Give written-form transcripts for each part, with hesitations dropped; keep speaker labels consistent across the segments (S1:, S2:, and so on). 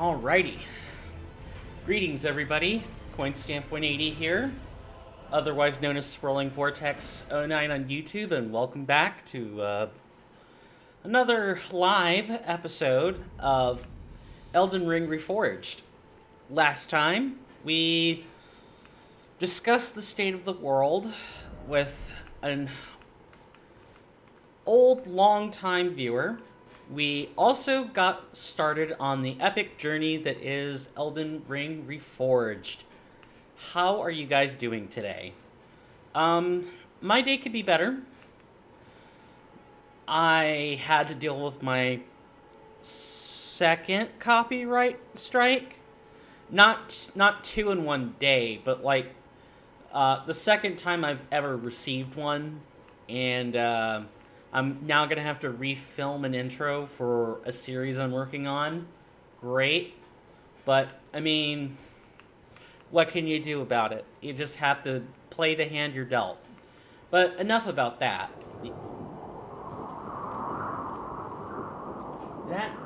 S1: Alrighty. Greetings, everybody. CoinStamp180 here, otherwise known as Swirling Vortex 09 on YouTube, and welcome back to another live episode of Elden Ring Reforged. Last time, we discussed the state of the world with an old, long-time viewer. We also got started on the epic journey that is Elden Ring Reforged. How are you guys doing today? My day could be better. I had to deal with my second copyright strike. Not two in one day, but like the second time I've ever received one, and I'm now going to have to refilm an intro for a series I'm working on. Great. But, I mean, what can you do about it? You just have to play the hand you're dealt. But enough about that. That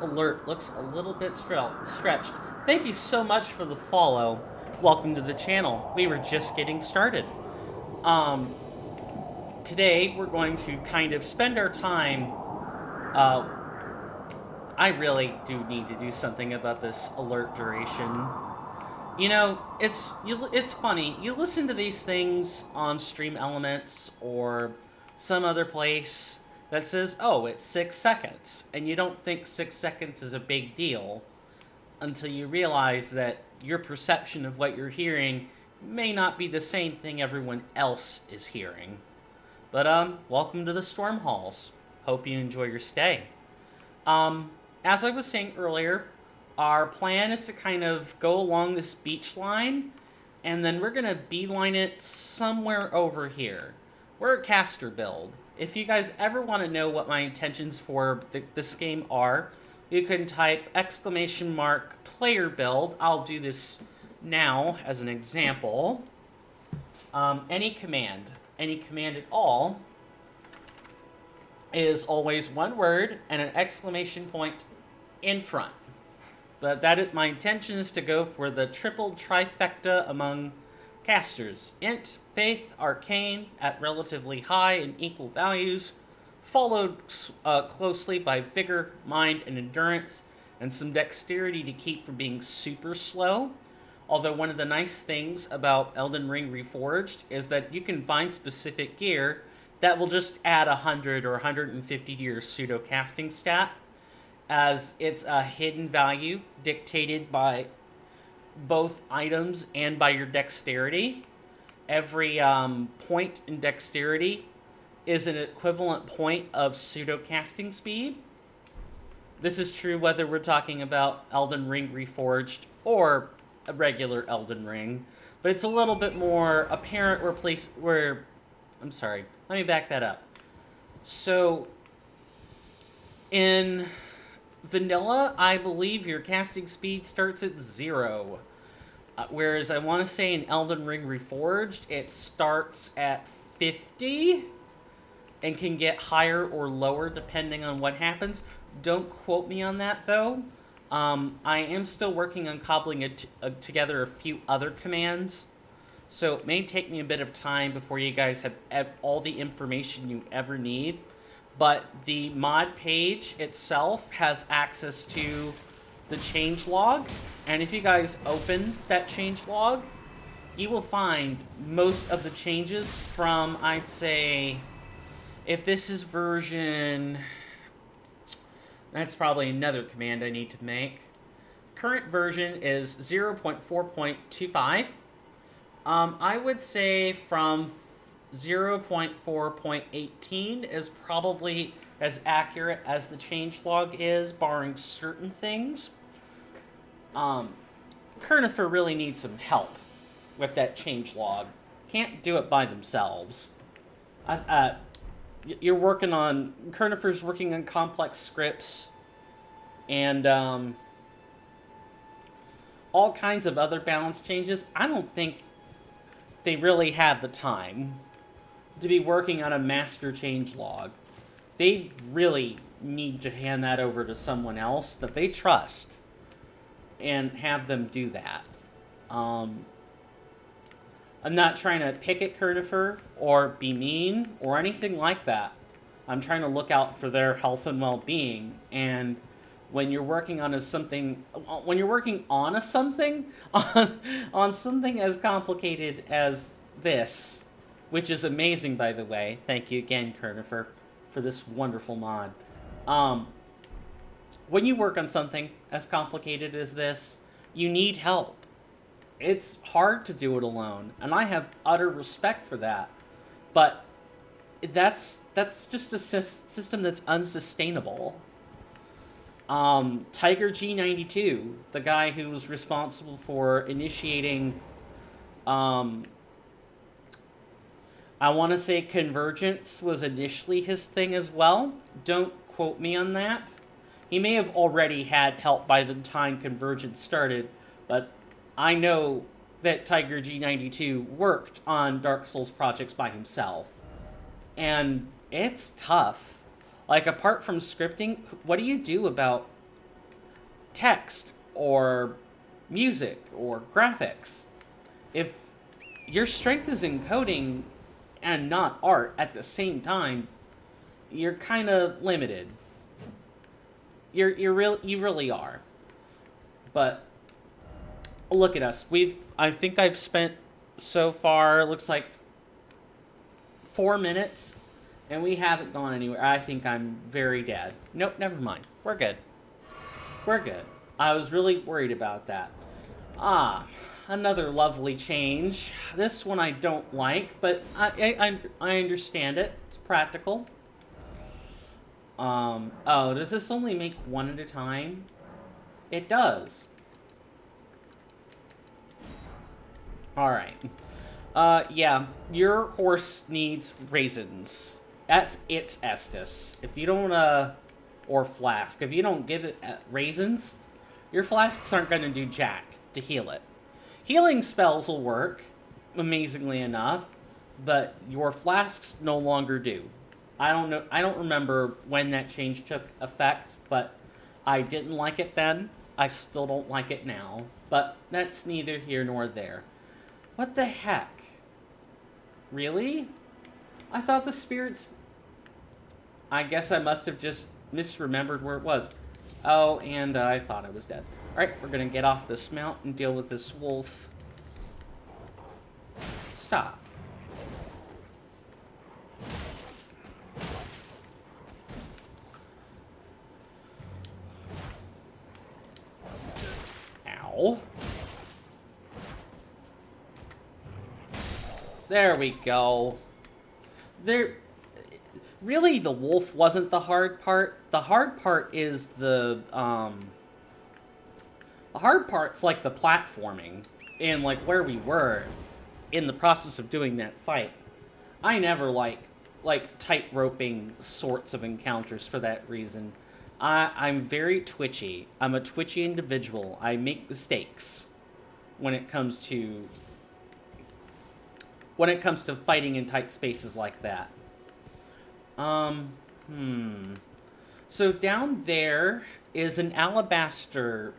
S1: alert looks a little bit stretched. Thank you so much for the follow. Welcome to the channel. We were just getting started. Today, we're going to kind of spend our time... I really do need to do something about this alert duration. You know, it's funny. You listen to these things on Stream Elements or some other place that says, oh, it's 6 seconds. And you don't think 6 seconds is a big deal until you realize that your perception of what you're hearing may not be the same thing everyone else is hearing. But, welcome to the Storm Halls. Hope you enjoy your stay. As I was saying earlier, our plan is to kind of go along this beach line, and then we're going to beeline it somewhere over here. We're a caster build. If you guys ever want to know what my intentions for this game are, you can type !player build. I'll do this now as an example. Any command at all is always one word and an exclamation point in front. But my intention is to go for the triple trifecta among casters. Int, Faith, Arcane at relatively high and equal values, followed closely by Vigor, Mind, and Endurance, and some Dexterity to keep from being super slow. Although one of the nice things about Elden Ring Reforged is that you can find specific gear that will just add 100 or 150 to your pseudo-casting stat, as it's a hidden value dictated by both items and by your dexterity. Every point in dexterity is an equivalent point of pseudo-casting speed. This is true whether we're talking about Elden Ring Reforged or a regular Elden Ring, but it's a little bit more apparent I'm sorry, let me back that up. So, in vanilla, I believe your casting speed starts at 0, whereas I want to say in Elden Ring Reforged, it starts at 50, and can get higher or lower depending on what happens. Don't quote me on that, though. I am still working on cobbling together a few other commands, so it may take me a bit of time before you guys have all the information you ever need. But the mod page itself has access to the changelog, and if you guys open that changelog, you will find most of the changes from, I'd say, if this is version... That's probably another command I need to make. Current version is 0.4.25. I would say from 0.4.18 is probably as accurate as the changelog is, barring certain things. Kernifer really needs some help with that changelog. Can't do it by themselves. Kernifer's working on complex scripts and all kinds of other balance changes. I don't think they really have the time to be working on a master changelog. They really need to hand that over to someone else that they trust. and have them do that. I'm not trying to pick at Kurnifer or be mean or anything like that. I'm trying to look out for their health and well-being. And when you're working on something on something as complicated as this, which is amazing, by the way. Thank you again, Kurnifer, for this wonderful mod. When you work on something as complicated as this, you need help. It's hard to do it alone, and I have utter respect for that. But that's just a system that's unsustainable. Tiger G92, the guy who was responsible for initiating, I want to say Convergence was initially his thing as well. Don't quote me on that. He may have already had help by the time Convergence started, but I know that Tiger G92 worked on Dark Souls projects by himself. And it's tough. Like, apart from scripting, what do you do about text or music or graphics? If your strength is in coding and not art at the same time, you're kind of limited. You really are. But look at us. I think I've spent so far, it looks like 4 minutes, and we haven't gone anywhere. I think I'm very dead. Nope, never mind. We're good. We're good. I was really worried about that. Another lovely change. This one I don't like, but I understand it. It's practical. Oh, does this only make one at a time? It does. Alright. Yeah, your horse needs raisins. It's Estus. If you don't, or flask. If you don't give it raisins, your flasks aren't going to do jack to heal it. Healing spells will work, amazingly enough, but your flasks no longer do. I don't remember when that change took effect, but I didn't like it then. I still don't like it now, but that's neither here nor there. What the heck? Really? I thought the spirits... I guess I must have just misremembered where it was. Oh, and I thought I was dead. Alright, we're gonna get off this mount and deal with this wolf. Stop. Ow. There we go. Really, the wolf wasn't the hard part. The hard part is the hard part's like the platforming and like where we were in the process of doing that fight. I never like tight roping sorts of encounters for that reason. I'm very twitchy. I'm a twitchy individual. I make mistakes when it comes to fighting in tight spaces like that. So down there is an alabaster,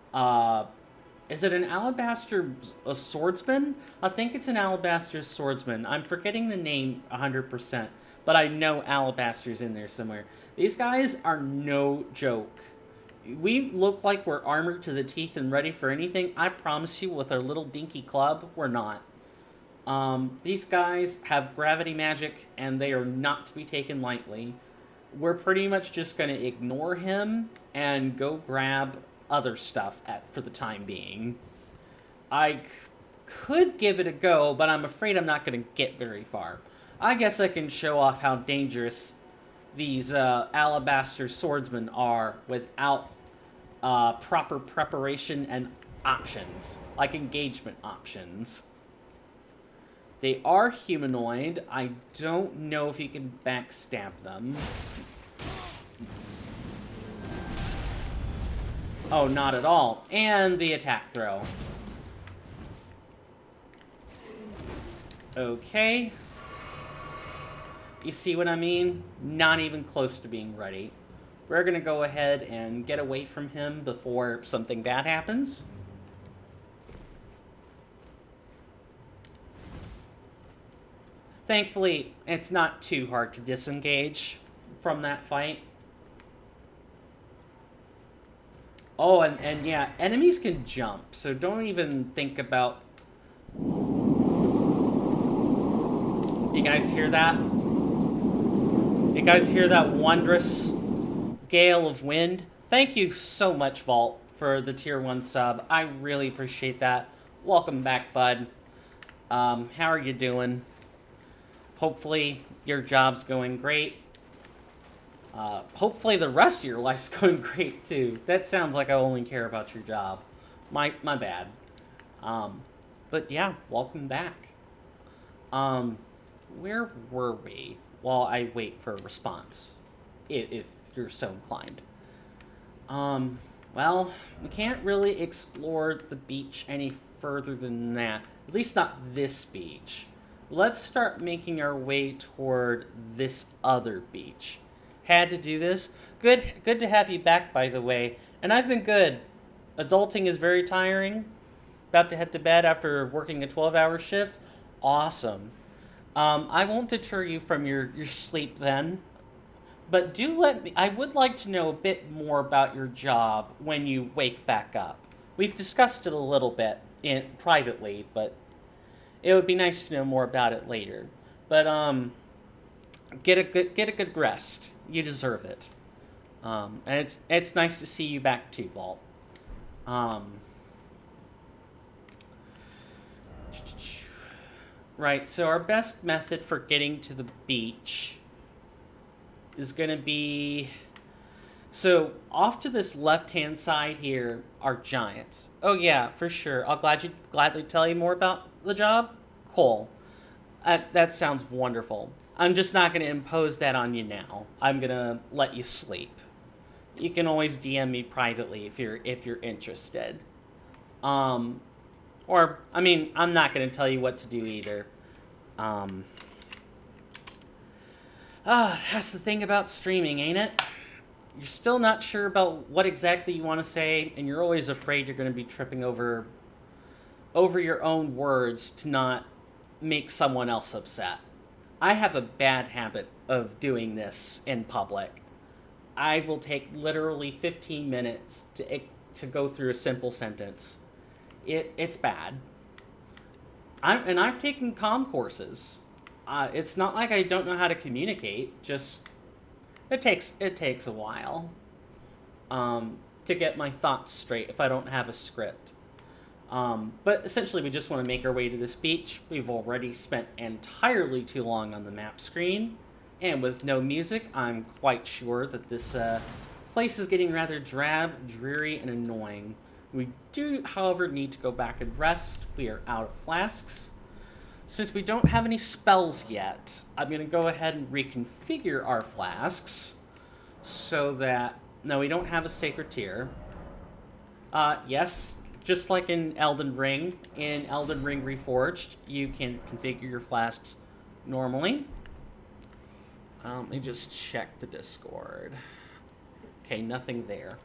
S1: is it an alabaster swordsman? I think it's an alabaster swordsman. I'm forgetting the name 100%, but I know alabaster's in there somewhere. These guys are no joke. We look like we're armored to the teeth and ready for anything. I promise you, with our little dinky club, we're not. These guys have gravity magic, and they are not to be taken lightly. We're pretty much just going to ignore him and go grab other stuff for the time being. I could give it a go, but I'm afraid I'm not going to get very far. I guess I can show off how dangerous these alabaster swordsmen are without proper preparation and options, like engagement options. They are humanoid. I don't know if you can backstab them. Oh, not at all. And the attack throw. Okay. You see what I mean? Not even close to being ready. We're gonna go ahead and get away from him before something bad happens. Thankfully, it's not too hard to disengage from that fight. Oh, and yeah, enemies can jump, so don't even think about... You guys hear that? You guys hear that wondrous gale of wind? Thank you so much, Vault, for the tier 1 sub. I really appreciate that. Welcome back, bud. How are you doing? Hopefully your job's going great. Hopefully the rest of your life's going great too. That sounds like I only care about your job. My bad. But yeah, welcome back. Where were we? While I wait for a response, if you're so inclined. Well, we can't really explore the beach any further than that. At least not this beach. Let's start making our way toward this other beach. Had to do this. Good to have you back, by the way. And I've been good. Adulting is very tiring. About to head to bed after working a 12-hour shift. Awesome. I won't deter you from your sleep then. But do let me... I would like to know a bit more about your job when you wake back up. We've discussed it a little bit privately, but it would be nice to know more about it later. But get a good rest. You deserve it. And it's nice to see you back too, Vault. Right, so our best method for getting to the beach is going to be... So, off to this left-hand side here are giants. Oh yeah, for sure. I'll gladly tell you more about the job. Cool. That sounds wonderful. I'm just not going to impose that on you now. I'm going to let you sleep. You can always DM me privately if you're interested. Or, I mean, I'm not going to tell you what to do either. That's the thing about streaming, ain't it? You're still not sure about what exactly you want to say, and you're always afraid you're going to be tripping over your own words to not make someone else upset. I have a bad habit of doing this in public. I will take literally 15 minutes to go through a simple sentence. It's bad. I've taken comm courses. It's not like I don't know how to communicate. Just it takes a while to get my thoughts straight if I don't have a script. But essentially, we just want to make our way to this beach. We've already spent entirely too long on the map screen, and with no music, I'm quite sure that this place is getting rather drab, dreary, and annoying. We do, however, need to go back and rest. We are out of flasks. Since we don't have any spells yet, I'm going to go ahead and reconfigure our flasks so that... No, we don't have a sacred tier. Yes, just like in Elden Ring Reforged, you can configure your flasks normally. Let me just check the Discord. Okay, nothing there,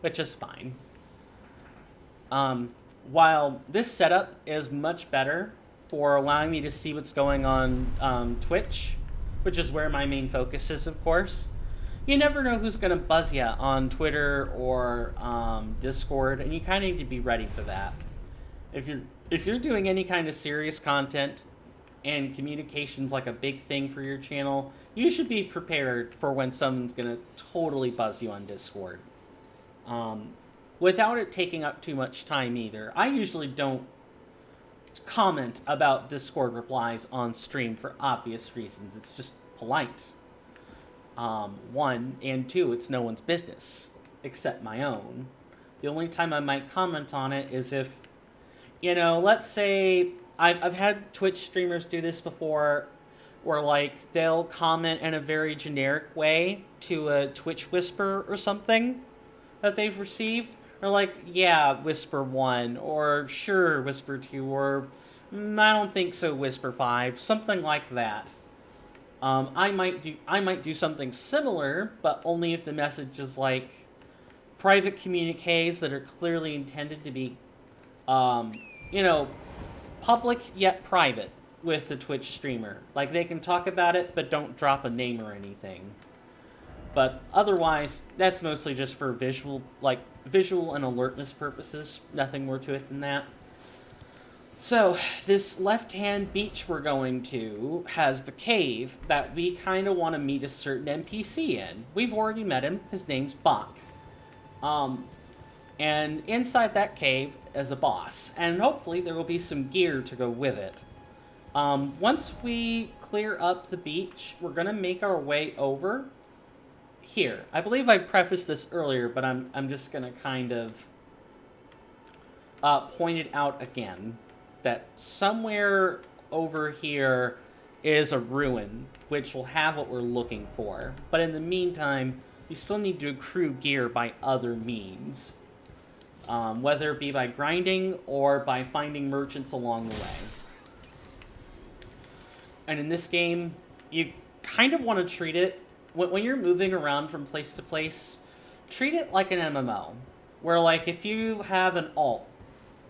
S1: which is fine. While this setup is much better for allowing me to see what's going on Twitch, which is where my main focus is, of course, you never know who's going to buzz you on Twitter or Discord, and you kind of need to be ready for that. If you're doing any kind of serious content and communication's like a big thing for your channel, you should be prepared for when someone's going to totally buzz you on Discord. Without it taking up too much time either. I usually don't comment about Discord replies on stream for obvious reasons. It's just polite. One, and two, it's no one's business, except my own. The only time I might comment on it is if, let's say, I've had Twitch streamers do this before, where, like, they'll comment in a very generic way to a Twitch whisper or something that they've received. Or like, yeah, Whisper 1, or sure, Whisper 2, or I don't think so, Whisper 5, something like that. I might do something similar, but only if the message is like private communiques that are clearly intended to be, public yet private. with the Twitch streamer. Like, they can talk about it, but don't drop a name or anything. But otherwise, that's mostly just for visual and alertness purposes. Nothing more to it than that. So, this left-hand beach we're going to has the cave that we kind of want to meet a certain NPC in. We've already met him. His name's Bach. And inside that cave is a boss. And hopefully there will be some gear to go with it. Once we clear up the beach, we're going to make our way over here. I believe I prefaced this earlier, but I'm just going to kind of point it out again. That somewhere over here is a ruin, which will have what we're looking for. But in the meantime, you still need to accrue gear by other means. Whether it be by grinding or by finding merchants along the way. And in this game, you kind of want to treat it, when you're moving around from place to place, treat it like an MMO. Where, like, if you have an alt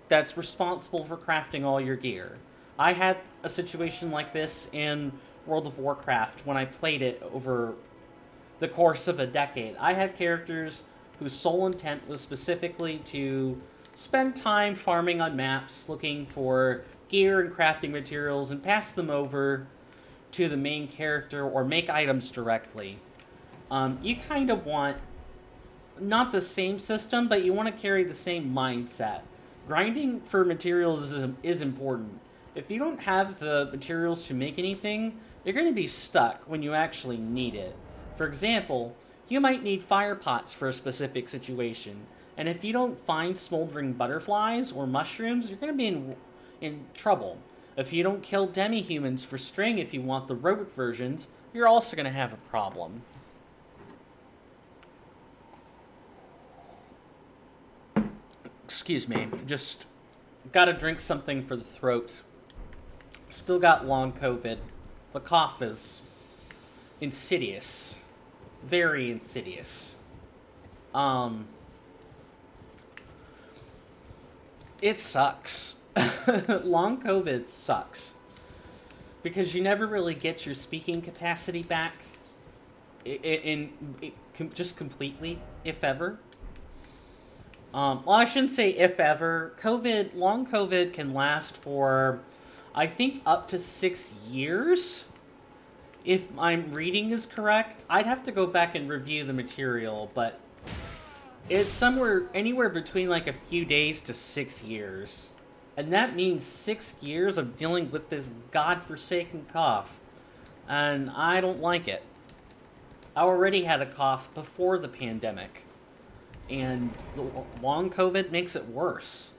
S1: that's responsible for crafting all your gear. I had a situation like this in World of Warcraft when I played it over the course of a decade. I had characters whose sole intent was specifically to spend time farming on maps, looking for gear and crafting materials, and pass them over to the main character or make items directly. You kind of want, not the same system, but you want to carry the same mindset. Grinding for materials is important. If you don't have the materials to make anything, you're going to be stuck when you actually need it. For example, you might need fire pots for a specific situation, and if you don't find smoldering butterflies or mushrooms, you're going to be in trouble. If you don't kill demi-humans for string if you want the rogue versions, you're also going to have a problem. Excuse me, just gotta drink something for the throat. Still got long COVID. The cough is insidious. Very insidious. It sucks. Long COVID sucks. Because you never really get your speaking capacity back. Just completely, if ever. Well, I shouldn't say if ever. Long COVID can last for, I think, up to 6 years. If my reading is correct. I'd have to go back and review the material, but it's anywhere between like a few days to 6 years. And that means 6 years of dealing with this godforsaken cough. And I don't like it. I already had a cough before the pandemic. And long COVID makes it worse.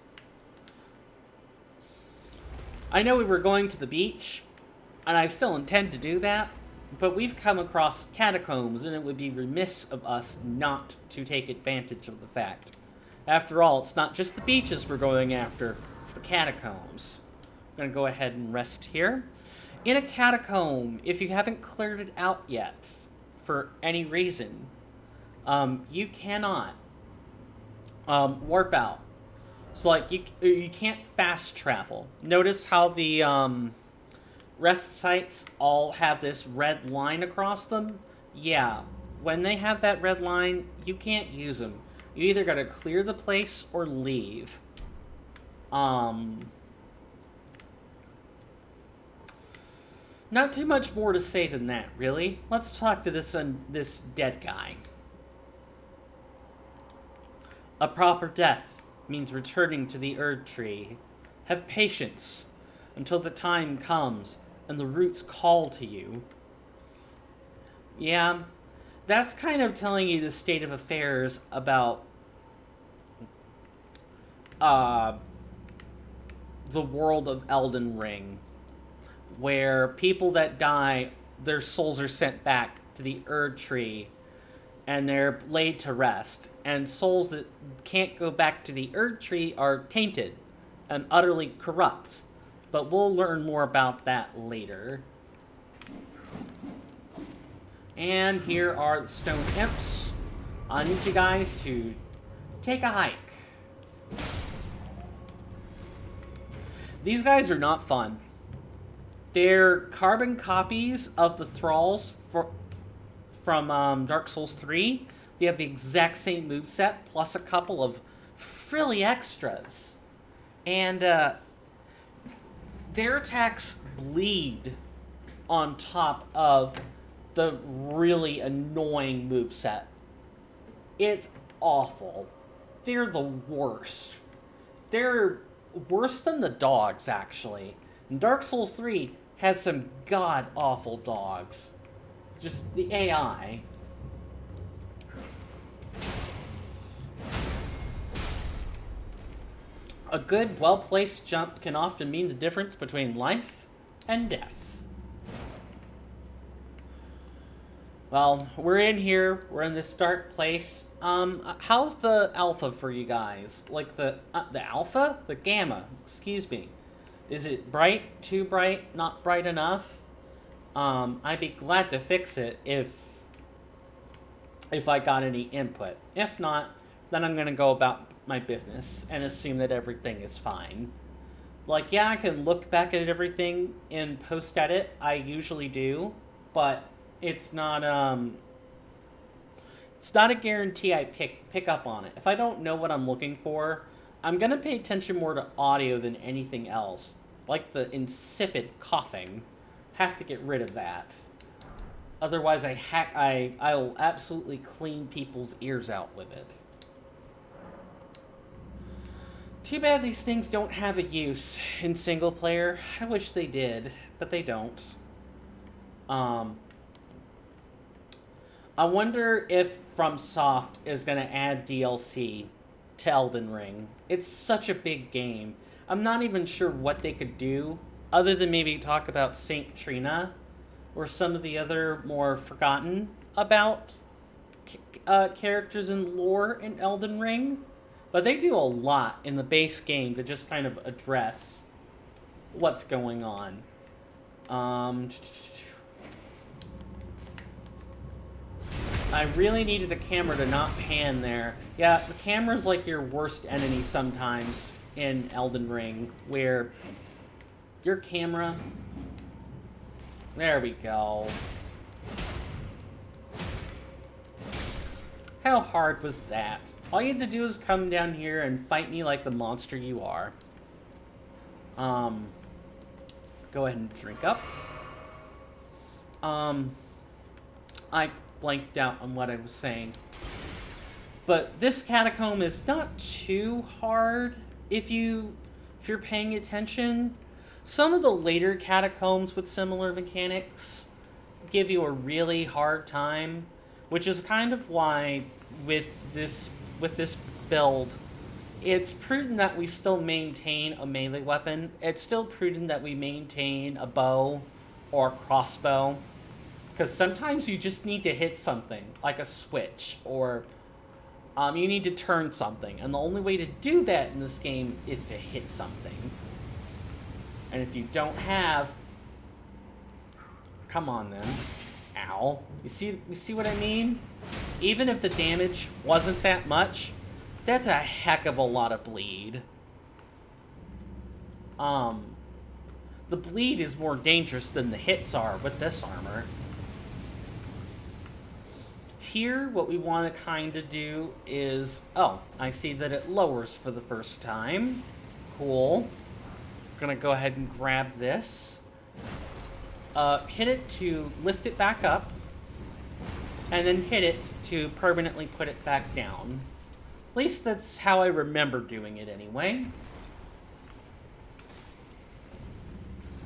S1: I know we were going to the beach, and I still intend to do that, but we've come across catacombs, and it would be remiss of us not to take advantage of the fact. After all, it's not just the beaches we're going after, it's the catacombs. I'm going to go ahead and rest here. In a catacomb, if you haven't cleared it out yet, for any reason, you cannot warp out. So, like, you can't fast travel. Notice how the rest sites all have this red line across them? Yeah, when they have that red line, you can't use them. You either gotta clear the place or leave. Not too much more to say than that, really. Let's talk to this dead guy. A proper death means returning to the Erd Tree. Have patience until the time comes and the roots call to you. Yeah, that's kind of telling you the state of affairs about the world of Elden Ring, where people that die, their souls are sent back to the Erd Tree and they're laid to rest. And souls that can't go back to the Erd Tree are tainted and utterly corrupt. But we'll learn more about that later. And here are the stone imps. I need you guys to take a hike. These guys are not fun. They're carbon copies of the thralls from Dark Souls 3. They have the exact same moveset, plus a couple of frilly extras. And their attacks bleed on top of the really annoying moveset. It's awful. They're the worst. They're worse than the dogs, actually. And Dark Souls 3 had some god-awful dogs. Just the AI. A good, well-placed jump can often mean the difference between life and death. Well, we're in here. We're in this dark place. How's the alpha for you guys? Like the alpha? The gamma, excuse me. Is it bright? Too bright? Not bright enough? I'd be glad to fix it if I got any input. If not, then I'm gonna go about my business and assume that everything is fine. Like, yeah, I can look back at everything in post-edit. I usually do, but it's not a guarantee I pick up on it. If I don't know what I'm looking for, I'm gonna pay attention more to audio than anything else. Like the insipid coughing. Have to get rid of that. Otherwise, I'll absolutely clean people's ears out with it. Too bad these things don't have a use in single player. I wish they did, but they don't. I wonder if FromSoft is going to add DLC to Elden Ring. It's such a big game. I'm not even sure what they could do, other than maybe talk about Saint Trina, or some of the other more forgotten about characters and lore in Elden Ring. But they do a lot in the base game to just kind of address what's going on. I really needed the camera to not pan there. Yeah, the camera's like your worst enemy sometimes in Elden Ring, where your camera... There we go. How hard was that? All you had to do is come down here and fight me like the monster you are. Go ahead and drink up. I blanked out on what I was saying. But this catacomb is not too hard if you're paying attention. Some of the later catacombs with similar mechanics give you a really hard time, which is kind of why with this build, it's prudent that we still maintain a melee weapon. It's still prudent that we maintain a bow or a crossbow, because sometimes you just need to hit something, like a switch, or you need to turn something, and the only way to do that in this game is to hit something. And if you don't have... Come on, then. Ow. You see what I mean? Even if the damage wasn't that much, that's a heck of a lot of bleed. The bleed is more dangerous than the hits are with this armor. Here, what we want to kind of do is... Oh, I see that it lowers for the first time. Cool. Gonna go ahead and grab this. Hit it to lift it back up. And then hit it to permanently put it back down. At least that's how I remember doing it anyway.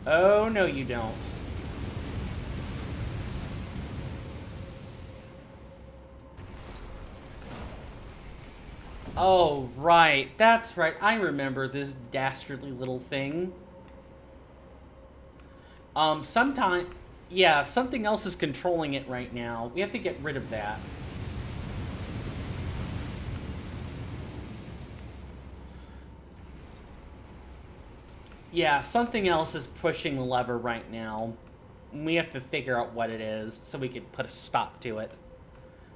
S1: Oh, no you don't. Oh, right. That's right. I remember this dastardly little thing. Yeah, something else is controlling it right now. We have to get rid of that. Yeah, something else is pushing the lever right now. We have to figure out what it is so we can put a stop to it.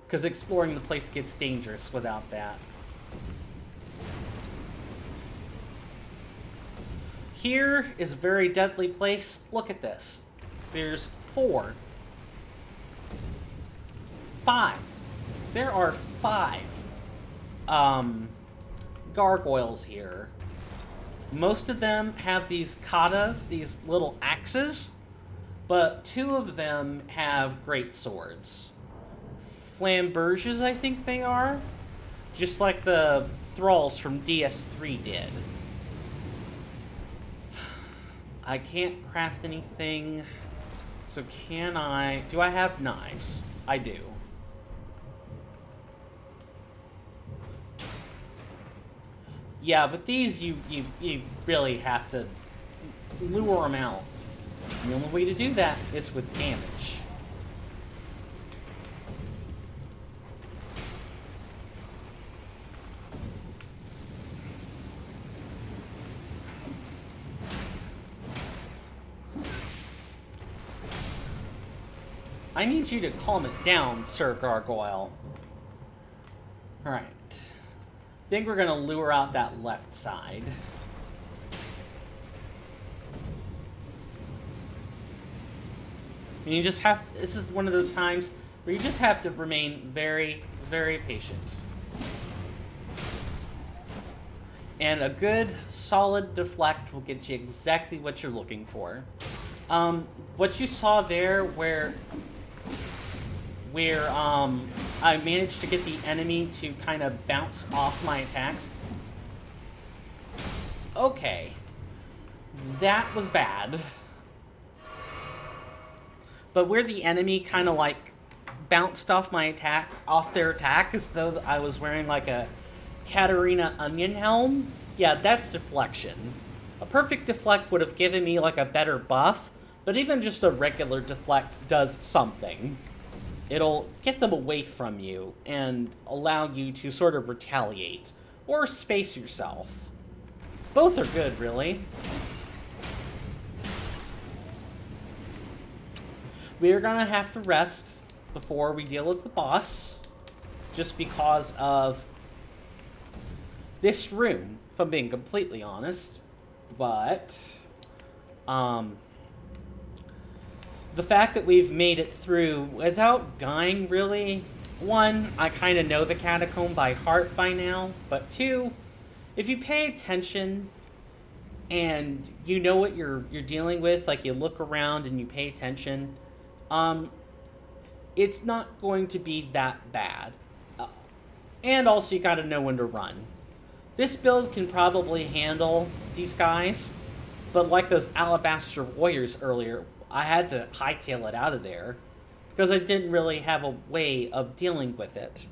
S1: Because exploring the place gets dangerous without that. Here is a very deadly place. Look at this. There's 4. 5. There are 5 gargoyles here. Most of them have these katas, these little axes, but 2 of them have great swords. Flamberges, I think they are. Just like the thralls from DS3 did. I can't craft anything, so can I... Do I have knives? I do. Yeah, but these you really have to lure them out. And the only way to do that is with damage. I need you to calm it down, Sir Gargoyle. Alright. I think we're gonna lure out that left side. And you just have... This is one of those times where you just have to remain very, very patient. And a good, solid deflect will get you exactly what you're looking for. What you saw there where I managed to get the enemy to kind of bounce off my attacks. Okay. That was bad. But where the enemy kind of like bounced off their attack as though I was wearing like a Katarina onion helm, yeah, that's deflection. A perfect deflect would have given me like a better buff, but even just a regular deflect does something. It'll get them away from you and allow you to sort of retaliate or space yourself. Both are good, really. We are gonna have to rest before we deal with the boss, just because of this room, if I'm being completely honest. But the fact that we've made it through without dying, really, 1, I kind of know the catacomb by heart by now, but 2, if you pay attention and you know what you're dealing with, like you look around and you pay attention, it's not going to be that bad. And also you gotta know when to run. This build can probably handle these guys, but like those Alabaster Warriors earlier, I had to hightail it out of there because I didn't really have a way of dealing with it.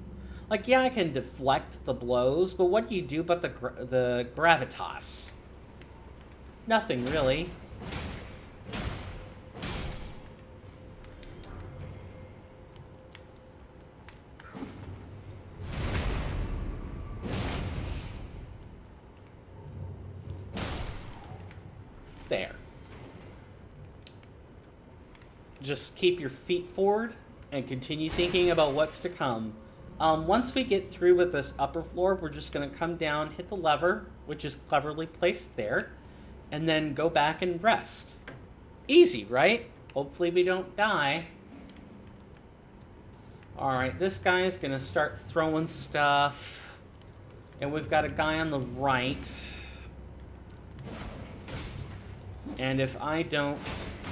S1: Like, yeah, I can deflect the blows, but what do you do about the gravitas? Nothing, really. There. Just keep your feet forward and continue thinking about what's to come. Once we get through with this upper floor, we're just going to come down, hit the lever, which is cleverly placed there, and then go back and rest. Easy, right? Hopefully we don't die. Alright, this guy's going to start throwing stuff. And we've got a guy on the right. And if I don't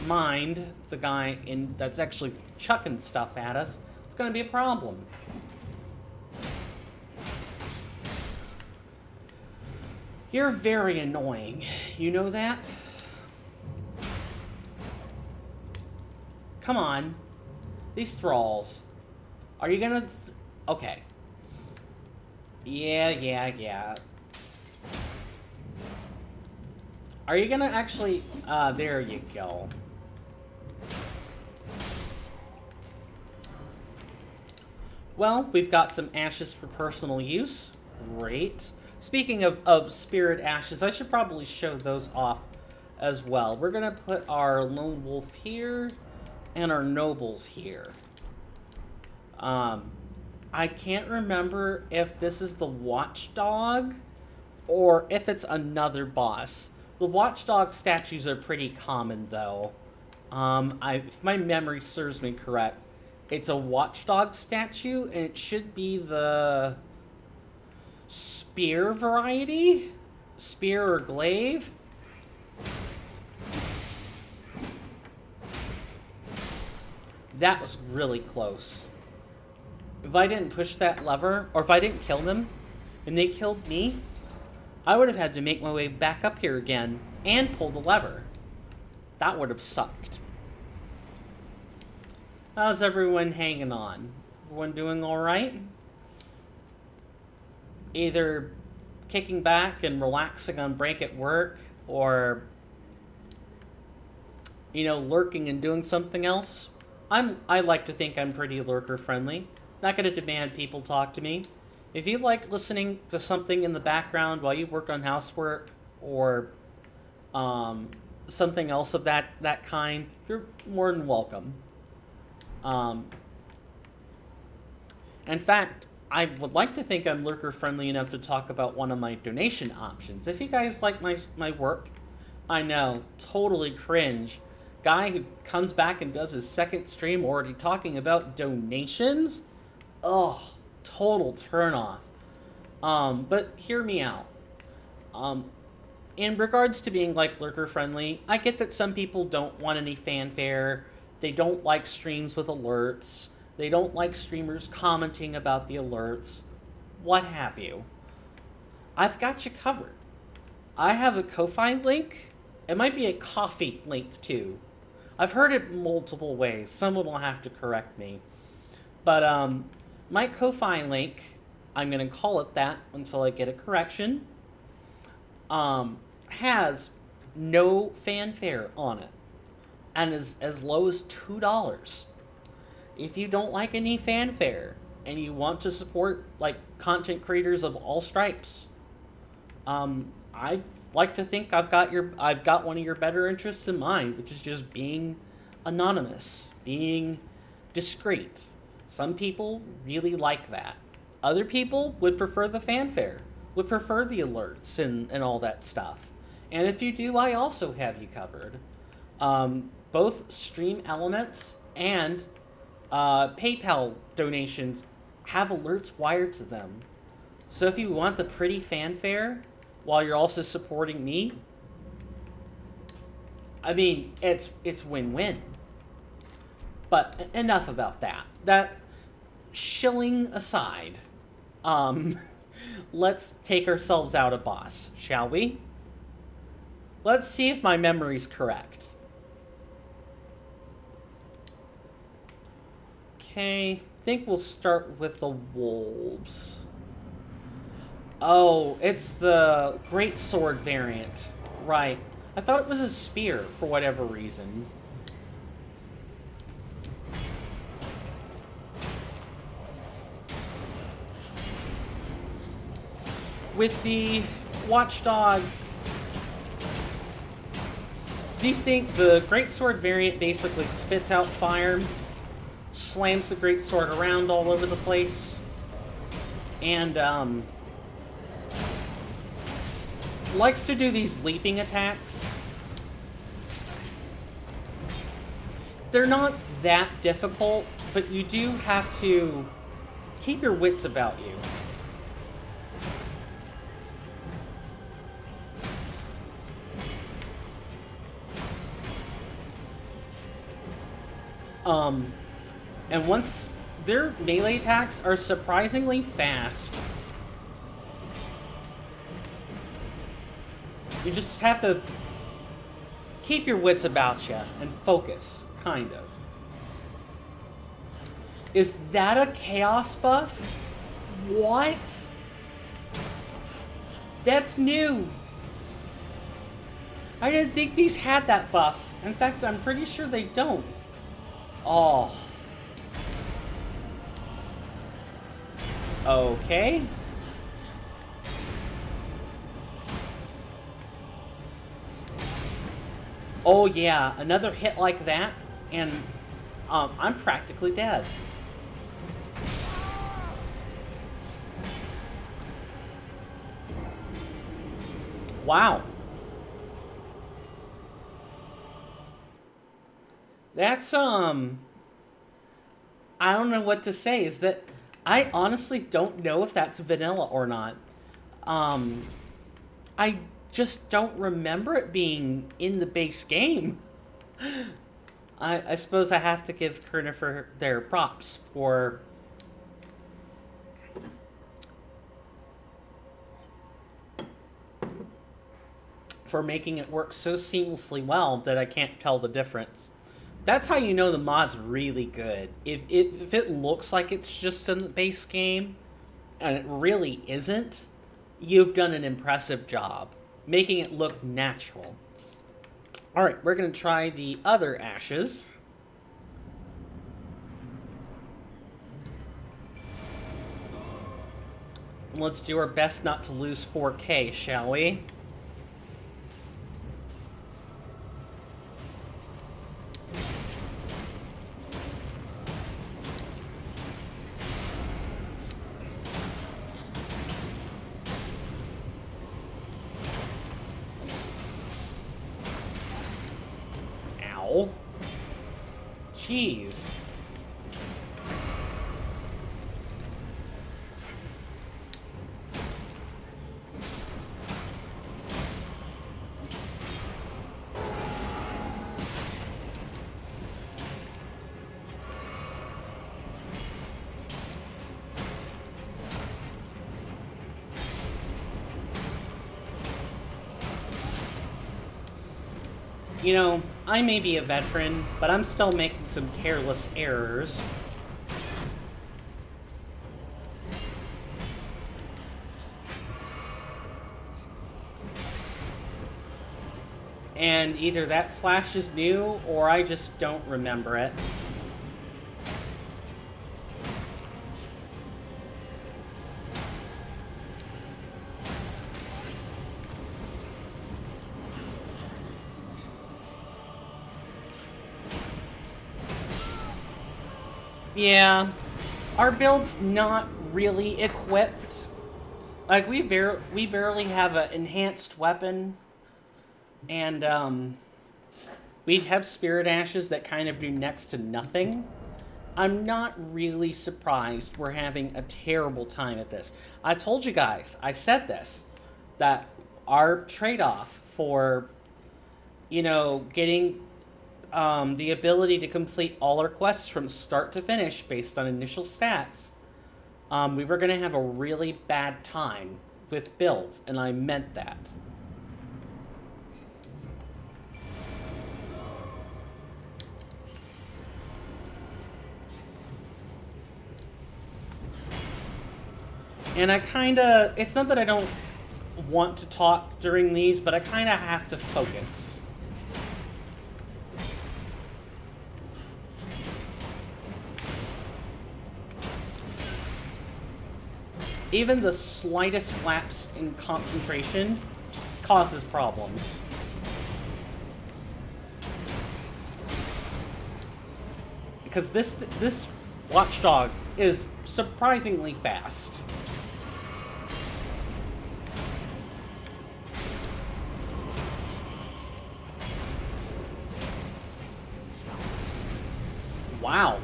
S1: mind the guy that's actually chucking stuff at us, it's going to be a problem. You're very annoying. You know that? Come on. These thralls. Are you gonna... Okay. Yeah. Are you gonna actually... there you go. Well, we've got some ashes for personal use. Great. Speaking of spirit ashes, I should probably show those off as well. We're gonna put our lone wolf here and our nobles here. I can't remember if this is the watchdog or if it's another boss. The watchdog statues are pretty common, though. If my memory serves me correct, it's a watchdog statue, and it should be the spear variety? Spear or glaive? That was really close. If I didn't push that lever, or if I didn't kill them, and they killed me, I would have had to make my way back up here again and pull the lever. That would have sucked. How's everyone hanging on? Everyone doing alright? Either kicking back and relaxing on break at work, or, lurking and doing something else? I like to think I'm pretty lurker friendly. Not gonna demand people talk to me. If you like listening to something in the background while you work on housework, or something else of that kind, you're more than welcome. In fact, I would like to think I'm lurker friendly enough to talk about one of my donation options. If you guys like my work, I know, totally cringe. Guy who comes back and does his second stream already talking about donations? Oh, total turnoff. But hear me out. In regards to being lurker friendly, I get that some people don't want any fanfare. They don't like streams with alerts. They don't like streamers commenting about the alerts. What have you. I've got you covered. I have a Ko-Fi link. It might be a Ko-Fi link too. I've heard it multiple ways. Someone will have to correct me. But my Ko-Fi link, I'm going to call it that until I get a correction, has no fanfare on it, and is as low as $2. If you don't like any fanfare and you want to support content creators of all stripes, I like to think I've got one of your better interests in mind, which is just being anonymous, being discreet. Some people really like that. Other people would prefer the fanfare, would prefer the alerts and all that stuff. And if you do, I also have you covered. Both Stream Elements and PayPal donations have alerts wired to them. So if you want the pretty fanfare while you're also supporting me, I mean, it's win-win. But enough about that. That shilling aside, let's take ourselves out a boss, shall we? Let's see if my memory's correct. Okay, I think we'll start with the wolves. Oh, it's the great sword variant. Right. I thought it was a spear for whatever reason. With the watchdog, the great sword variant basically spits out fire, slams the great sword around all over the place, and likes to do these leaping attacks. They're not that difficult, but you do have to keep your wits about you. And once their melee attacks are surprisingly fast, you just have to keep your wits about you and focus, kind of. Is that a chaos buff? What? That's new. I didn't think these had that buff. In fact, I'm pretty sure they don't. Oh. Okay. Oh yeah, another hit like that, and I'm practically dead. Wow. That's I don't know what to say. Is that I honestly don't know if that's vanilla or not. Um, I just don't remember it being in the base game. I suppose I have to give Kernifer their props for making it work so seamlessly well that I can't tell the difference. That's how you know the mod's really good. If it looks like it's just in the base game, and it really isn't, you've done an impressive job making it look natural. Alright, we're going to try the other ashes. Let's do our best not to lose 4K, shall we? Ow. Jeez. You know, I may be a veteran, but I'm still making some careless errors. And either that slash is new, or I just don't remember it. Yeah, our build's not really equipped. Like, we barely have an enhanced weapon. And, we have Spirit Ashes that kind of do next to nothing. I'm not really surprised we're having a terrible time at this. I told you guys, I said this, that our trade-off for, you know, getting the ability to complete all our quests from start to finish based on initial stats, we were going to have a really bad time with builds, and I meant that. And I kinda, it's not that I don't want to talk during these, but I kinda have to focus. Even the slightest lapse in concentration causes problems. Because this watchdog is surprisingly fast. Wow.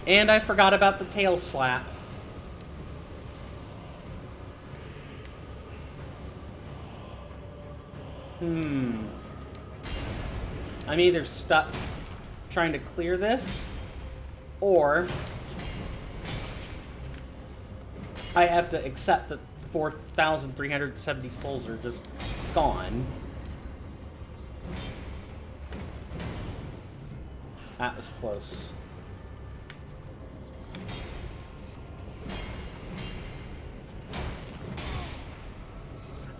S1: And I forgot about the tail slap. I'm either stuck trying to clear this, or I have to accept that 4,370 souls are just gone. That was close.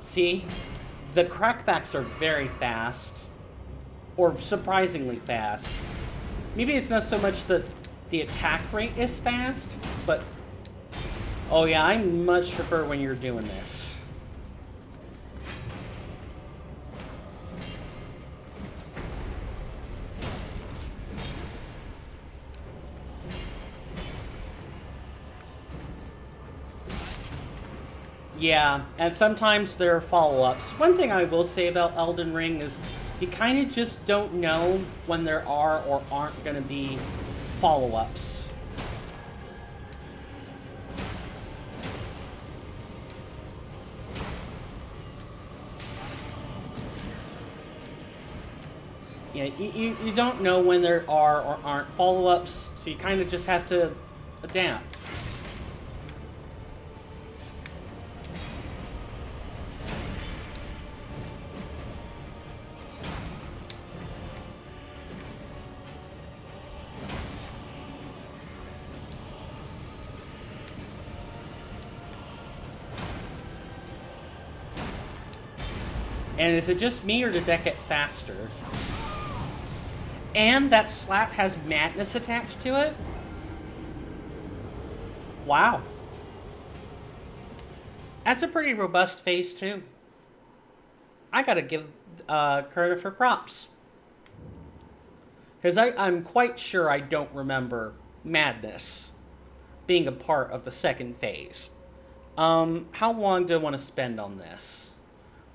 S1: See? The crackbacks are very fast. Or surprisingly fast. Maybe it's not so much that the attack rate is fast, but... Oh yeah, I much prefer when you're doing this. Yeah, and sometimes there are follow-ups. One thing I will say about Elden Ring is You kind of just don't know when there are or aren't going to be follow-ups. Yeah, you don't know when there are or aren't follow-ups, so you kind of just have to adapt. And is it just me, or did that get faster? And that slap has madness attached to it? Wow. That's a pretty robust phase, too. I gotta give credit for props. Because I'm quite sure I don't remember madness being a part of the second phase. How long do I want to spend on this?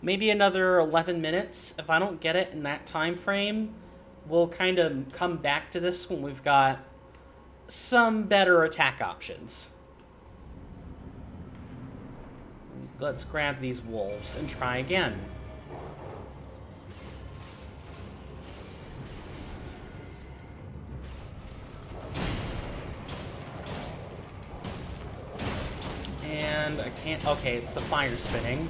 S1: Maybe another 11 minutes. If I don't get it in that time frame, we'll kind of come back to this when we've got some better attack options. Let's grab these wolves and try again. And I can't... Okay, it's the fire spinning.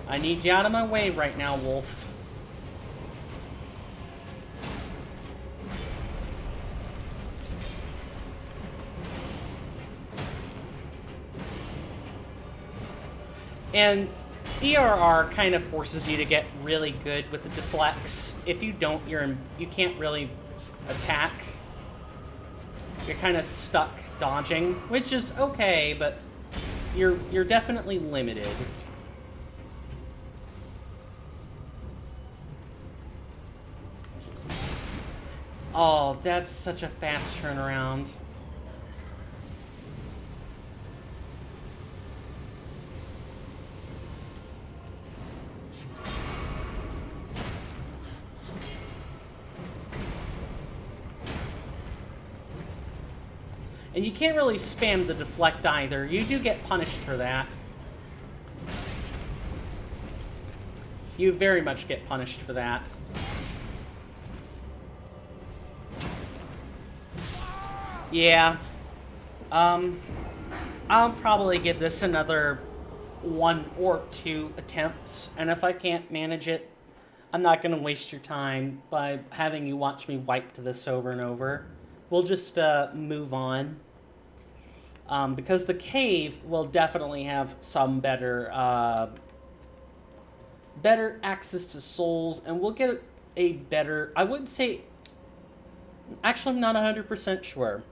S1: I need you out of my way right now, wolf. And ERR kind of forces you to get really good with the deflects. If you don't, you can't really attack. You're kind of stuck dodging, which is okay, but you're definitely limited. Oh, that's such a fast turnaround. And you can't really spam the deflect either. You do get punished for that. You very much get punished for that. Yeah. I'll probably give this another 1 or 2 attempts, and if I can't manage it, I'm not going to waste your time by having you watch me wipe to this over and over. We'll just move on. Because the cave will definitely have some better access to souls, and we'll get a better... I would say... Actually, I'm not 100% sure.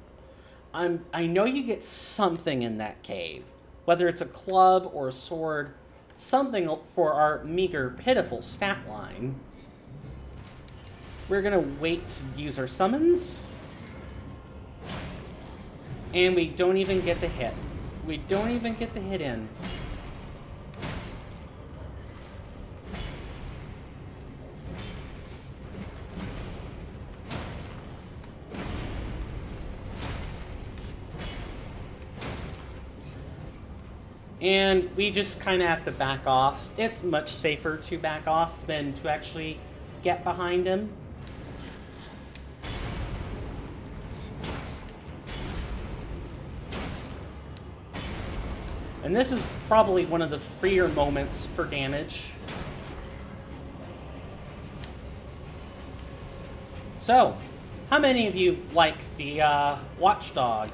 S1: I know you get something in that cave. Whether it's a club or a sword, something for our meager, pitiful stat line. We're going to wait to use our summons. And we don't even get the hit. We don't even get the hit in. And we just kind of have to back off. It's much safer to back off than to actually get behind him. And this is probably one of the freer moments for damage. So, how many of you like the Watchdog?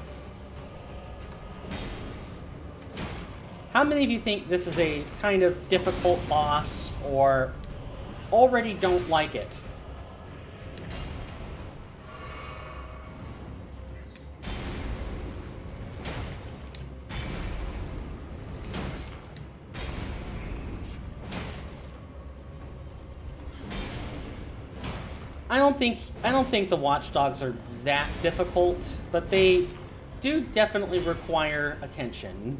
S1: How many of you think this is a kind of difficult boss, or already don't like it? I don't think the watchdogs are that difficult, but they do definitely require attention.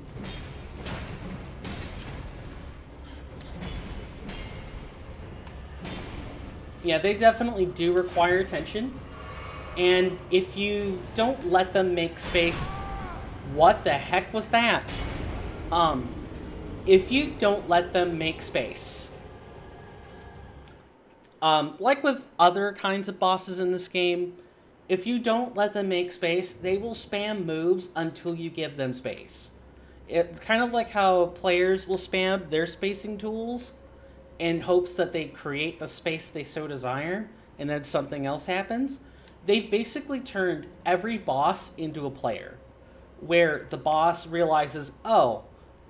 S1: Yeah, they definitely do require attention. And if you don't let them make space... What the heck was that? If you don't let them make space... like with other kinds of bosses in this game, if you don't let them make space, they will spam moves until you give them space. It's kind of like how players will spam their spacing tools in hopes that they create the space they so desire, and then something else happens. They've basically turned every boss into a player, where the boss realizes, oh,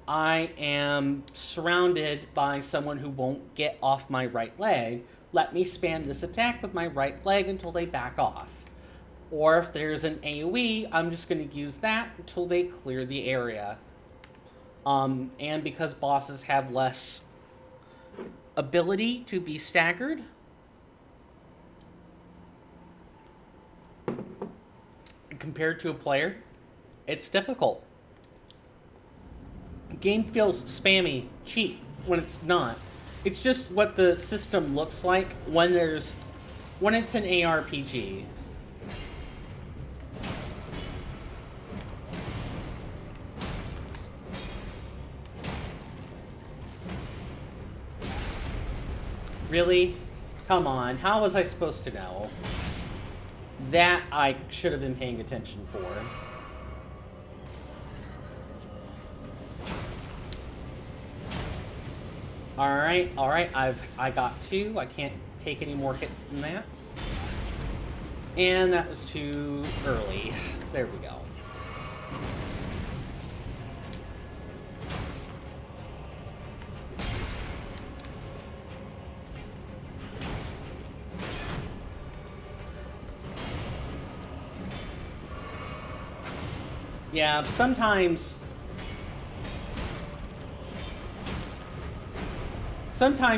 S1: I am surrounded by someone who won't get off my right leg. Let me spam this attack with my right leg until they back off. Or if there's an AoE, I'm just going to use that until they clear the area. And because bosses have less ability to be staggered, compared to a player, it's difficult. The game feels spammy, cheap, when it's not. It's just what the system looks like when it's an ARPG. Really? Come on, how was I supposed to know? That I should have been paying attention for. Alright, I got 2. I can't take any more hits than that. And that was too early. There we go. Yeah, sometimes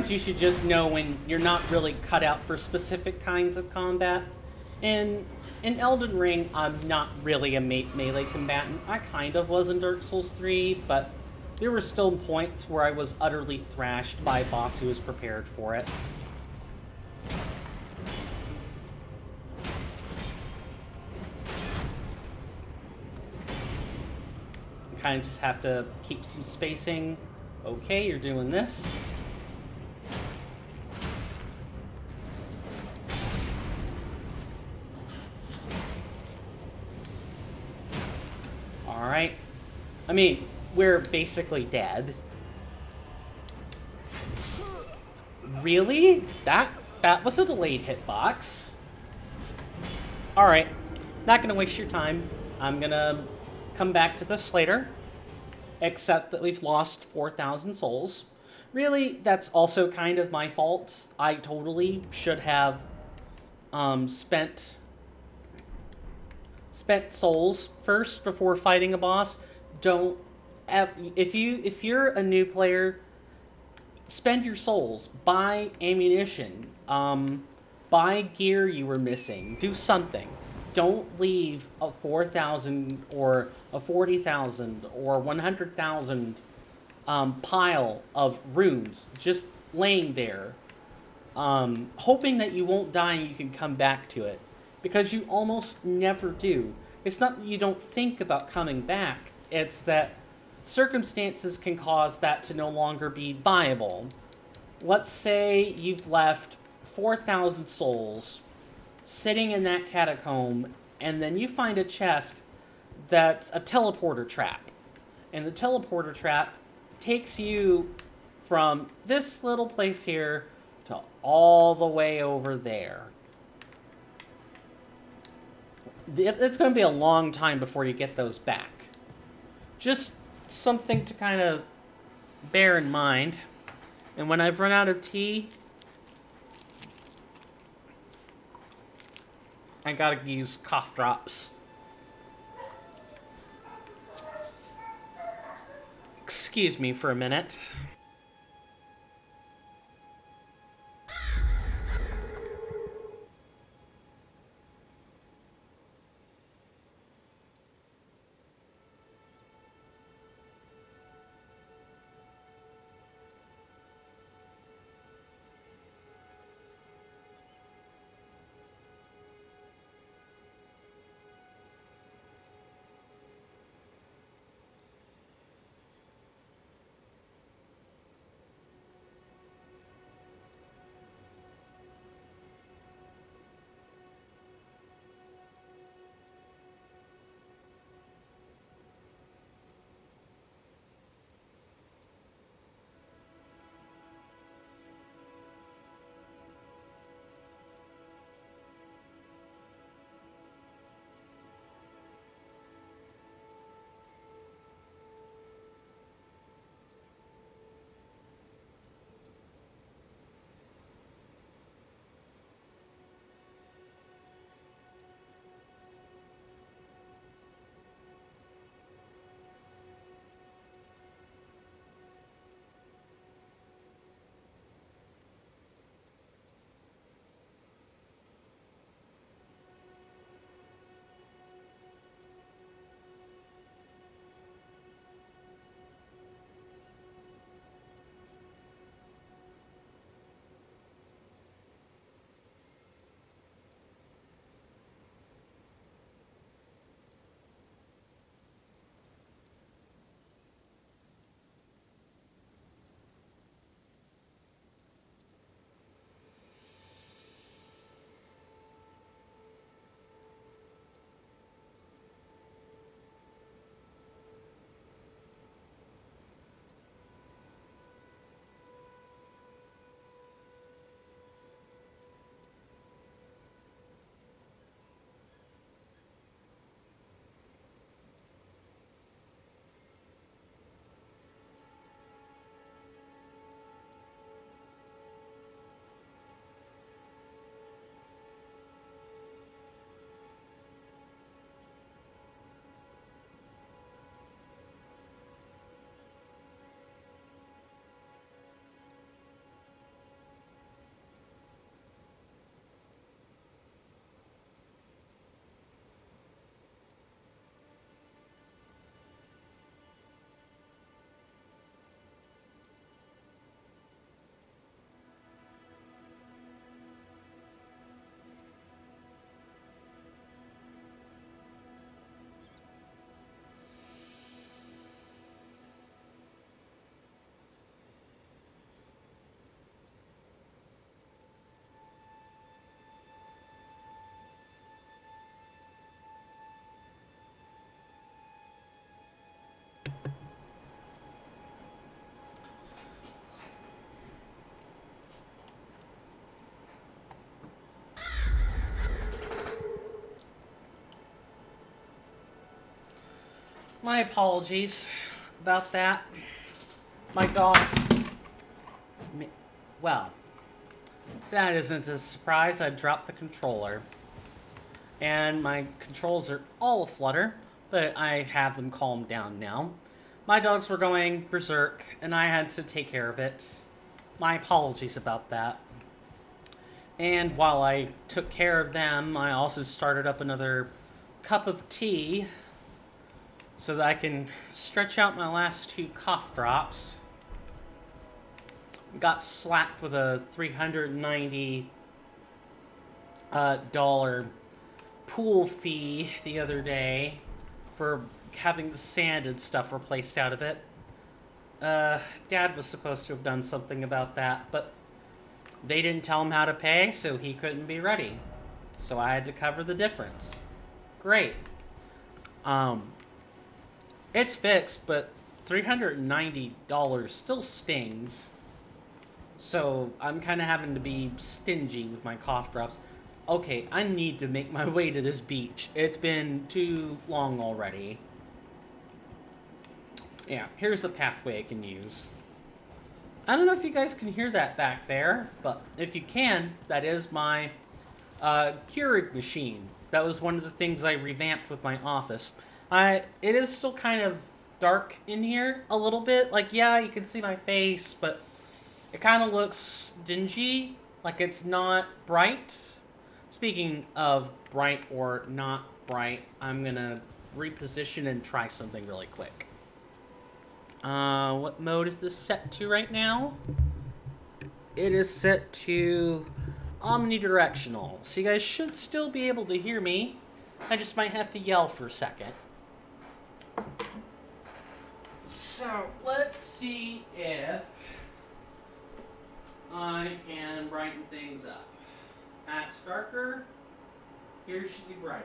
S1: you should just know when you're not really cut out for specific kinds of combat. In Elden Ring, I'm not really a melee combatant. I kind of was in Dark Souls 3, but there were still points where I was utterly thrashed by a boss who was prepared for it. Kind of just have to keep some spacing. Okay, you're doing this. Alright. I mean, we're basically dead. Really? That was a delayed hitbox. Alright. Not gonna waste your time. I'm gonna come back to this later, except that we've lost 4,000 souls. Really, that's also kind of my fault. I totally should have spent souls first before fighting a boss. Don't if you're a new player, spend your souls, buy ammunition, buy gear you were missing, do something. Don't leave a 4,000 or a 40,000 or 100,000 pile of runes just laying there, hoping that you won't die and you can come back to it. Because you almost never do. It's not that you don't think about coming back, it's that circumstances can cause that to no longer be viable. Let's say you've left 4,000 souls sitting in that catacomb, and then you find a chest that's a teleporter trap. And the teleporter trap takes you from this little place here to all the way over there. It's going to be a long time before you get those back. Just something to kind of bear in mind. And when I've run out of tea, I gotta use cough drops. Excuse me for a minute. My apologies about that. My dogs... Well, that isn't a surprise. I dropped the controller. And my controls are all aflutter, but I have them calmed down now. My dogs were going berserk, and I had to take care of it. My apologies about that. And while I took care of them, I also started up another cup of tea so that I can stretch out my last 2 cough drops. Got slapped with a $390 dollar pool fee the other day for having the sand and stuff replaced out of it. Dad was supposed to have done something about that, but they didn't tell him how to pay, so he couldn't be ready. So I had to cover the difference. Great. It's fixed, but $390 still stings. So I'm kind of having to be stingy with my cough drops. Okay, I need to make my way to this beach. It's been too long already. Yeah, here's the pathway I can use. I don't know if you guys can hear that back there, but if you can, that is my Keurig machine. That was one of the things I revamped with my office. It is still kind of dark in here a little bit. Like, yeah, you can see my face, but it kind of looks dingy. Like it's not bright. Speaking of bright or not bright, I'm gonna reposition and try something really quick. What mode is this set to right now? It is set to omnidirectional. So you guys should still be able to hear me. I just might have to yell for a second. So, let's see if I can brighten things up. That's darker. Here should be brighter.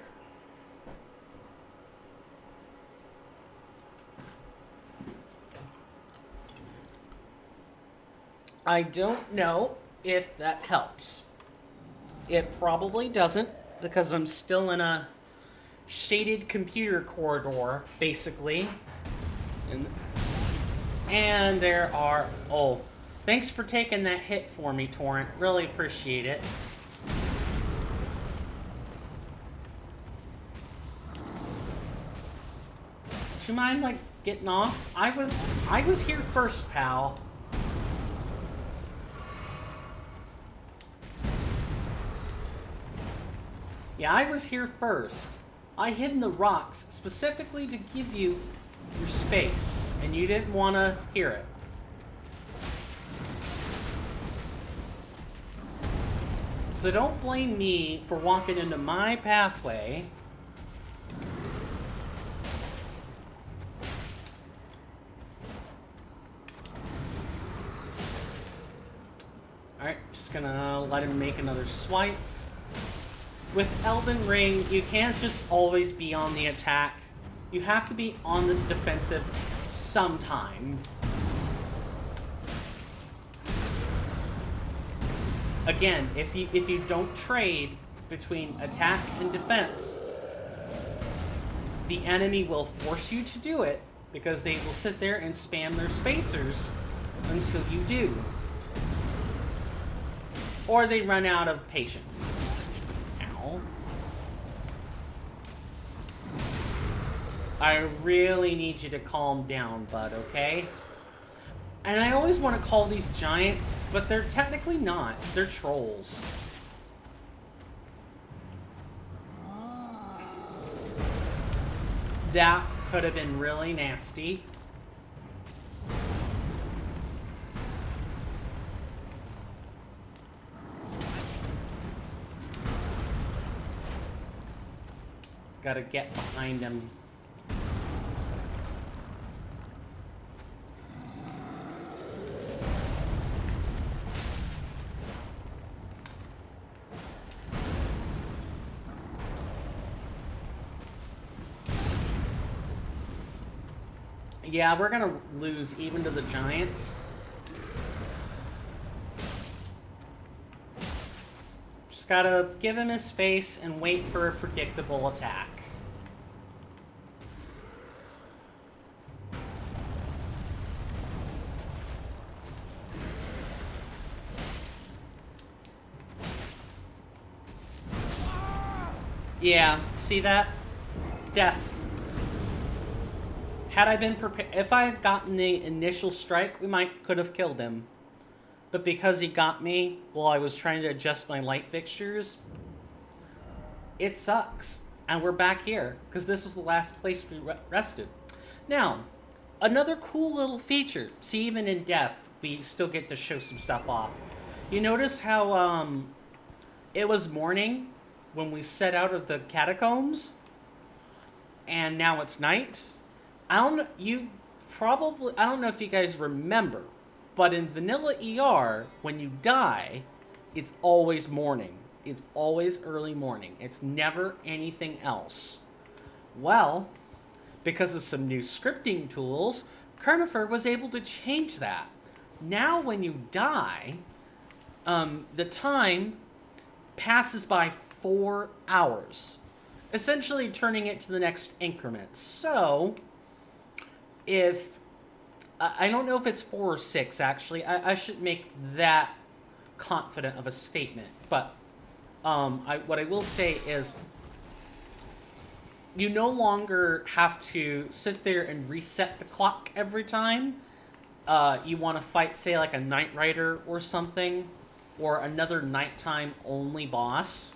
S1: I don't know if that helps. It probably doesn't, because I'm still in a shaded computer corridor, basically. And there are... Oh, thanks for taking that hit for me, Torrent. Really appreciate it. Do you mind, like, getting off? I was here first, pal. Yeah, I was here first. I hid in the rocks specifically to give you your space, and you didn't want to hear it. So don't blame me for walking into my pathway. Alright, just gonna let him make another swipe. With Elden Ring, you can't just always be on the attack. You have to be on the defensive sometime. Again, if you don't trade between attack and defense, the enemy will force you to do it because they will sit there and spam their spacers until you do. Or they run out of patience. Ow. I really need you to calm down, bud, okay? And I always want to call these giants, but they're technically not. They're trolls. That could have been really nasty. Gotta get behind him. Yeah, we're gonna lose even to the giant. Just gotta give him his space and wait for a predictable attack. Yeah, see that? Death. Had I been prepared, if I had gotten the initial strike, we could have killed him. But because he got me while I was trying to adjust my light fixtures, it sucks. And we're back here, because this was the last place we rested. Now, another cool little feature. See, even in death, we still get to show some stuff off. You notice how it was morning when we set out of the catacombs, and now it's night? I don't know if you guys remember, but in vanilla ER, when you die, it's always morning. It's always early morning. It's never anything else. Well, because of some new scripting tools, Kernifer was able to change that. Now when you die, the time passes by 4 hours, essentially turning it to the next increment. So, if... I don't know if it's 4 or 6, actually. I should make that confident of a statement. But what I will say is, you no longer have to sit there and reset the clock every time you want to fight, say, like a Knight Rider or something, or another nighttime only boss.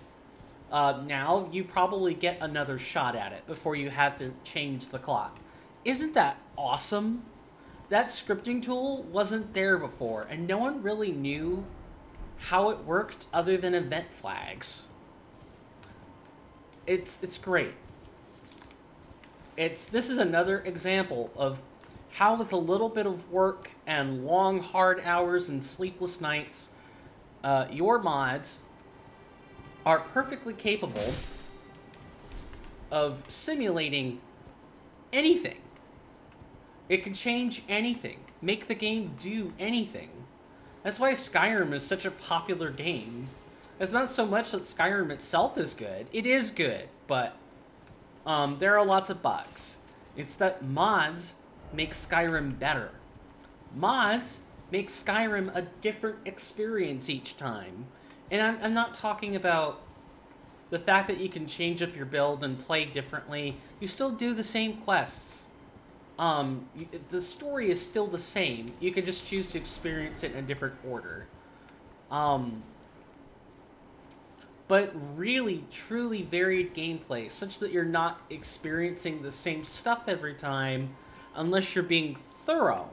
S1: Now you probably get another shot at it before you have to change the clock. Isn't that awesome? That scripting tool wasn't there before, and no one really knew how it worked other than event flags. It's great. This is another example of how, with a little bit of work and long, hard hours and sleepless nights, your mods are perfectly capable of simulating anything. It can change anything, make the game do anything. That's why Skyrim is such a popular game. It's not so much that Skyrim itself is good. It is good, but there are lots of bugs. It's that mods make Skyrim better. Mods make Skyrim a different experience each time. And I'm not talking about the fact that you can change up your build and play differently. You still do the same quests. The story is still the same. You can just choose to experience it in a different order. But really, truly varied gameplay, such that you're not experiencing the same stuff every time, unless you're being thorough.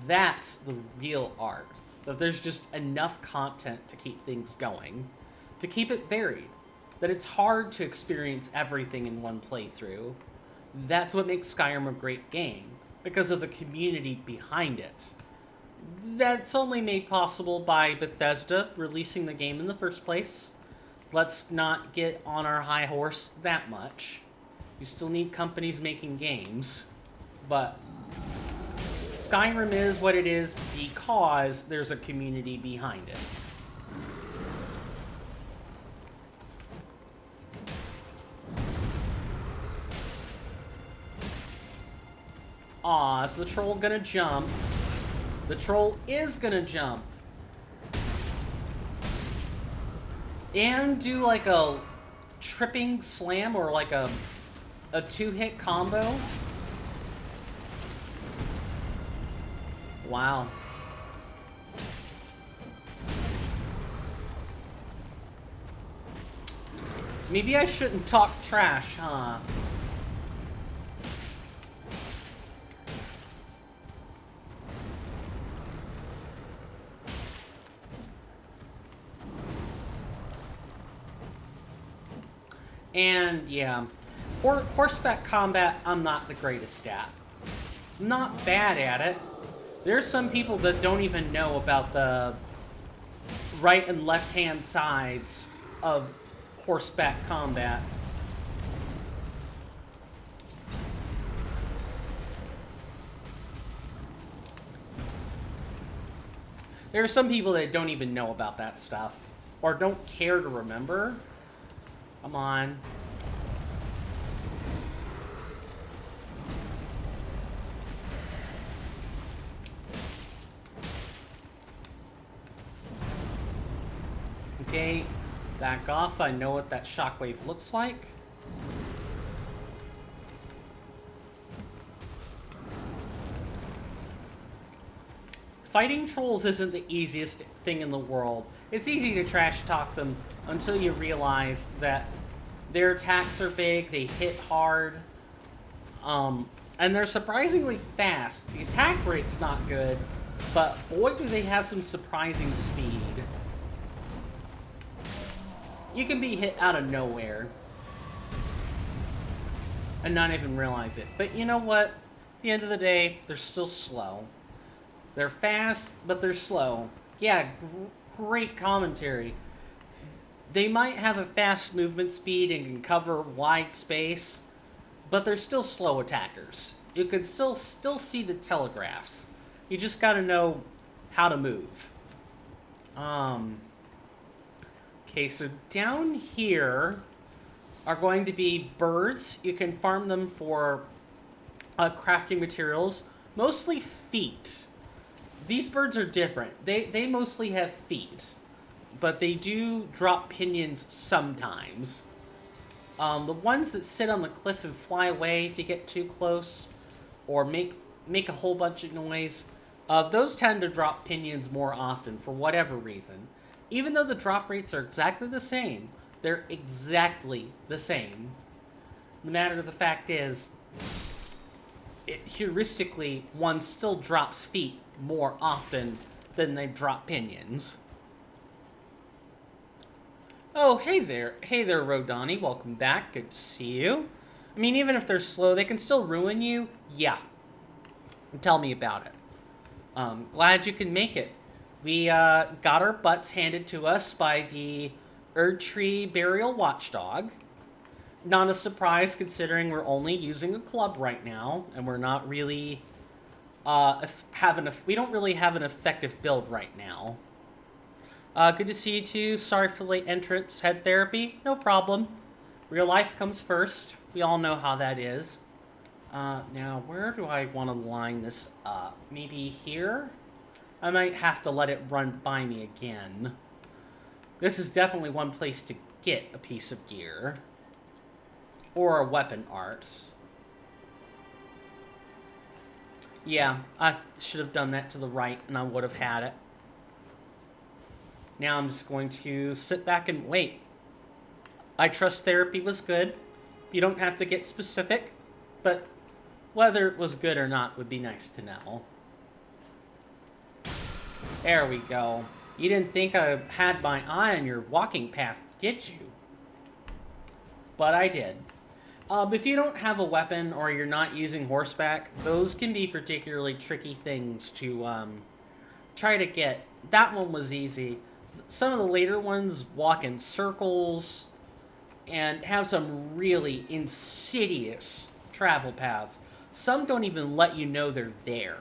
S1: That's the real art. That there's just enough content to keep things going, to keep it varied. That it's hard to experience everything in one playthrough. That's what makes Skyrim a great game, because of the community behind it. That's only made possible by Bethesda releasing the game in the first place. Let's not get on our high horse that much. You still need companies making games, but Skyrim is what it is because there's a community behind it. Aw, is the troll gonna jump? The troll is gonna jump. And do like a tripping slam or like a two-hit combo. Wow. Maybe I shouldn't talk trash, huh? And yeah, horseback combat, I'm not the greatest at. I'm not bad at it. There's some people that don't even know about the right and left hand sides of horseback combat. There are some people that don't even know about that stuff, or don't care to remember. Come on. Okay. Back off, I know what that shockwave looks like. Fighting trolls isn't the easiest thing in the world. It's easy to trash talk them until you realize that their attacks are big, they hit hard, and they're surprisingly fast. The attack rate's not good, but boy do they have some surprising speed. You can be hit out of nowhere and not even realize it. But you know what? At the end of the day, they're still slow. They're fast, but they're slow. Yeah, great commentary. They might have a fast movement speed and can cover wide space, but they're still slow attackers. You can still see the telegraphs. You just gotta know how to move. Okay, so down here are going to be birds. You can farm them for crafting materials, mostly feet. These birds are different. They mostly have feet, but they do drop pinions sometimes. The ones that sit on the cliff and fly away if you get too close, or make a whole bunch of noise, those tend to drop pinions more often for whatever reason. Even though the drop rates are exactly the same, they're exactly the same. The matter of the fact is, heuristically, one still drops feet more often than they drop pinions. Oh, hey there, Rodani, welcome back, good to see you. I mean, even if they're slow, they can still ruin you? Yeah. Tell me about it. Glad you can make it. We got our butts handed to us by the Erdtree Burial Watchdog. Not a surprise considering we're only using a club right now, and we're not really we don't really have an effective build right now. Good to see you too. Sorry for late entrance. Head therapy? No problem. Real life comes first. We all know how that is. Now, where do I want to line this up? Maybe here? I might have to let it run by me again. This is definitely one place to get a piece of gear. Or a weapon art. Yeah, I should have done that to the right and I would have had it. Now I'm just going to sit back and wait. I trust therapy was good. You don't have to get specific, but whether it was good or not would be nice to know. There we go. You didn't think I had my eye on your walking path, did you? But I did. If you don't have a weapon or you're not using horseback, those can be particularly tricky things to try to get. That one was easy. Some of the later ones walk in circles and have some really insidious travel paths. Some don't even let you know they're there.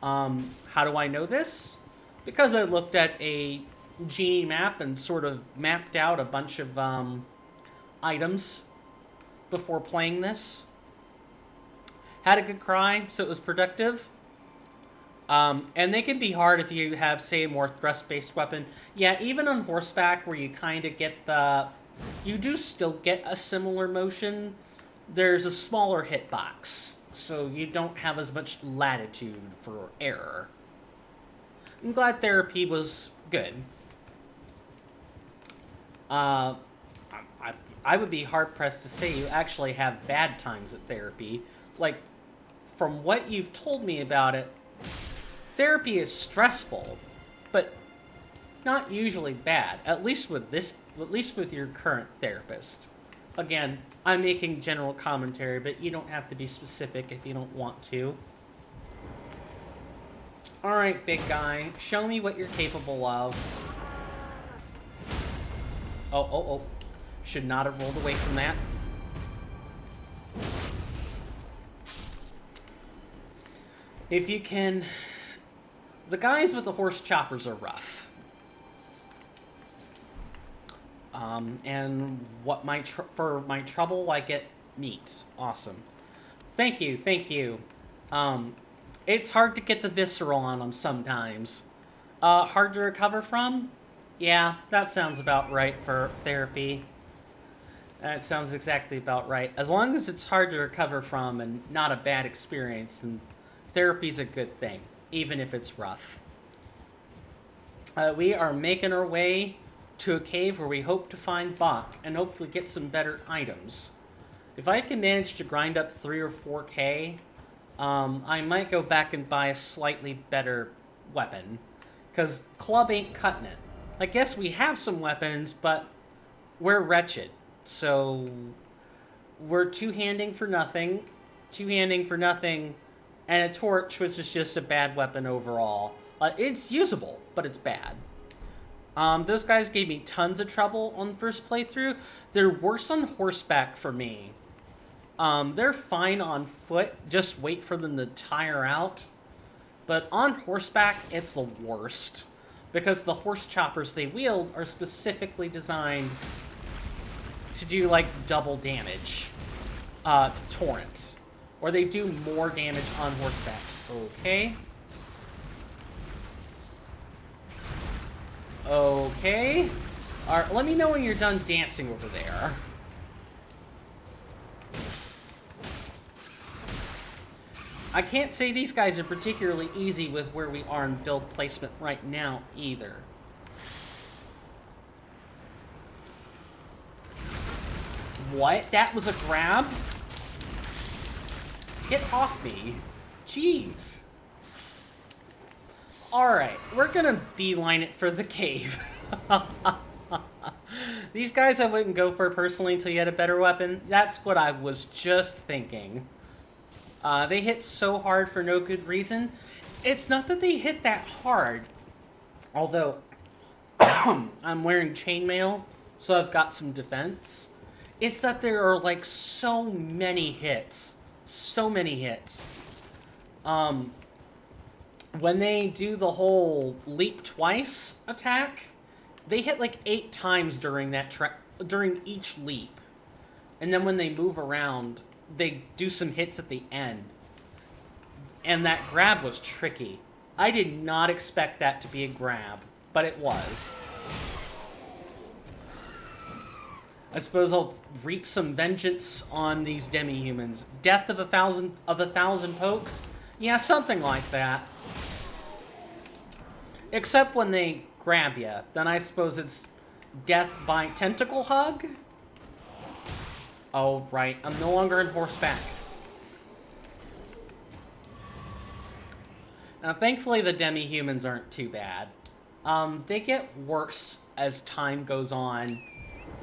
S1: How do I know this? Because I looked at a genie map and sort of mapped out a bunch of items before playing this. Had a good cry, so it was productive. And they can be hard if you have, say, a more thrust-based weapon. Yeah, even on horseback where you kind of get the... You do still get a similar motion. There's a smaller hitbox, so you don't have as much latitude for error. I'm glad therapy was good. I would be hard-pressed to say you actually have bad times at therapy. Like, from what you've told me about it, therapy is stressful, but not usually bad. At least with your current therapist. Again, I'm making general commentary, but you don't have to be specific if you don't want to. Alright, big guy. Show me what you're capable of. Oh. Should not have rolled away from that. If you can... The guys with the horse choppers are rough. And what for my trouble, I get meat. Awesome. Thank you. It's hard to get the visceral on them sometimes. Hard to recover from? Yeah, that sounds about right for therapy. That sounds exactly about right. As long as it's hard to recover from and not a bad experience, then therapy's a good thing, even if it's rough. We are making our way to a cave where we hope to find Bach and hopefully get some better items. If I can manage to grind up 3 or 4k, I might go back and buy a slightly better weapon. Because club ain't cutting it. I guess we have some weapons, but we're wretched. So we're two-handing for nothing, and a torch, which is just a bad weapon overall. It's usable, but it's bad. Those guys gave me tons of trouble on the first playthrough. They're worse on horseback for me. They're fine on foot, just wait for them to tire out. But on horseback, it's the worst. Because the horse choppers they wield are specifically designed to do, like, double damage to Torrent. Or they do more damage on horseback. Okay. Okay. Alright, let me know when you're done dancing over there. I can't say these guys are particularly easy with where we are in build placement right now, either. What? That was a grab? Get off me. Jeez. Alright, we're gonna beeline it for the cave. These guys I wouldn't go for personally until you had a better weapon. That's what I was just thinking. They hit so hard for no good reason. It's not that they hit that hard. Although, I'm wearing chainmail, so I've got some defense. It's that there are, like, so many hits. So many hits. When they do the whole leap twice attack, they hit like 8 times during during each leap. And then when they move around, they do some hits at the end. And that grab was tricky. I did not expect that to be a grab, but it was. I suppose I'll reap some vengeance on these demi-humans. Death of a thousand pokes? Yeah, something like that. Except when they grab you, then I suppose it's death by tentacle hug? Oh, right. I'm no longer in horseback. Now, thankfully, the demi-humans aren't too bad. They get worse as time goes on,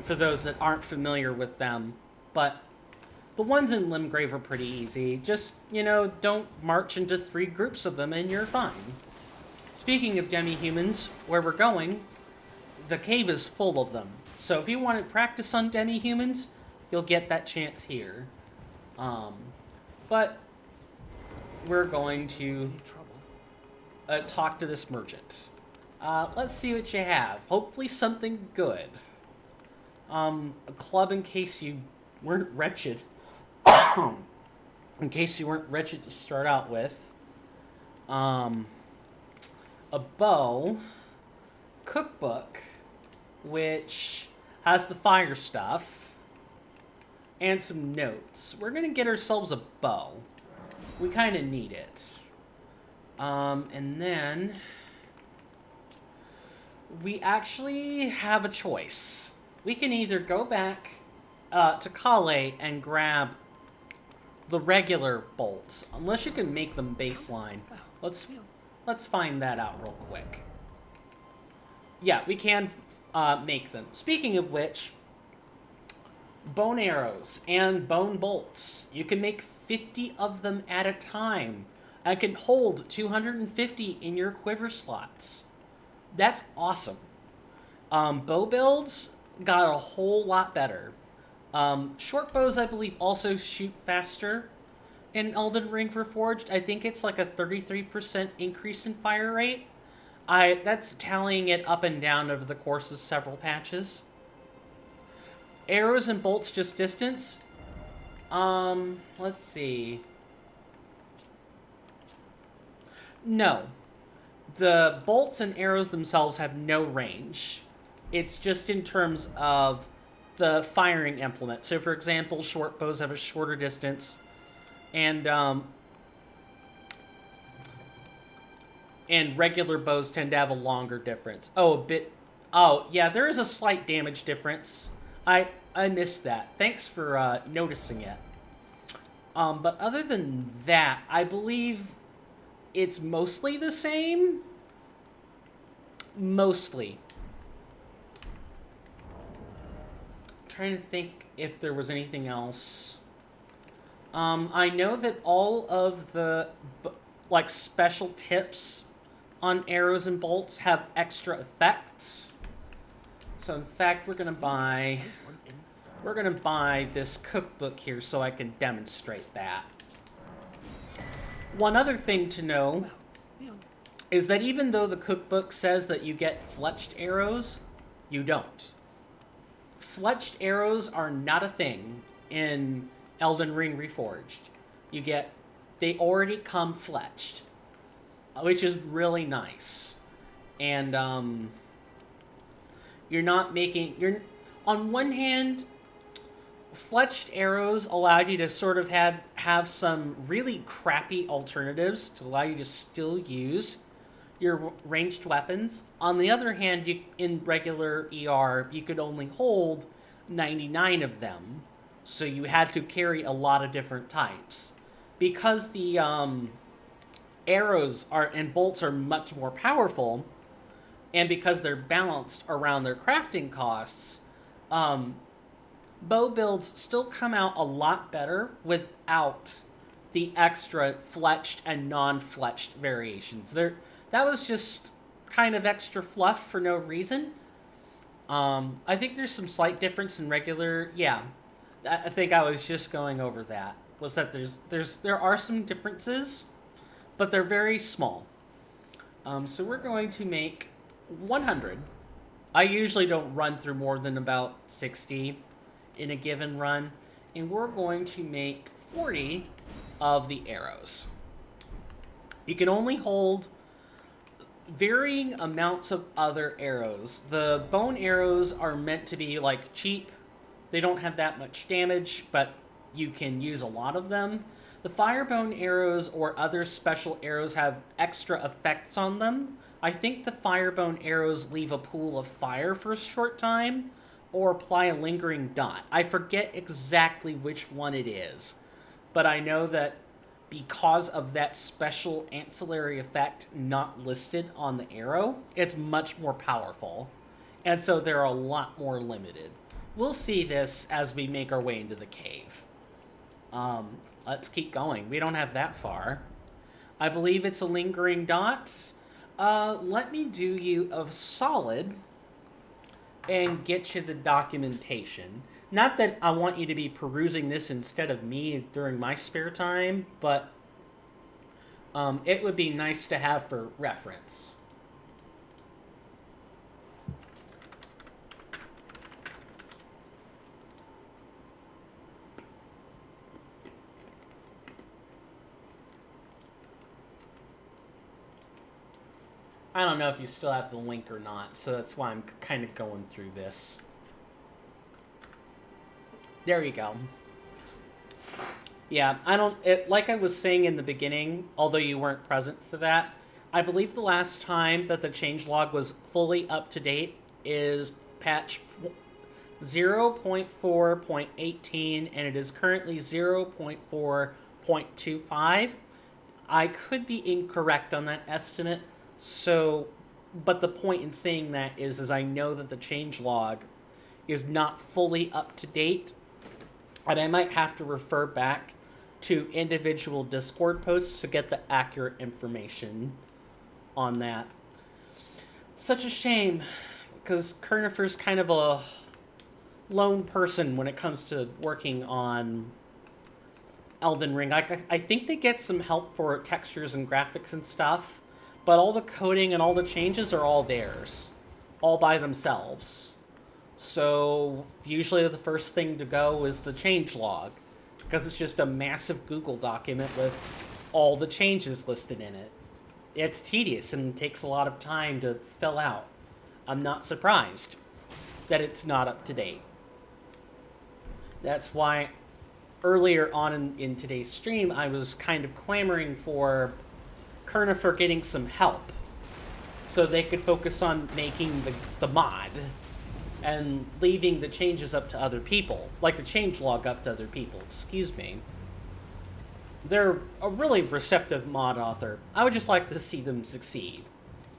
S1: for those that aren't familiar with them. But the ones in Limgrave are pretty easy. Just, you know, don't march into 3 groups of them and you're fine. Speaking of demi-humans, where we're going, the cave is full of them. So if you want to practice on demi-humans, you'll get that chance here. But we're going to talk to this merchant. Let's see what you have. Hopefully something good. A club in case you weren't wretched. In case you weren't wretched to start out with. A bow. Cookbook, which has the fire stuff. And some notes. We're going to get ourselves a bow. We kind of need it. And then we actually have a choice. We can either go back to Calais and grab the regular bolts, unless you can make them baseline. Let's find that out real quick. Yeah, we can make them. Speaking of which, bone arrows and bone bolts. You can make 50 of them at a time. I can hold 250 in your quiver slots. That's awesome. Bow builds got a whole lot better. Short bows, I believe, also shoot faster in Elden Ring Reforged. I think it's like a 33% increase in fire rate. That's tallying it up and down over the course of several patches. Arrows and bolts just distance. Let's see. No. The bolts and arrows themselves have no range. It's just in terms of the firing implement. So, for example, short bows have a shorter distance, and regular bows tend to have a longer difference. Oh, a bit. Oh, yeah, there is a slight damage difference. I missed that. Thanks for noticing it. But other than that, I believe it's mostly the same. Mostly. Trying to think if there was anything else. I know that all of the like special tips on arrows and bolts have extra effects. So in fact, we're gonna buy this cookbook here so I can demonstrate that. One other thing to know is that even though the cookbook says that you get fletched arrows, you don't. Fletched arrows are not a thing in Elden Ring Reforged. They already come fletched, which is really nice. And on one hand, fletched arrows allowed you to sort of have some really crappy alternatives to allow you to still use your ranged weapons. On the other hand, in regular ER, you could only hold 99 of them, so you had to carry a lot of different types. Because the arrows and bolts are much more powerful, and because they're balanced around their crafting costs, bow builds still come out a lot better without the extra fletched and non-fletched variations. That was just kind of extra fluff for no reason. I think there's some slight difference in regular. Yeah, I think I was just going over that. Was that there are some differences, but they're very small. So we're going to make 100. I usually don't run through more than about 60 in a given run, and we're going to make 40 of the arrows. You can only hold varying amounts of other arrows. The bone arrows are meant to be like cheap. They don't have that much damage, but you can use a lot of them. The firebone arrows or other special arrows have extra effects on them. I think the firebone arrows leave a pool of fire for a short time or apply a lingering dot. I forget exactly which one it is, but I know that because of that special ancillary effect not listed on the arrow, it's much more powerful. And so they're a lot more limited. We'll see this as we make our way into the cave. Let's keep going. We don't have that far. I believe it's a lingering dot. Let me do you a solid and get you the documentation. Not that I want you to be perusing this instead of me during my spare time, but it would be nice to have for reference. I don't know if you still have the link or not, so that's why I'm kind of going through this. There you go. Yeah, like I was saying in the beginning, although you weren't present for that, I believe the last time that the changelog was fully up to date is patch 0.4.18, and it is currently 0.4.25. I could be incorrect on that estimate, but the point in saying that is I know that the changelog is not fully up to date, and I might have to refer back to individual Discord posts to get the accurate information on that. Such a shame, because Kernifer's kind of a lone person when it comes to working on Elden Ring. I think they get some help for textures and graphics and stuff, but all the coding and all the changes are all theirs, all by themselves. So usually the first thing to go is the changelog, because it's just a massive Google document with all the changes listed in it. It's tedious and takes a lot of time to fill out. I'm not surprised. that it's not up to date. That's why earlier on in today's stream, I was kind of clamoring for Kernifer getting some help so they could focus on making the mod and leaving the changes up to other people, like the changelog up to other people, excuse me. They're a really receptive mod author. I would just like to see them succeed.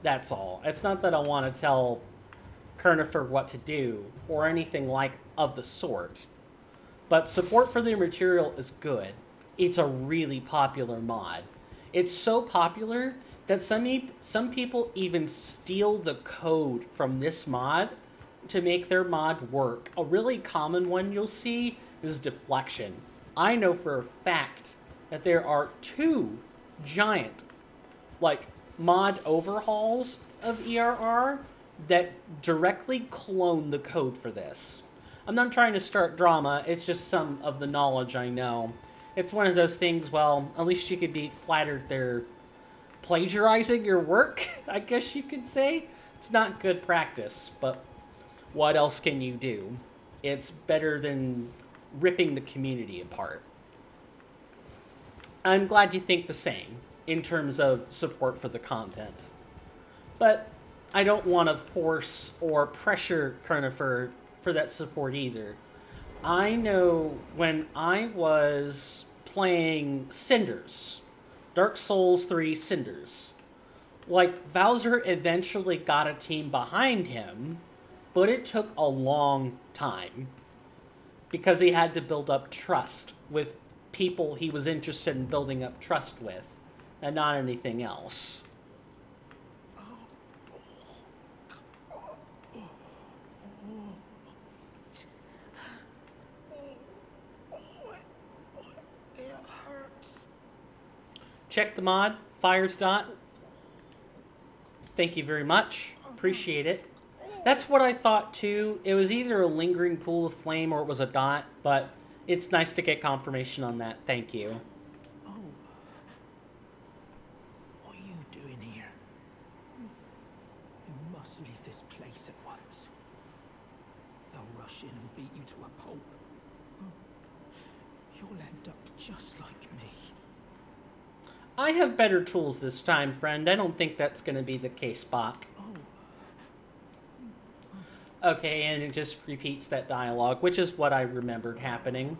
S1: That's all. It's not that I want to tell Kernifer what to do or anything like of the sort. But support for their material is good. It's a really popular mod. It's so popular that some people even steal the code from this mod to make their mod work. A really common one you'll see is deflection. I know for a fact that there are 2 giant, mod overhauls of ERR that directly clone the code for this. I'm not trying to start drama, it's just some of the knowledge I know. It's one of those things, well, at least you could be flattered they're plagiarizing your work, I guess you could say. It's not good practice, but what else can you do? It's better than ripping the community apart. I'm glad you think the same in terms of support for the content. But I don't want to force or pressure Kernifer for that support either. I know when I was playing Cinders, Dark Souls 3 Cinders, Bowser eventually got a team behind him, but it took a long time because he had to build up trust with people he was interested in building up trust with, and not anything else. Check the mod, Fire's Dot. Thank you very much. Appreciate it. That's what I thought too. It was either a lingering pool of flame or it was a dot, but it's nice to get confirmation on that. Thank you.
S2: Oh. What are you doing here? You must leave this place at once. They'll rush in and beat you to a pulp. You'll end up just like me.
S1: I have better tools this time, friend. I don't think that's going to be the case, Spock. Okay, and it just repeats that dialogue, which is what I remembered happening.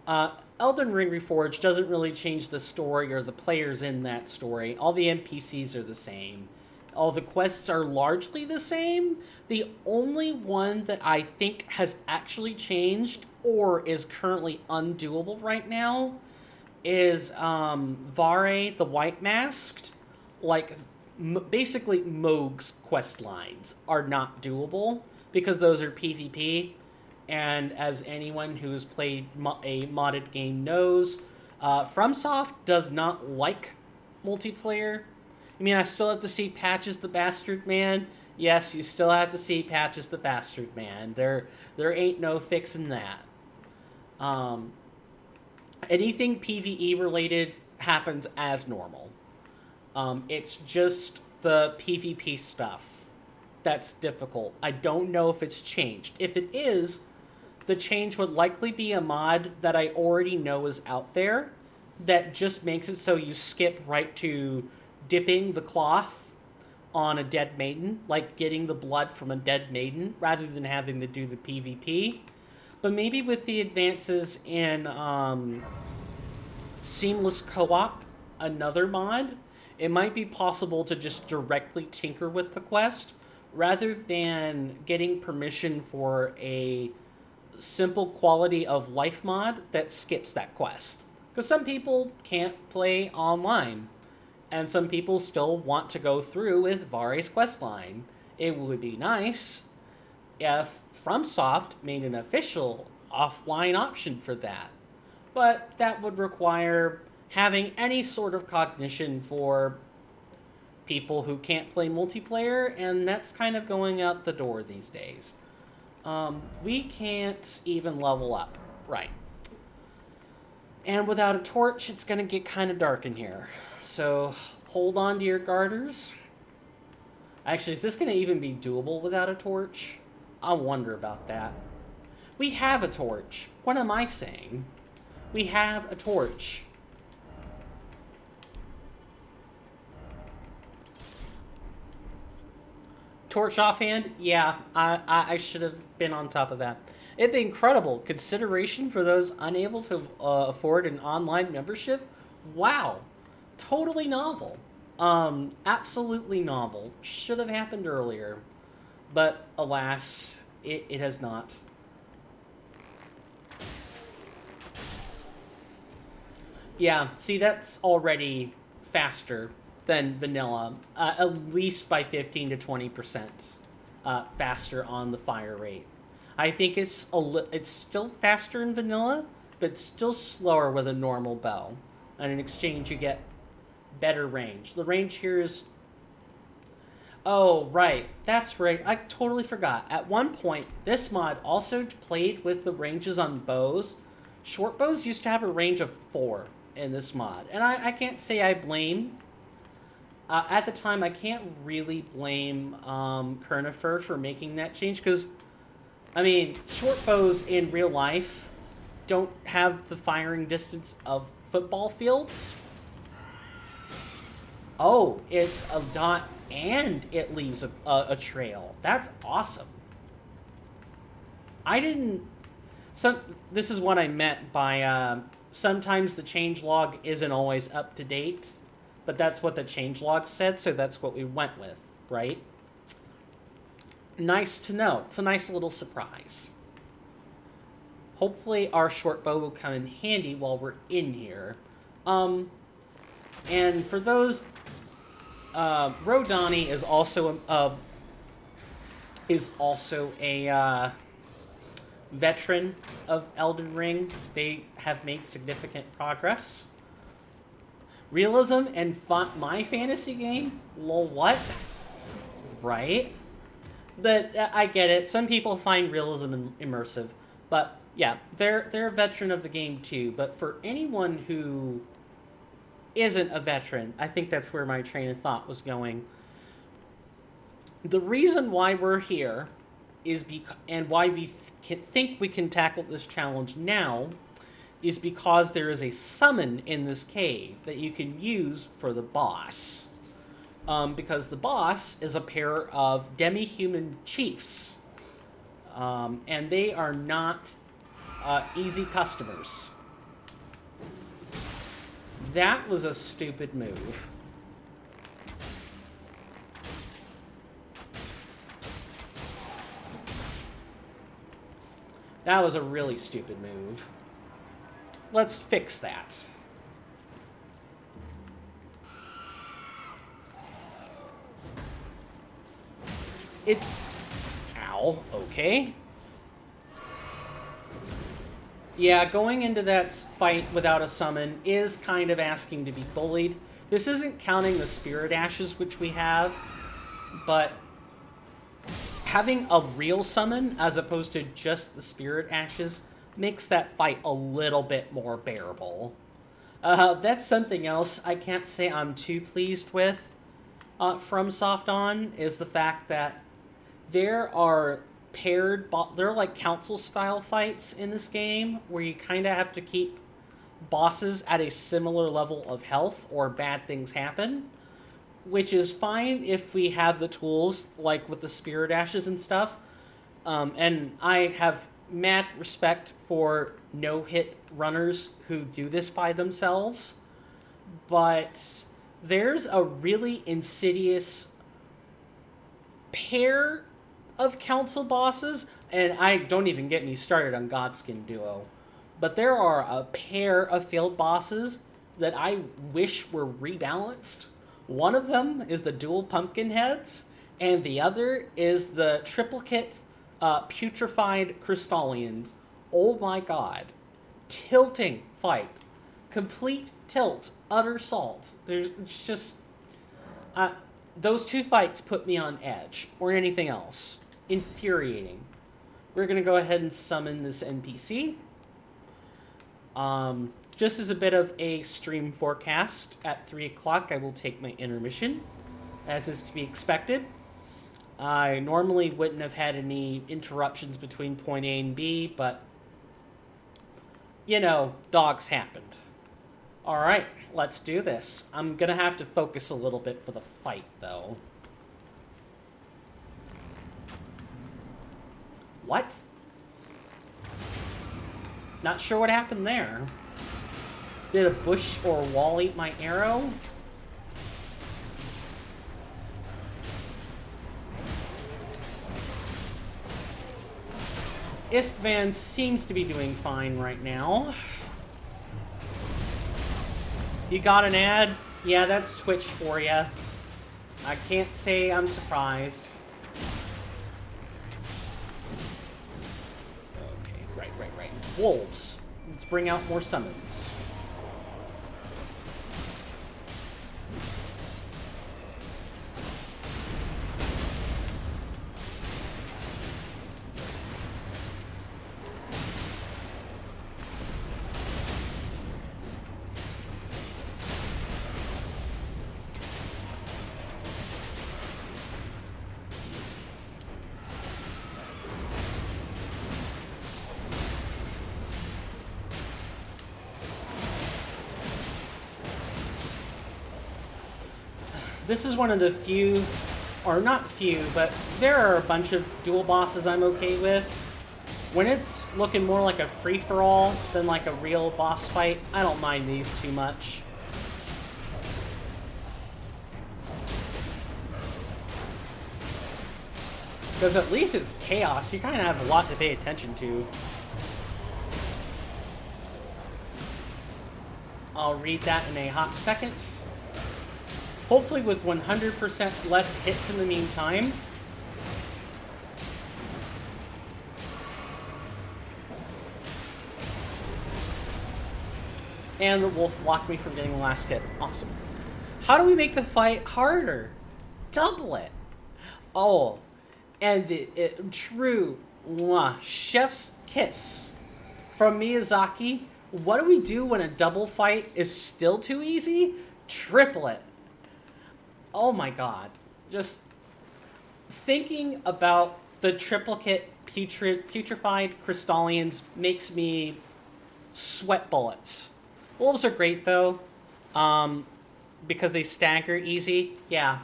S1: Elden Ring Reforged doesn't really change the story or the players in that story. All the NPCs are the same. All the quests are largely the same. The only one that I think has actually changed or is currently undoable right now is Vare the White Masked. Basically Mohg's quest lines are not doable because those are PvP, and as anyone who's played a modded game knows, FromSoft does not like multiplayer. I mean, I still have to see Patches the Bastard Man. Yes, you still have to see Patches the Bastard Man. There ain't no fixing that. Anything PvE related happens as normal. It's just the PvP stuff that's difficult. I don't know if it's changed. If it is, the change would likely be a mod that I already know is out there that just makes it so you skip right to dipping the cloth on a dead maiden, like getting the blood from a dead maiden, rather than having to do the PvP. But maybe with the advances in seamless co-op, another mod, it might be possible to just directly tinker with the quest rather than getting permission for a simple quality of life mod that skips that quest. Because some people can't play online, and some people still want to go through with Vare's questline. It would be nice if FromSoft made an official offline option for that. But that would require having any sort of cognition for people who can't play multiplayer, and that's kind of going out the door these days. We can't even level up. Right. And without a torch, it's going to get kind of dark in here. So hold on to your garters. Actually, is this going to even be doable without a torch? I wonder about that. We have a torch. What am I saying? We have a torch. Torch offhand? Yeah, I should have been on top of that. It'd be incredible. Consideration for those unable to afford an online membership? Wow. Totally novel. Absolutely novel. Should have happened earlier. But alas, it has not. Yeah, see, that's already faster than vanilla, at least by 15 to 20% faster on the fire rate. I think it's still faster in vanilla, but still slower with a normal bow. And in exchange, you get better range. The range here is... Oh, right. That's right. I totally forgot. At one point, this mod also played with the ranges on bows. Short bows used to have a range of 4 in this mod. And I can't say I blame... at the time, I can't really blame Kernifer for making that change, because, I mean, short bows in real life don't have the firing distance of football fields. Oh, it's a dot and it leaves a trail. That's awesome. I didn't... This is what I meant by sometimes the changelog isn't always up to date, but that's what the changelog said, so that's what we went with, right? Nice to know. It's a nice little surprise. Hopefully our short bow will come in handy while we're in here. And for those... Rodani is also a veteran of Elden Ring. They have made significant progress. Realism and my fantasy game? Lol, what? Right? But I get it. Some people find realism immersive. But yeah, they're a veteran of the game too. But for anyone who isn't a veteran, I think that's where my train of thought was going. The reason why we're here is and why we think we can tackle this challenge now is because there is a summon in this cave that you can use for the boss. Because the boss is a pair of demi-human chiefs. And they are not easy customers. That was a stupid move. That was a really stupid move. Let's fix that. It's... Ow, okay. Yeah, going into that fight without a summon is kind of asking to be bullied. This isn't counting the spirit ashes, which we have, but having a real summon as opposed to just the spirit ashes makes that fight a little bit more bearable. That's something else I can't say I'm too pleased with from Soft On, is the fact that there are they're like council style fights in this game where you kind of have to keep bosses at a similar level of health or bad things happen, which is fine if we have the tools like with the spirit ashes and stuff. And I have mad respect for no-hit runners who do this by themselves, but there's a really insidious pair of council bosses, and I don't even get me started on Godskin Duo, but there are a pair of field bosses that I wish were rebalanced. One of them is the dual pumpkin heads, and the other is the triplicate putrefied crystallians. Oh my god. Tilting fight. Complete tilt. Utter salt. There's just... those two fights put me on edge, or anything else. Infuriating. We're going to go ahead and summon this NPC. Just as a bit of a stream forecast, at 3 o'clock I will take my intermission, as is to be expected. I normally wouldn't have had any interruptions between point A and B, but, you know, dogs happened. Alright, let's do this. I'm gonna have to focus a little bit for the fight, though. What? Not sure what happened there. Did a bush or a wall eat my arrow? Istvan seems to be doing fine right now. You got an ad? Yeah, that's Twitch for you. I can't say I'm surprised. Okay, right. Wolves. Let's bring out more summons. This is one of the few, or not few, but there are a bunch of dual bosses I'm okay with. When it's looking more like a free-for-all than like a real boss fight, I don't mind these too much. Because at least it's chaos, you kind of have a lot to pay attention to. I'll read that in a hot second. Hopefully with 100% less hits in the meantime. And the wolf blocked me from getting the last hit. Awesome. How do we make the fight harder? Double it. Oh, and the true chef's kiss from Miyazaki. What do we do when a double fight is still too easy? Triple it. Oh my god. Just thinking about the triplicate putrefied crystallians makes me sweat bullets. Wolves are great though, because they stagger easy. Yeah.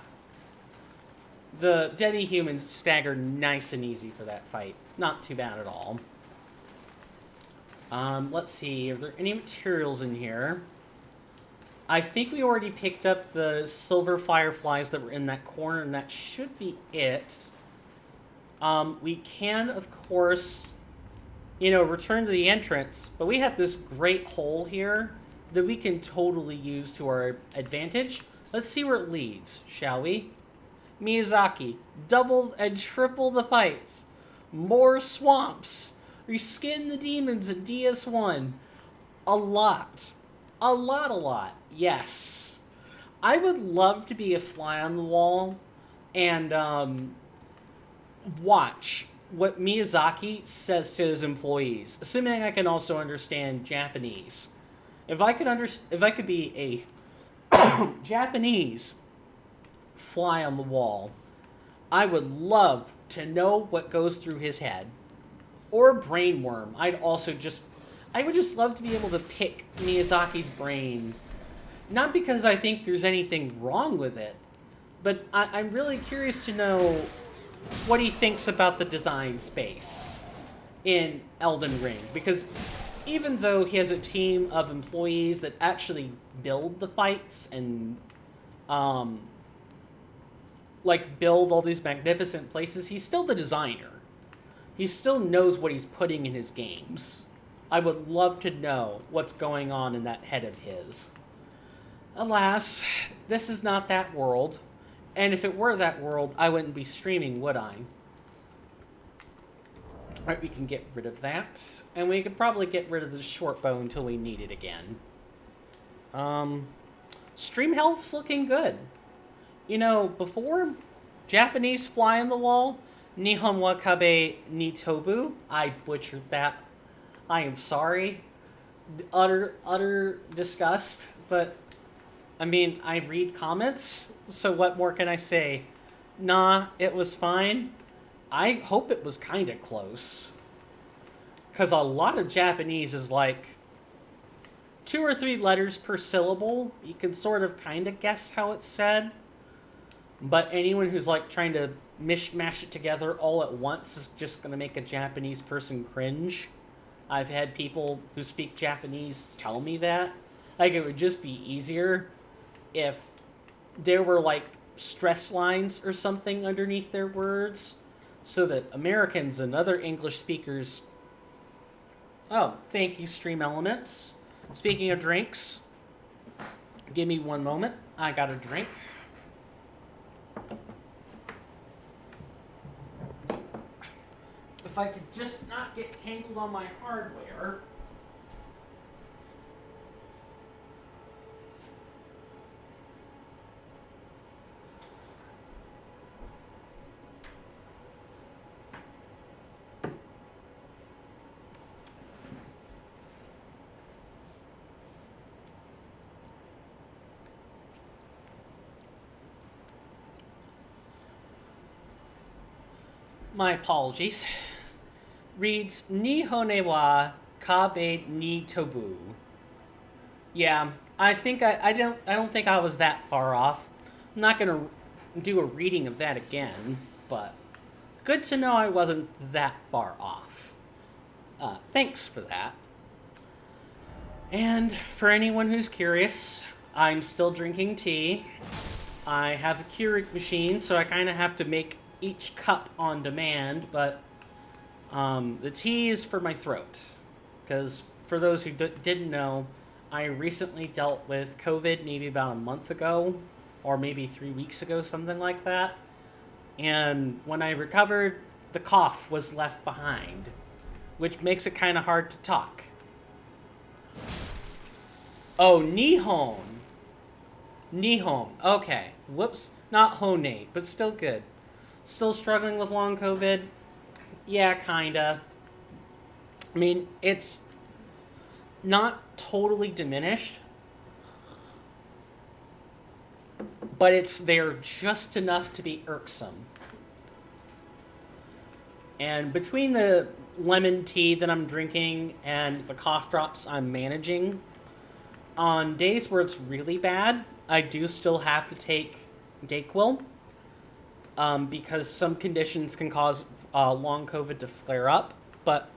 S1: The demi-humans stagger nice and easy for that fight. Not too bad at all. Let's see, are there any materials in here? I think we already picked up the silver fireflies that were in that corner, and that should be it. We can, of course, return to the entrance, but we have this great hole here that we can totally use to our advantage. Let's see where it leads, shall we? Miyazaki, double and triple the fights. More swamps. Reskin the demons in DS1. A lot. A lot. Yes. I would love to be a fly on the wall and watch what Miyazaki says to his employees, assuming I can also understand Japanese. If I could be a Japanese fly on the wall, I would love to know what goes through his head. Or brainworm. I would just love to be able to pick Miyazaki's brain. Not because I think there's anything wrong with it, but I'm really curious to know what he thinks about the design space in Elden Ring. Because even though he has a team of employees that actually build the fights and build all these magnificent places, he's still the designer. He still knows what he's putting in his games. I would love to know what's going on in that head of his. Alas, this is not that world. And if it were that world, I wouldn't be streaming, would I? Alright, we can get rid of that. And we could probably get rid of the short bow until we need it again. Stream health's looking good. Before, Japanese fly on the wall, Nihon wa kabe ni tobu. I butchered that. I am sorry. Utter disgust. But, I read comments, so what more can I say? Nah, it was fine. I hope it was kind of close. Because a lot of Japanese is like 2 or 3 letters per syllable. You can sort of kind of guess how it's said. But anyone who's like trying to mishmash it together all at once is just going to make a Japanese person cringe. I've had people who speak Japanese tell me that. Like, it would just be easier if there were like stress lines or something underneath their words so that Americans and other English speakers. Oh, thank you, Stream Elements. Speaking of drinks, give me one moment. I got a drink. If I could just not get tangled on my hardware. My apologies. Reads Nihone wa Kabe ni Tobu. Yeah, I think I don't think I was that far off. I'm not gonna do a reading of that again, but good to know I wasn't that far off. Thanks for that. And for anyone who's curious, I'm still drinking tea. I have a Keurig machine, so I kind of have to make each cup on demand, but the tea is for my throat. Because for those who didn't know, I recently dealt with COVID maybe about a month ago, or maybe 3 weeks ago, something like that. And when I recovered, the cough was left behind, which makes it kind of hard to talk. Oh, Nihon. Nihon. Okay. Whoops. Not Hone, but still good. Still struggling with long COVID? Yeah, kinda. I mean, it's not totally diminished, but it's there just enough to be irksome. And between the lemon tea that I'm drinking and the cough drops I'm managing, on days where it's really bad, I do still have to take Dayquil. Because some conditions can cause long COVID to flare up, but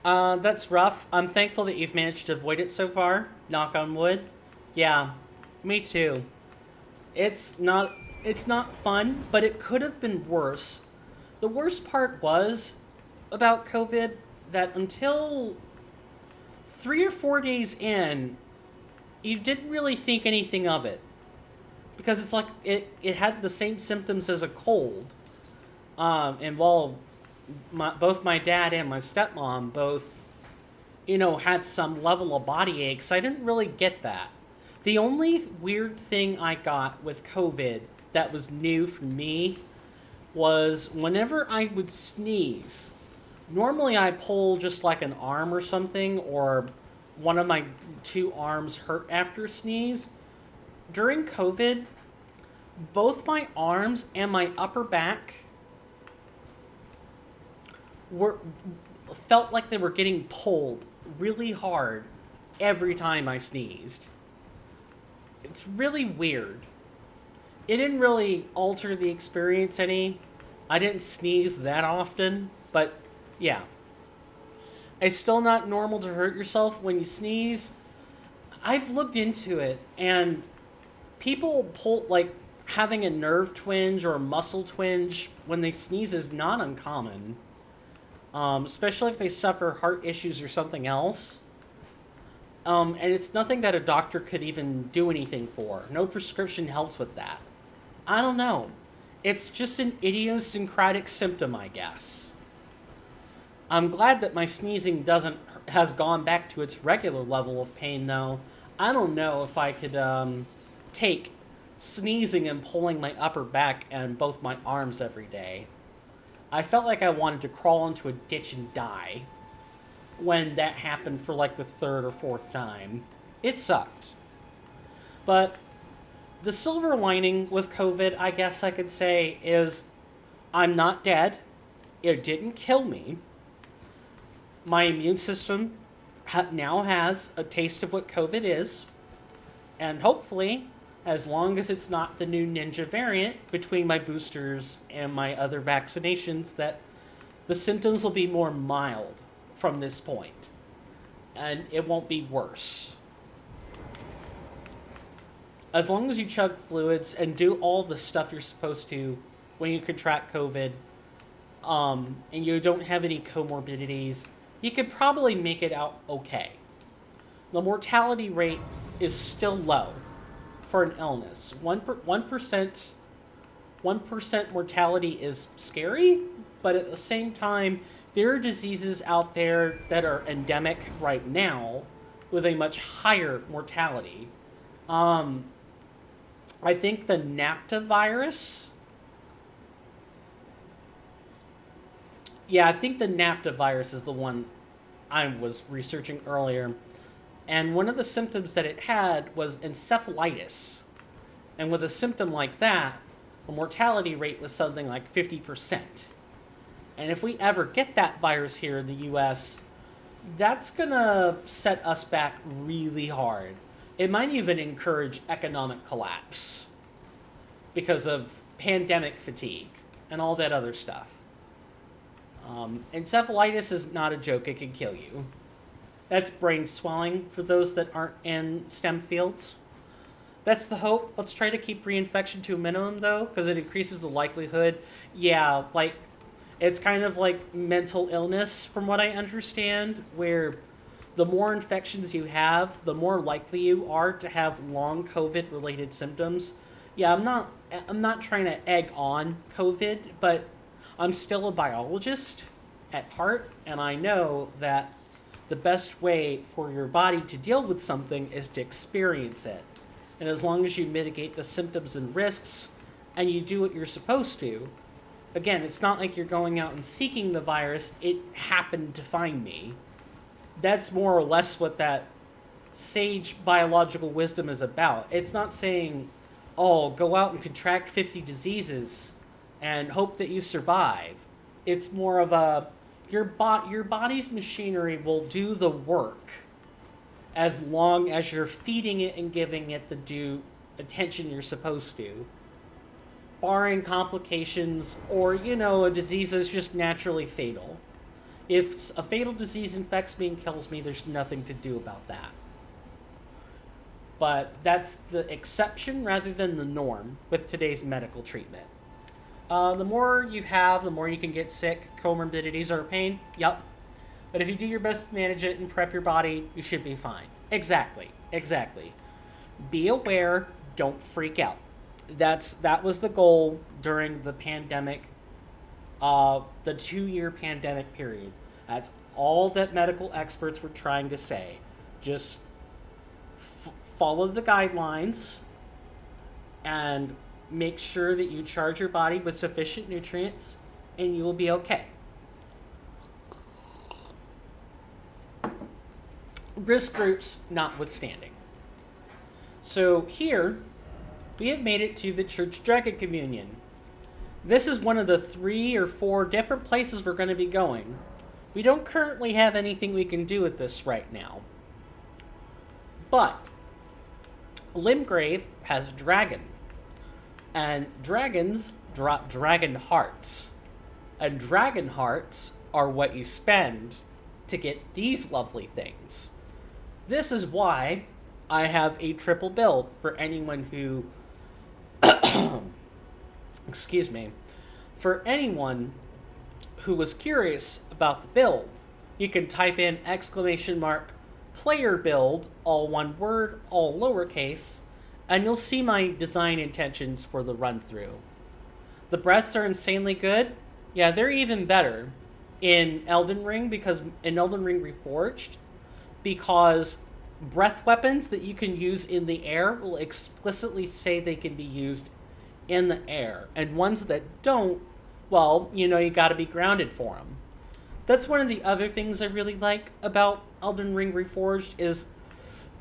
S1: that's rough. I'm thankful that you've managed to avoid it so far. Knock on wood. Yeah, me too. It's not fun, but it could have been worse. The worst part was about COVID that until 3 or 4 days in, you didn't really think anything of it. Because it's like, it had the same symptoms as a cold. And while both my dad and my stepmom both, had some level of body aches, I didn't really get that. The only weird thing I got with COVID that was new for me was whenever I would sneeze, normally I pull just like an arm or something, or one of my 2 arms hurt after a sneeze. During COVID, both my arms and my upper back felt like they were getting pulled really hard every time I sneezed. It's really weird. It didn't really alter the experience any. I didn't sneeze that often, but yeah. It's still not normal to hurt yourself when you sneeze. I've looked into it, and people having a nerve twinge or a muscle twinge when they sneeze is not uncommon. Especially if they suffer heart issues or something else. And it's nothing that a doctor could even do anything for. No prescription helps with that. I don't know. It's just an idiosyncratic symptom, I guess. I'm glad that my sneezing has gone back to its regular level of pain, though. I don't know if I could take sneezing and pulling my upper back and both my arms every day. I felt like I wanted to crawl into a ditch and die when that happened for like the 3rd or 4th time. It sucked. But The silver lining with COVID, I guess I could say, is I'm not dead. It didn't kill me. My immune system now has a taste of what COVID is. And hopefully, as long as it's not the new ninja variant between my boosters and my other vaccinations, that the symptoms will be more mild from this point. And it won't be worse. As long as you chug fluids and do all the stuff you're supposed to when you contract COVID, and you don't have any comorbidities, you could probably make it out okay. The mortality rate is still low for an illness. 1% mortality is scary, but at the same time, there are diseases out there that are endemic right now with a much higher mortality. I think the NAPTA virus. Yeah, I think the NAPTA virus is the one I was researching earlier. And one of the symptoms that it had was encephalitis. And with a symptom like that, the mortality rate was something like 50%. And if we ever get that virus here in the US, that's gonna set us back really hard. It might even encourage economic collapse because of pandemic fatigue and all that other stuff. Encephalitis is not a joke, it can kill you. That's brain swelling for those that aren't in STEM fields. That's the hope. Let's try to keep reinfection to a minimum, though, because it increases the likelihood. Yeah, like, it's kind of like mental illness, from what I understand, where the more infections you have, the more likely you are to have long COVID-related symptoms. Yeah, I'm not trying to egg on COVID, but I'm still a biologist at heart, and I know that the best way for your body to deal with something is to experience it. And as long as you mitigate the symptoms and risks, and you do what you're supposed to, again, it's not like you're going out and seeking the virus, it happened to find me. That's more or less what that sage biological wisdom is about. It's not saying, oh, go out and contract 50 diseases and hope that you survive. It's more of a, your body's machinery will do the work as long as you're feeding it and giving it the due attention you're supposed to. Barring complications or, a disease that's just naturally fatal. If a fatal disease infects me and kills me, there's nothing to do about that. But that's the exception rather than the norm with today's medical treatment. The more you have, the more you can get sick. Comorbidities are a pain. Yup. But if you do your best to manage it and prep your body, you should be fine. Exactly. Be aware. Don't freak out. That was the goal during the pandemic, the 2-year pandemic period. That's all that medical experts were trying to say. Just follow the guidelines and make sure that you charge your body with sufficient nutrients, and you will be okay. Risk groups notwithstanding. So here, we have made it to the Church Dragon Communion. This is one of the 3 or 4 different places we're going to be going. We don't currently have anything we can do with this right now. But Limgrave has a dragon. And dragons drop dragon hearts. And dragon hearts are what you spend to get these lovely things. This is why I have a triple build for anyone who excuse me, for anyone who was curious about the build. You can type in !player build, all one word, all lowercase, and you'll see my design intentions for the run through. The breaths are insanely good. Yeah, they're even better in Elden Ring Reforged, because breath weapons that you can use in the air will explicitly say they can be used in the air, and ones that don't, well, you gotta be grounded for them. That's one of the other things I really like about Elden Ring Reforged is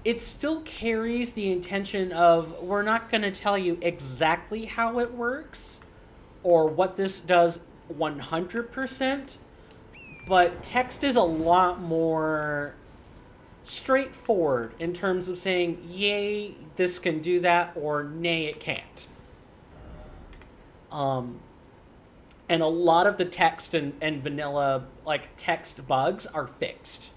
S1: it still carries the intention of, we're not going to tell you exactly how it works or what this does 100%, but text is a lot more straightforward in terms of saying, yay, this can do that, or nay, it can't. And a lot of the text and vanilla, like, text bugs are fixed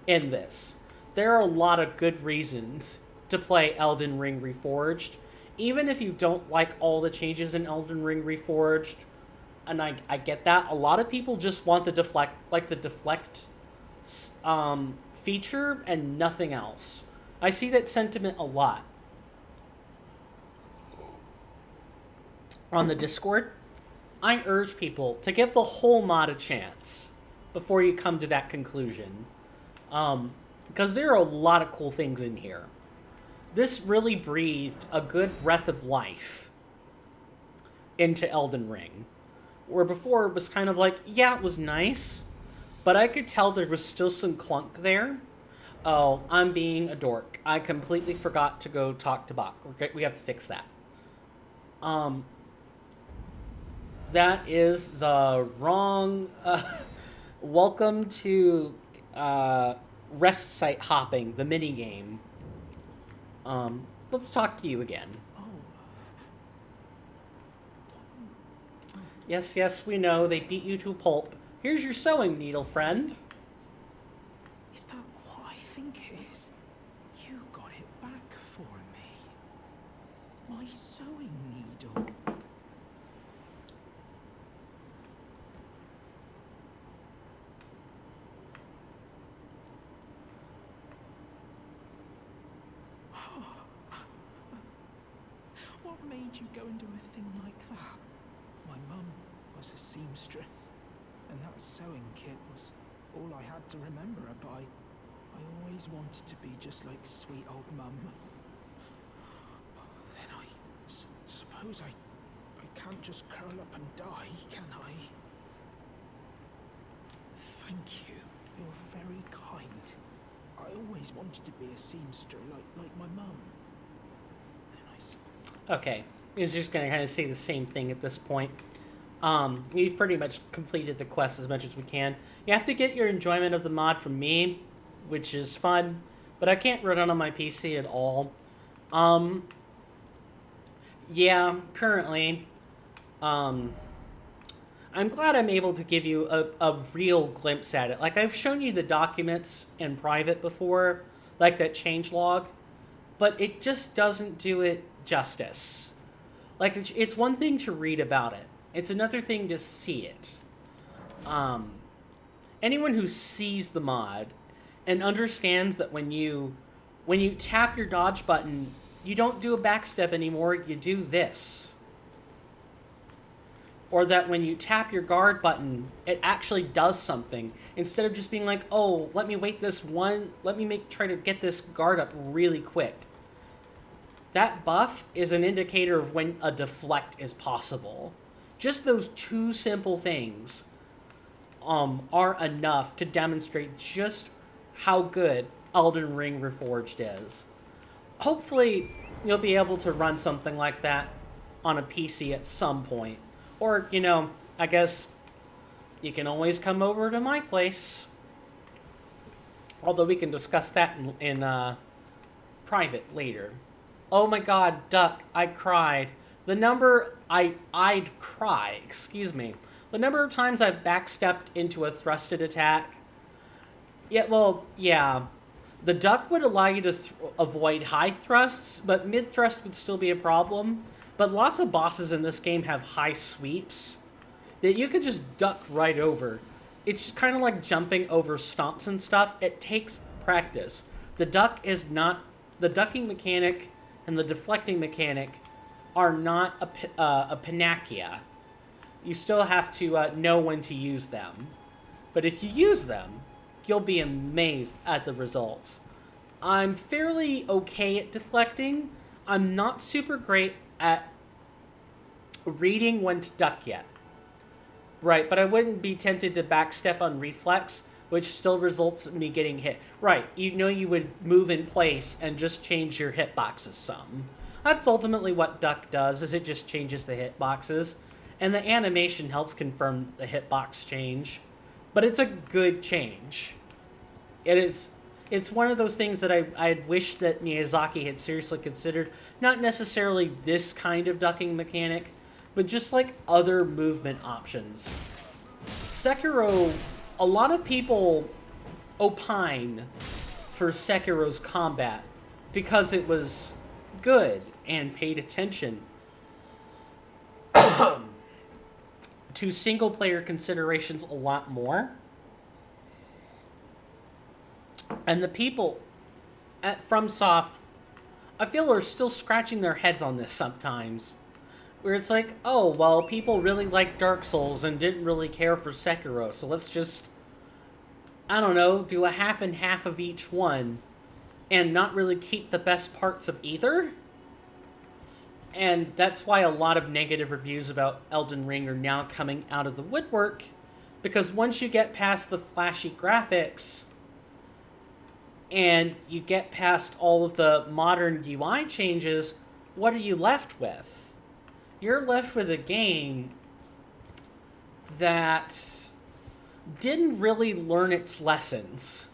S1: in this. There are a lot of good reasons to play Elden Ring Reforged, even if you don't like all the changes in Elden Ring Reforged. And I get that. A lot of people just want the deflect feature and nothing else. I see that sentiment a lot on the Discord. I urge people to give the whole mod a chance before you come to that conclusion. Because there are a lot of cool things in here. This really breathed a good breath of life into Elden Ring. Where before it was kind of like, yeah, it was nice, but I could tell there was still some clunk there. Oh, I'm being a dork. I completely forgot to go talk to Bach. We have to fix that. That is the wrong... welcome to rest site hopping, the minigame. Let's talk to you again. Yes, we know. They beat you to a pulp. Here's your sewing needle, friend.
S2: Is that what I think it is? You got it back for me. My sewing needle. What made you go and do a thing like that? My mum was a seamstress, and that sewing kit was all I had to remember her by. I always wanted to be just like sweet old mum. Then I suppose I can't just curl up and die, can I? Thank you. You're very kind. I always wanted to be a seamster like my mum.
S1: Okay, he's just going to kind of say the same thing at this point. We've pretty much completed the quest as much as we can. You have to get your enjoyment of the mod from me, which is fun, but I can't run it on my PC at all. Yeah, currently, I'm glad I'm able to give you a real glimpse at it. Like, I've shown you the documents in private before, like that changelog, but it just doesn't do it justice. Like, it's one thing to read about it. It's another thing to see it. Anyone who sees the mod and understands that when you tap your dodge button, you don't do a backstep anymore, you do this. Or that when you tap your guard button, it actually does something. Instead of just being like, oh, let me try to get this guard up really quick. That buff is an indicator of when a deflect is possible. Just those two simple things are enough to demonstrate just how good Elden Ring Reforged is. Hopefully, you'll be able to run something like that on a PC at some point. Or, I guess you can always come over to my place. Although we can discuss that in private later. Oh my god, Duck, I cried. The number of times I've backstepped into a thrusted attack. Yeah. The Duck would allow you to avoid high thrusts, but mid thrust would still be a problem. But lots of bosses in this game have high sweeps that you could just duck right over. It's kind of like jumping over stomps and stuff. It takes practice. The ducking mechanic and the deflecting mechanic are not a panacea. You still have to know when to use them. But if you use them, you'll be amazed at the results. I'm fairly okay at deflecting. I'm not super great at reading when to duck yet. Right, but I wouldn't be tempted to backstep on reflex. which still results in me getting hit. Right, you know you would move in place and just change your hitboxes some. That's ultimately what Duck does, is it just changes the hitboxes. And the animation helps confirm the hitbox change. But it's a good change. It's one of those things that I wish that Miyazaki had seriously considered. Not necessarily this kind of ducking mechanic, but just like other movement options. Sekiro, a lot of people opine for Sekiro's combat because it was good and paid attention to single-player considerations a lot more. And the people at FromSoft, I feel, are still scratching their heads on this sometimes. Where it's like, oh, well, people really like Dark Souls and didn't really care for Sekiro, so let's just, I don't know, do a half and half of each one and not really keep the best parts of either. And that's why a lot of negative reviews about Elden Ring are now coming out of the woodwork, because once you get past the flashy graphics and you get past all of the modern UI changes, what are you left with? You're left with a game that didn't really learn its lessons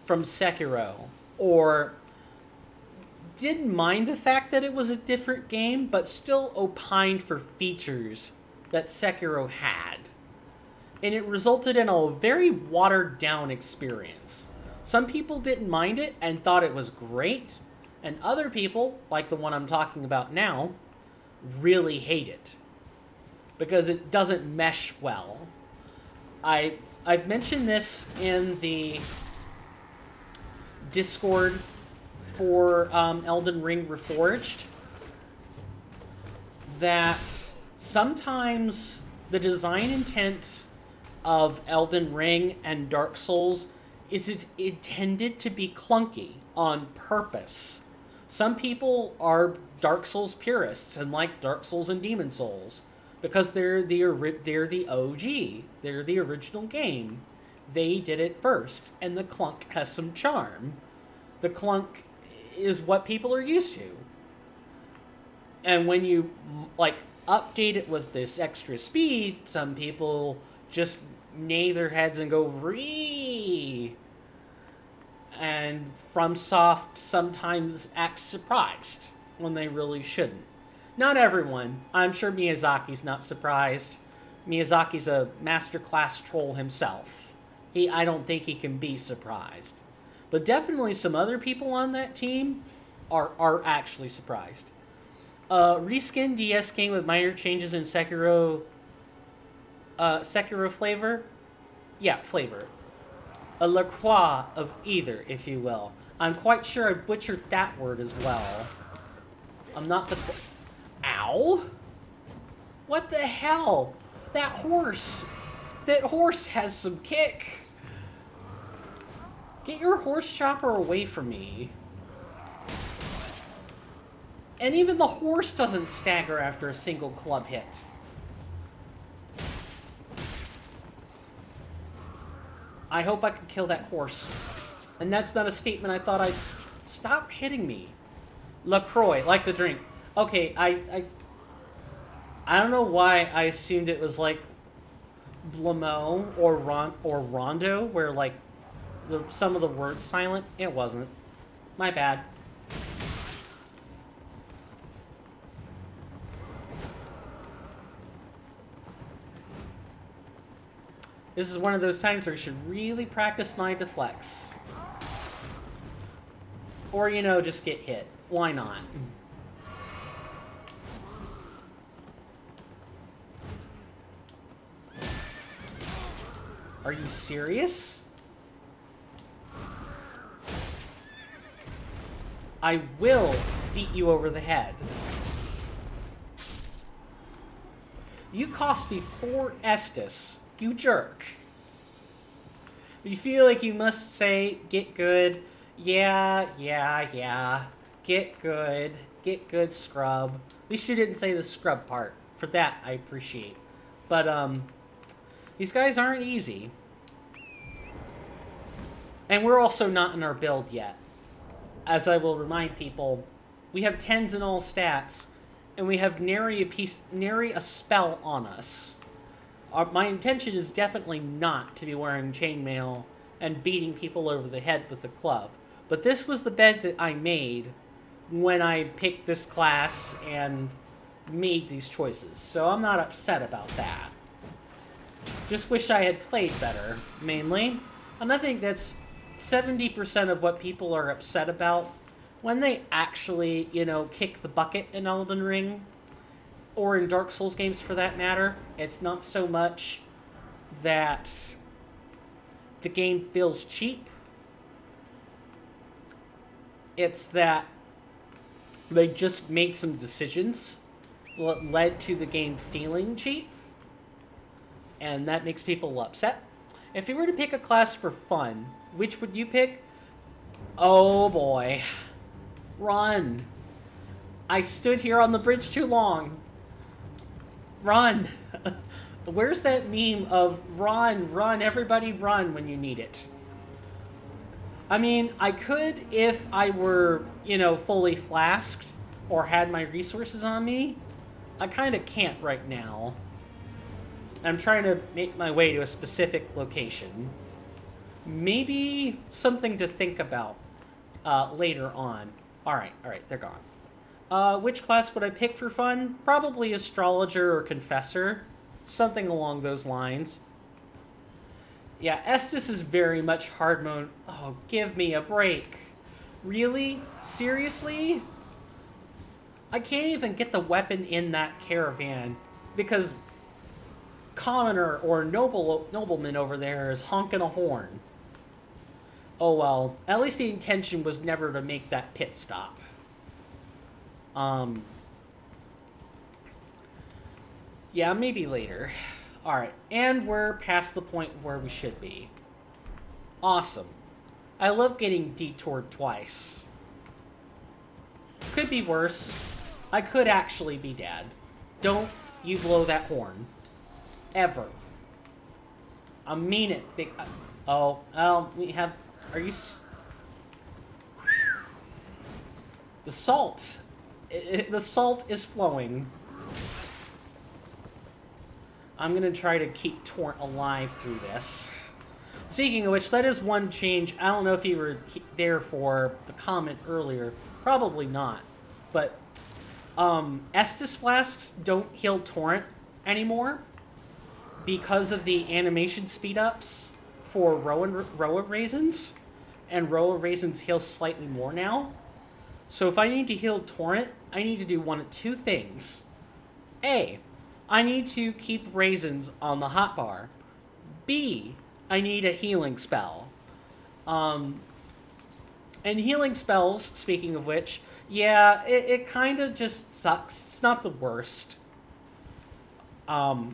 S1: from Sekiro, or didn't mind the fact that it was a different game, but still opined for features that Sekiro had. And it resulted in a very watered down experience. Some people didn't mind it and thought it was great, and other people, like the one I'm talking about now, really hate it because it doesn't mesh well. I've mentioned this in the Discord for Elden Ring Reforged, that sometimes the design intent of Elden Ring and Dark Souls is it's intended to be clunky on purpose. Some people are Dark Souls purists and like Dark Souls and Demon Souls because they're the OG. They're the original game. They did it first, and the clunk has some charm. The clunk is what people are used to. And when you like update it with this extra speed, some people just neigh their heads and go "Ree." And FromSoft sometimes acts surprised when they really shouldn't. Not everyone. I'm sure Miyazaki's not surprised. Miyazaki's a masterclass troll himself. I don't think he can be surprised. But definitely some other people on that team are actually surprised. Reskin DS game with minor changes in Sekiro flavor? Yeah, flavor. A La Croix of either, if you will. I'm quite sure I butchered that word as well. I'm not the... Ow! What the hell? That horse! That horse has some kick! Get your horse chopper away from me. And even the horse doesn't stagger after a single club hit. I hope I can kill that horse. And that's not a statement I thought I'd... Stop hitting me. LaCroix, like the drink. Okay, I don't know why I assumed it was like Blamo or Rondo, where like some of the words silent. It wasn't. My bad. This is one of those times where I should really practice my deflects. Or, you know, just get hit. Why not? Are you serious? I will beat you over the head. You cost me 4 Estus. You jerk. You feel like you must say, get good. Yeah. Get good, scrub. At least you didn't say the scrub part. For that, I appreciate. But, these guys aren't easy. And we're also not in our build yet. As I will remind people, we have 10s in all stats, and we have nary a spell on us. My intention is definitely not to be wearing chainmail and beating people over the head with a club. But this was the bed that I made when I picked this class and made these choices. So I'm not upset about that. Just wish I had played better, mainly. And I think that's 70% of what people are upset about when they actually, kick the bucket in Elden Ring, or in Dark Souls games for that matter. It's not so much that the game feels cheap. It's that they just made some decisions that led to the game feeling cheap. And that makes people upset. If you were to pick a class for fun, which would you pick? Oh boy. Run. I stood here on the bridge too long. Run. Where's that meme of run, everybody run when you need it? I mean, I could if I were, fully flasked or had my resources on me. I kind of can't right now. I'm trying to make my way to a specific location. Maybe something to think about later on. Alright, they're gone. Which class would I pick for fun? Probably Astrologer or Confessor. Something along those lines. Yeah, Estus is very much hard mode. Oh, give me a break. Really? Seriously? I can't even get the weapon in that caravan because commoner or nobleman over there is honking a horn. Oh well, at least the intention was never to make that pit stop. Yeah, maybe later. Alright, and we're past the point where we should be. Awesome. I love getting detoured twice. Could be worse. I could actually be dead. Don't you blow that horn. Ever. I mean it. Big. We have. Are you? The salt. The salt is flowing. I'm gonna try to keep Torrent alive through this. Speaking of which, that is one change. I don't know if you were there for the comment earlier. Probably not. But Estus flasks don't heal Torrent anymore because of the animation speed-ups for Roa Raisins. And Roa Raisins heal slightly more now. So if I need to heal Torrent, I need to do one of two things. A, I need to keep Raisins on the hotbar. B, I need a healing spell. And healing spells, speaking of which, yeah, it kind of just sucks. It's not the worst. What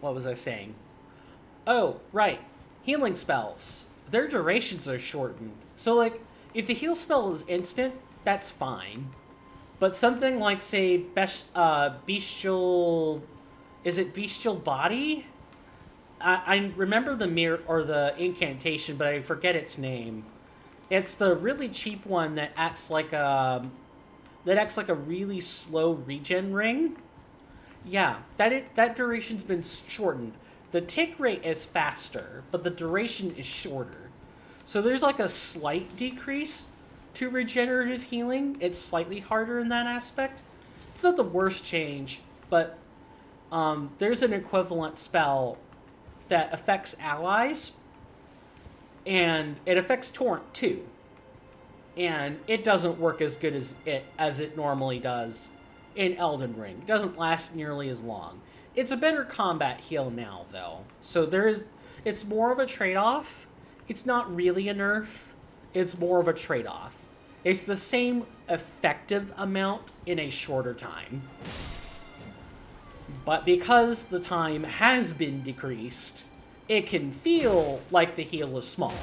S1: was I saying? Oh, right. Healing spells. Their durations are shortened. So, like, if the heal spell is instant, that's fine. But something like, say, Bestial... Is it Bestial Body? I remember the mirror or the incantation, but I forget its name. It's the really cheap one that acts like a really slow regen ring. Yeah, that duration's been shortened. The tick rate is faster, but the duration is shorter. So there's like a slight decrease to regenerative healing. It's slightly harder in that aspect. It's not the worst change, but there's an equivalent spell that affects allies, and it affects Torrent too. And it doesn't work as good as it normally does in Elden Ring. It doesn't last nearly as long. It's a better combat heal now, though. So it's more of a trade-off. It's not really a nerf. It's more of a trade-off. It's the same effective amount in a shorter time. But because the time has been decreased, it can feel like the heal is smaller.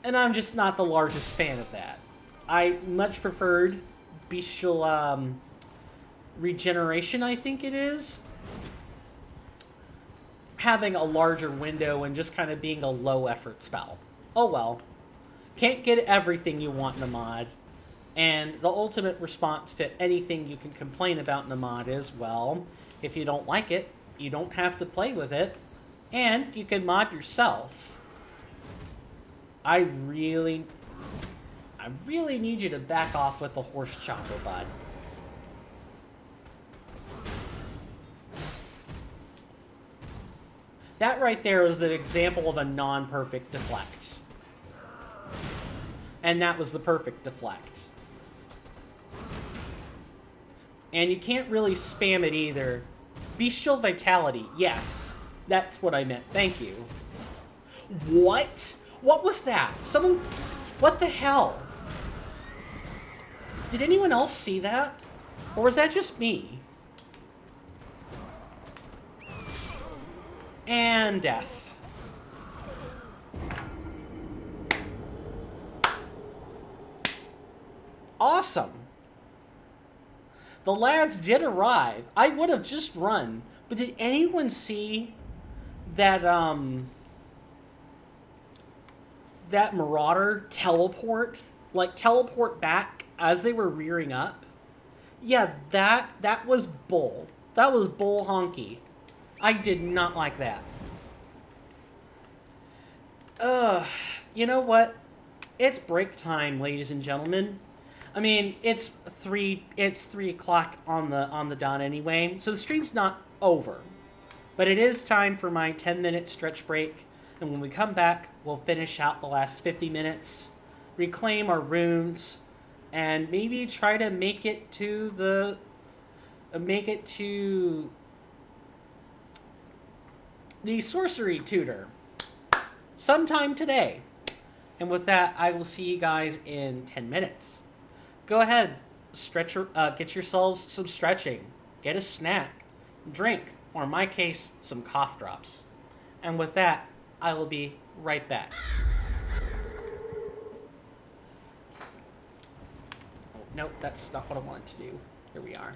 S1: And I'm just not the largest fan of that. I much preferred Bestial Regeneration, I think it is. having a larger window and just kind of being a low effort spell. Oh well. Can't get everything you want in a mod. And the ultimate response to anything you can complain about in a mod is, well, if you don't like it, you don't have to play with it, and you can mod yourself. I really need you to back off with the horse chopper, bud. That right there is an example of a non-perfect deflect. And that was the perfect deflect. And you can't really spam it either. Bestial Vitality, yes. That's what I meant, thank you. What? What was that? Someone... What the hell? Did anyone else see that? Or was that just me? And death. Awesome. The lads did arrive. I would have just run. But did anyone see that, that Marauder teleport? Like, teleport back as they were rearing up? Yeah, that was bull. That was bull honky. I did not like that. You know what? It's break time, ladies and gentlemen. I mean, it's 3 o'clock on the dot anyway, so the stream's not over. But it is time for my 10-minute stretch break, and when we come back, we'll finish out the last 50 minutes, reclaim our runes, and maybe try to make it to the sorcery tutor sometime today. And with that, I will see you guys in 10 minutes. Go ahead, get yourselves some stretching, get a snack, drink, or in my case, some cough drops. And with that, I will be right back. Oh, nope, that's not what I wanted to do. Here we are.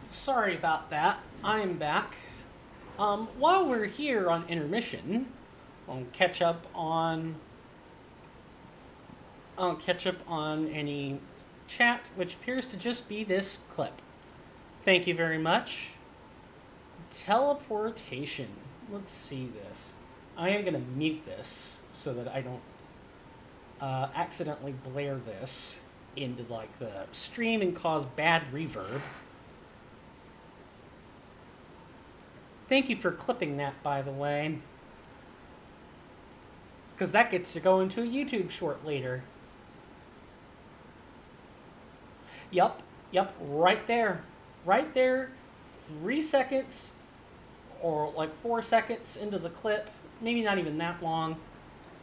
S1: Sorry about that. I'm back. While we're here on intermission, I'll catch up on any chat, which appears to just be this clip. Thank you very much. Teleportation. Let's see this. I am gonna mute this so that I don't accidentally blare this into like the stream and cause bad reverb. Thank you for clipping that, by the way, because that gets to go into a YouTube short later. Yup, right there. 3 seconds or like 4 seconds into the clip, maybe not even that long,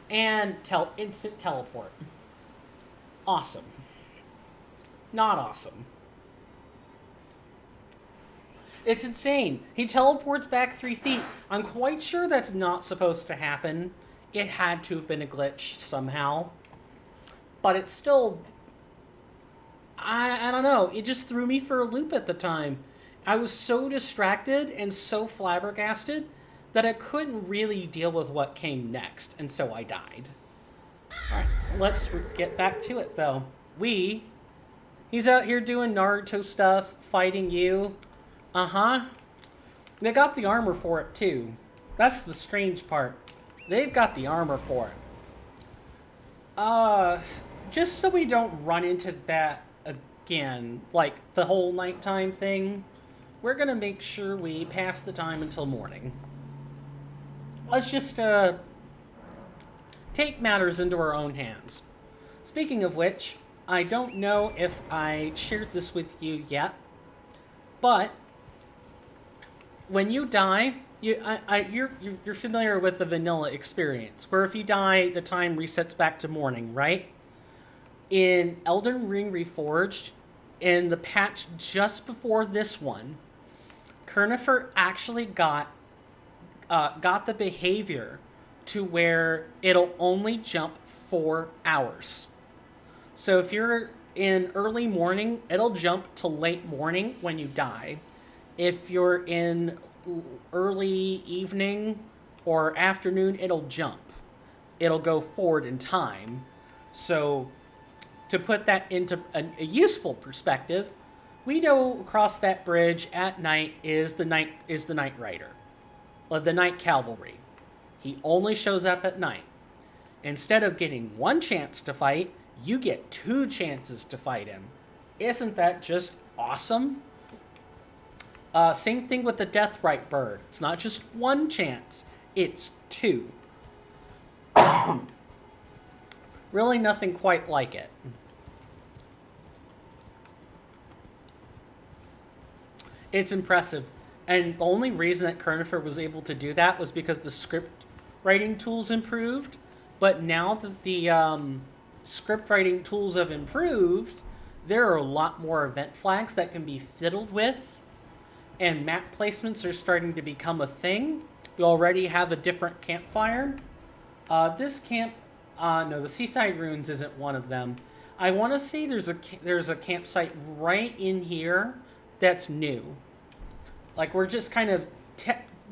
S1: and instant teleport. Awesome. Not awesome. It's insane. He teleports back 3 feet. I'm quite sure that's not supposed to happen. It had to have been a glitch somehow. But it's still... I don't know. It just threw me for a loop at the time. I was so distracted and so flabbergasted that I couldn't really deal with what came next, and so I died. Alright, let's get back to it, though. He's out here doing Naruto stuff, fighting you. Uh-huh. They got the armor for it, too. That's the strange part. They've got the armor for it. Just so we don't run into that again, like the whole nighttime thing, we're gonna make sure we pass the time until morning. Let's just, take matters into our own hands. Speaking of which, I don't know if I shared this with you yet, but when you die, you're familiar with the vanilla experience, where if you die, the time resets back to morning, right? In Elden Ring Reforged, in the patch just before this one, Kernifer actually got the behavior to where it'll only jump 4 hours. So if you're in early morning, it'll jump to late morning when you die. If you're in early evening or afternoon, it'll jump. It'll go forward in time. So to put that into a useful perspective, we know across that bridge at night is the Night Rider, or the Night Cavalry. He only shows up at night. Instead of getting 1 chance to fight, you get 2 chances to fight him. Isn't that just awesome? Same thing with the Deathrite bird. It's not just 1 chance, it's 2. Really nothing quite like it. It's impressive. And the only reason that Kernifer was able to do that was because the script writing tools improved. But now that the script writing tools have improved, there are a lot more event flags that can be fiddled with. And map placements are starting to become a thing. We already have a different campfire. This camp... no, the Seaside Ruins isn't one of them. I want to say there's a campsite right in here that's new. Like, we're just kind of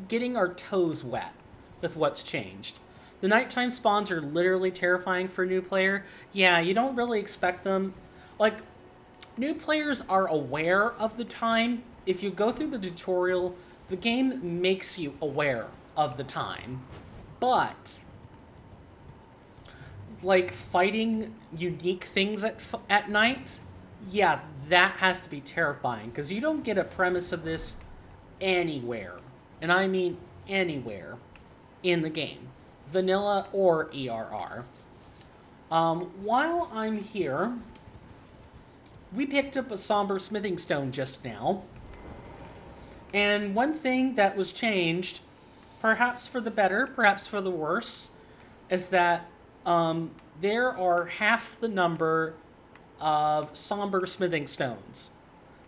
S1: getting our toes wet with what's changed. The nighttime spawns are literally terrifying for a new player. Yeah, you don't really expect them. Like, new players are aware of the time. If you go through the tutorial, the game makes you aware of the time. But like fighting unique things at night, yeah, that has to be terrifying, because you don't get a premise of this anywhere, and I mean anywhere, in the game, vanilla or ERR. While I'm here, we picked up a somber smithing stone just now, and one thing that was changed, perhaps for the better, perhaps for the worse, is that there are half the number of somber smithing stones.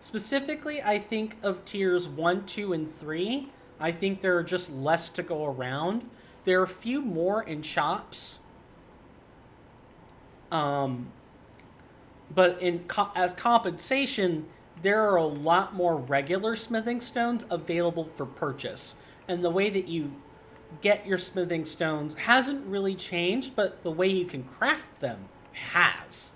S1: Specifically, I think of tiers 1, 2, and 3. I think there are just less to go around. There are a few more in shops. But as compensation, there are a lot more regular smithing stones available for purchase. And the way that you get your smithing stones hasn't really changed, but the way you can craft them has.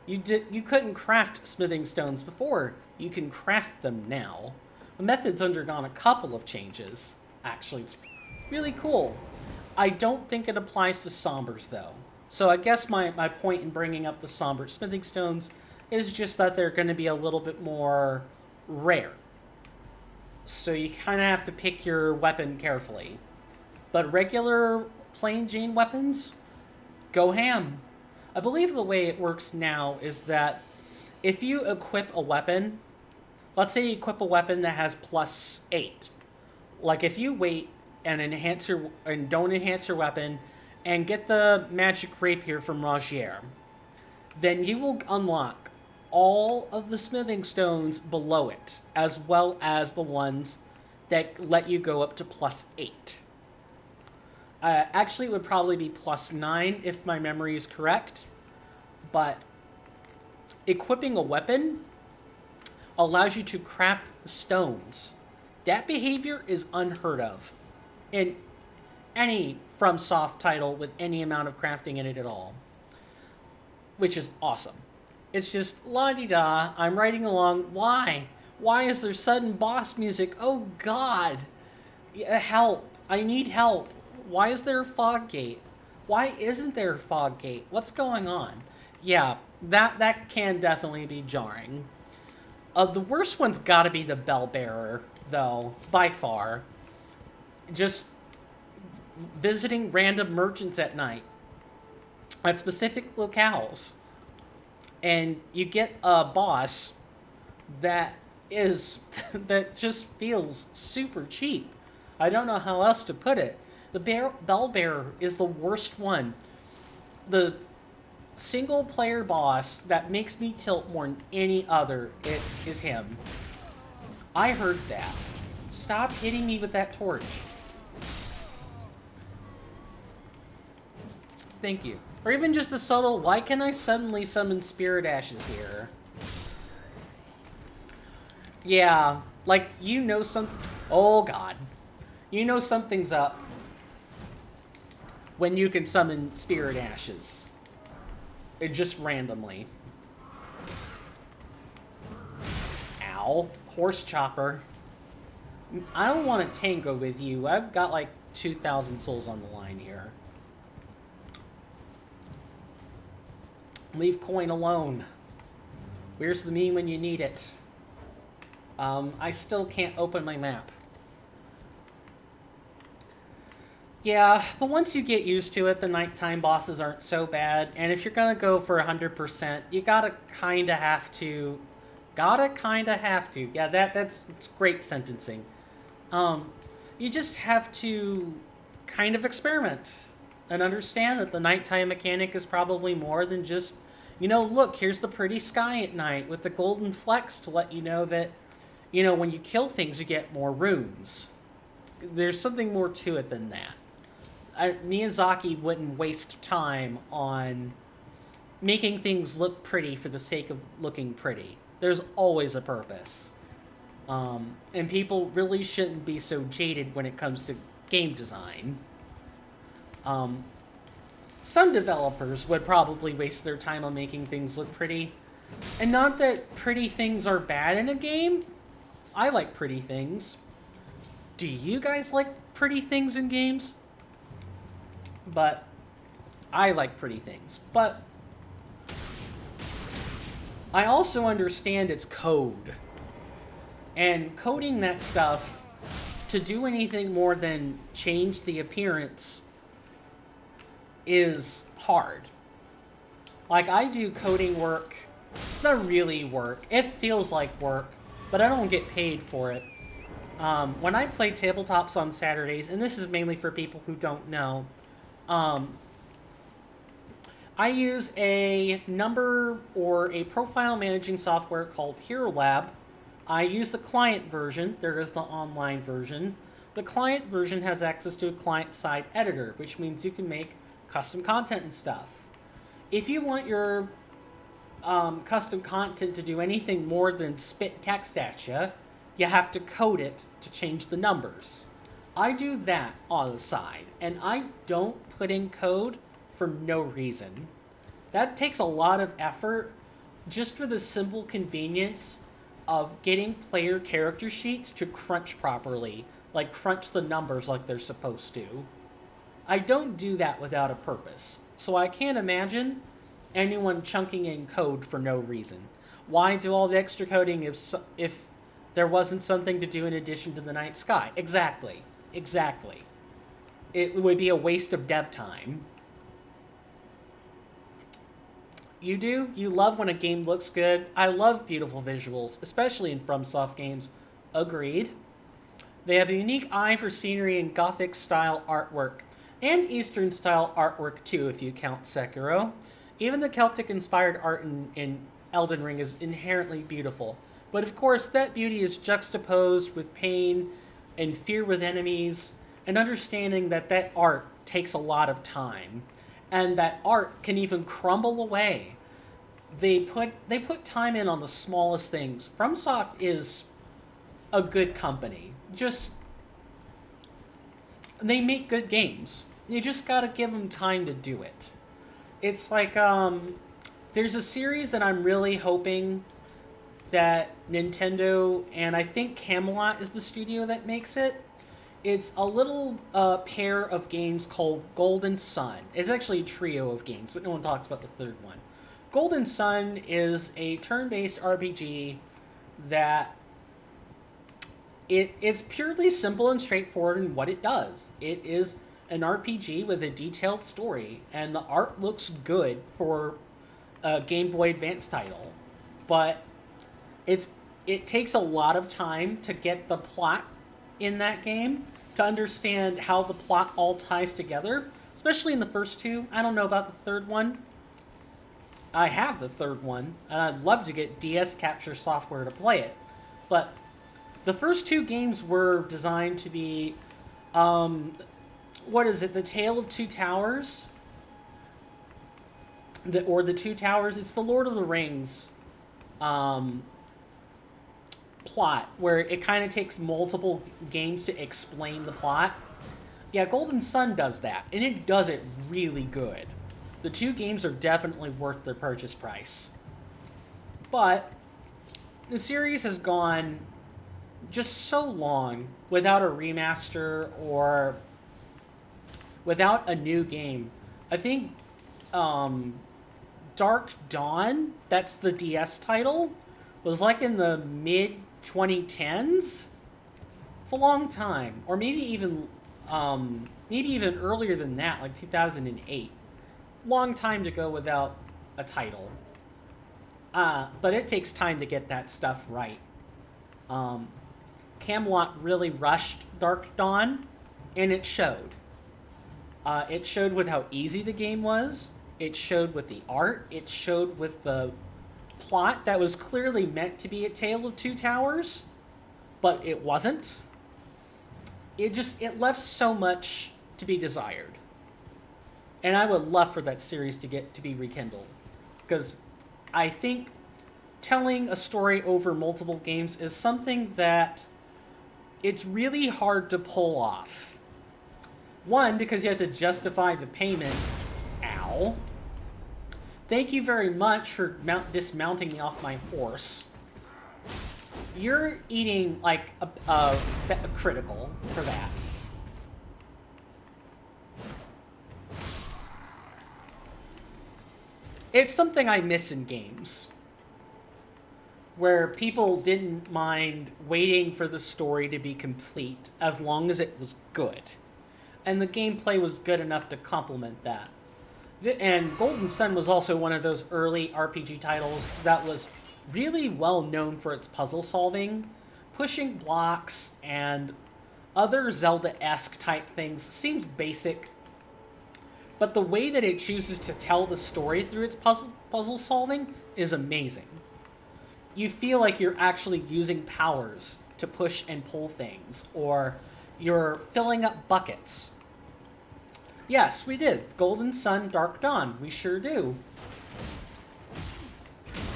S1: You couldn't craft smithing stones before. You can craft them now. The method's undergone a couple of changes. Actually, it's really cool. I don't think it applies to sombers, though. So I guess my point in bringing up the somber smithing stones is just that they're going to be a little bit more rare. So you kind of have to pick your weapon carefully. But regular plain Jane weapons, go ham. I believe the way it works now is that if you equip a weapon, let's say you equip a weapon that has +8. Like if you wait and don't enhance your weapon and get the magic rapier from Rogier, then you will unlock all of the smithing stones below it, as well as the ones that let you go up to +8. Actually, it would probably be +9 if my memory is correct, but equipping a weapon allows you to craft stones. That behavior is unheard of in any FromSoft title with any amount of crafting in it at all, which is awesome. It's just la-di-da, I'm writing along. Why? Why is there sudden boss music? Oh God! Help! I need help. Why is there a fog gate? Why isn't there a fog gate? What's going on? Yeah, that can definitely be jarring. The worst one's gotta be the bell bearer, though, by far. Just visiting random merchants at night at specific locales, and you get a boss that just feels super cheap. I don't know how else to put it. The bell bearer is the worst one. The single player boss that makes me tilt more than any other, it is him. I heard that. Stop hitting me with that torch. Thank you. Or even just the subtle, why can I suddenly summon spirit ashes here? Yeah, like, you know oh God. You know something's up when you can summon spirit ashes. It just randomly. Ow. Horse chopper. I don't want to tango with you. I've got like 2,000 souls on the line here. Leave coin alone. Where's the me when you need it? I still can't open my map. Yeah, but once you get used to it, the nighttime bosses aren't so bad. And if you're gonna go for 100%, you gotta kinda have to. Yeah, that's great sentencing. You just have to kind of experiment and understand that the nighttime mechanic is probably more than just, look, here's the pretty sky at night with the golden flecks to let you know that, when you kill things, you get more runes. There's something more to it than that. Miyazaki wouldn't waste time on making things look pretty for the sake of looking pretty. There's always a purpose. And people really shouldn't be so jaded when it comes to game design. Some developers would probably waste their time on making things look pretty. And not that pretty things are bad in a game. I like pretty things. Do you guys like pretty things in games? But I like pretty things. But I also understand it's code. And coding that stuff to do anything more than change the appearance is hard. Like, I do coding work. It's not really work. It feels like work, but I don't get paid for it. When I play tabletops on Saturdays, and this is mainly for people who don't know, I use a number or a profile managing software called Hero Lab. I use the client version. There is the online version. The client version has access to a client-side editor, which means you can make custom content and stuff. If you want your custom content to do anything more than spit text at you, you have to code it to change the numbers. I do that on the side, and I don't put in code for no reason. That takes a lot of effort just for the simple convenience of getting player character sheets to crunch properly, like crunch the numbers like they're supposed to. I don't do that without a purpose, so I can't imagine anyone chunking in code for no reason. Why do all the extra coding if there wasn't something to do in addition to the night sky? Exactly. It would be a waste of dev time. You do? You love when a game looks good? I love beautiful visuals, especially in FromSoft games. Agreed. They have a unique eye for scenery and Gothic-style artwork, and Eastern-style artwork too, if you count Sekiro. Even the Celtic-inspired art in Elden Ring is inherently beautiful. But of course, that beauty is juxtaposed with pain and fear with enemies, and understanding that that art takes a lot of time, and that art can even crumble away. They put time in on the smallest things. FromSoft is a good company. They make good games. You just gotta give them time to do it. It's like, there's a series that I'm really hoping that Nintendo, and I think Camelot is the studio that makes it. It's a little pair of games called Golden Sun. It's actually a trio of games, but no one talks about the third one. Golden Sun is a turn-based RPG that it's purely simple and straightforward in what it does. It is an RPG with a detailed story, and the art looks good for a Game Boy Advance title. But it takes a lot of time to get the plot in that game, to understand how the plot all ties together, especially in the first two. I don't know about the third one. I have the third one, and I'd love to get DS capture software to play it. But the first two games were designed to be, what is it, The Tale of Two Towers? Or The Two Towers? It's the Lord of the Rings plot, where it kind of takes multiple games to explain the plot. Yeah, Golden Sun does that, and it does it really good. The two games are definitely worth their purchase price. But the series has gone just so long without a remaster or without a new game. I think Dark Dawn, that's the DS title, was like in the mid-2010s. It's a long time. Or maybe even earlier than that, like 2008. Long time to go without a title. But it takes time to get that stuff right. Camelot really rushed Dark Dawn, and it showed. It showed with how easy the game was. It showed with the art. It showed with the plot that was clearly meant to be a Tale of Two Towers, but it wasn't. It left so much to be desired. And I would love for that series to be rekindled, because I think telling a story over multiple games is something that it's really hard to pull off. One, because you have to justify the payment. Ow. Thank you very much for dismounting me off my horse. You're eating like a critical for that. It's something I miss in games, where people didn't mind waiting for the story to be complete as long as it was good. And the gameplay was good enough to complement that. And Golden Sun was also one of those early RPG titles that was really well known for its puzzle solving. Pushing blocks and other Zelda-esque type things seems basic, but the way that it chooses to tell the story through its puzzle solving is amazing. You feel like you're actually using powers to push and pull things, or you're filling up buckets. Yes, we did. Golden Sun, Dark Dawn. We sure do.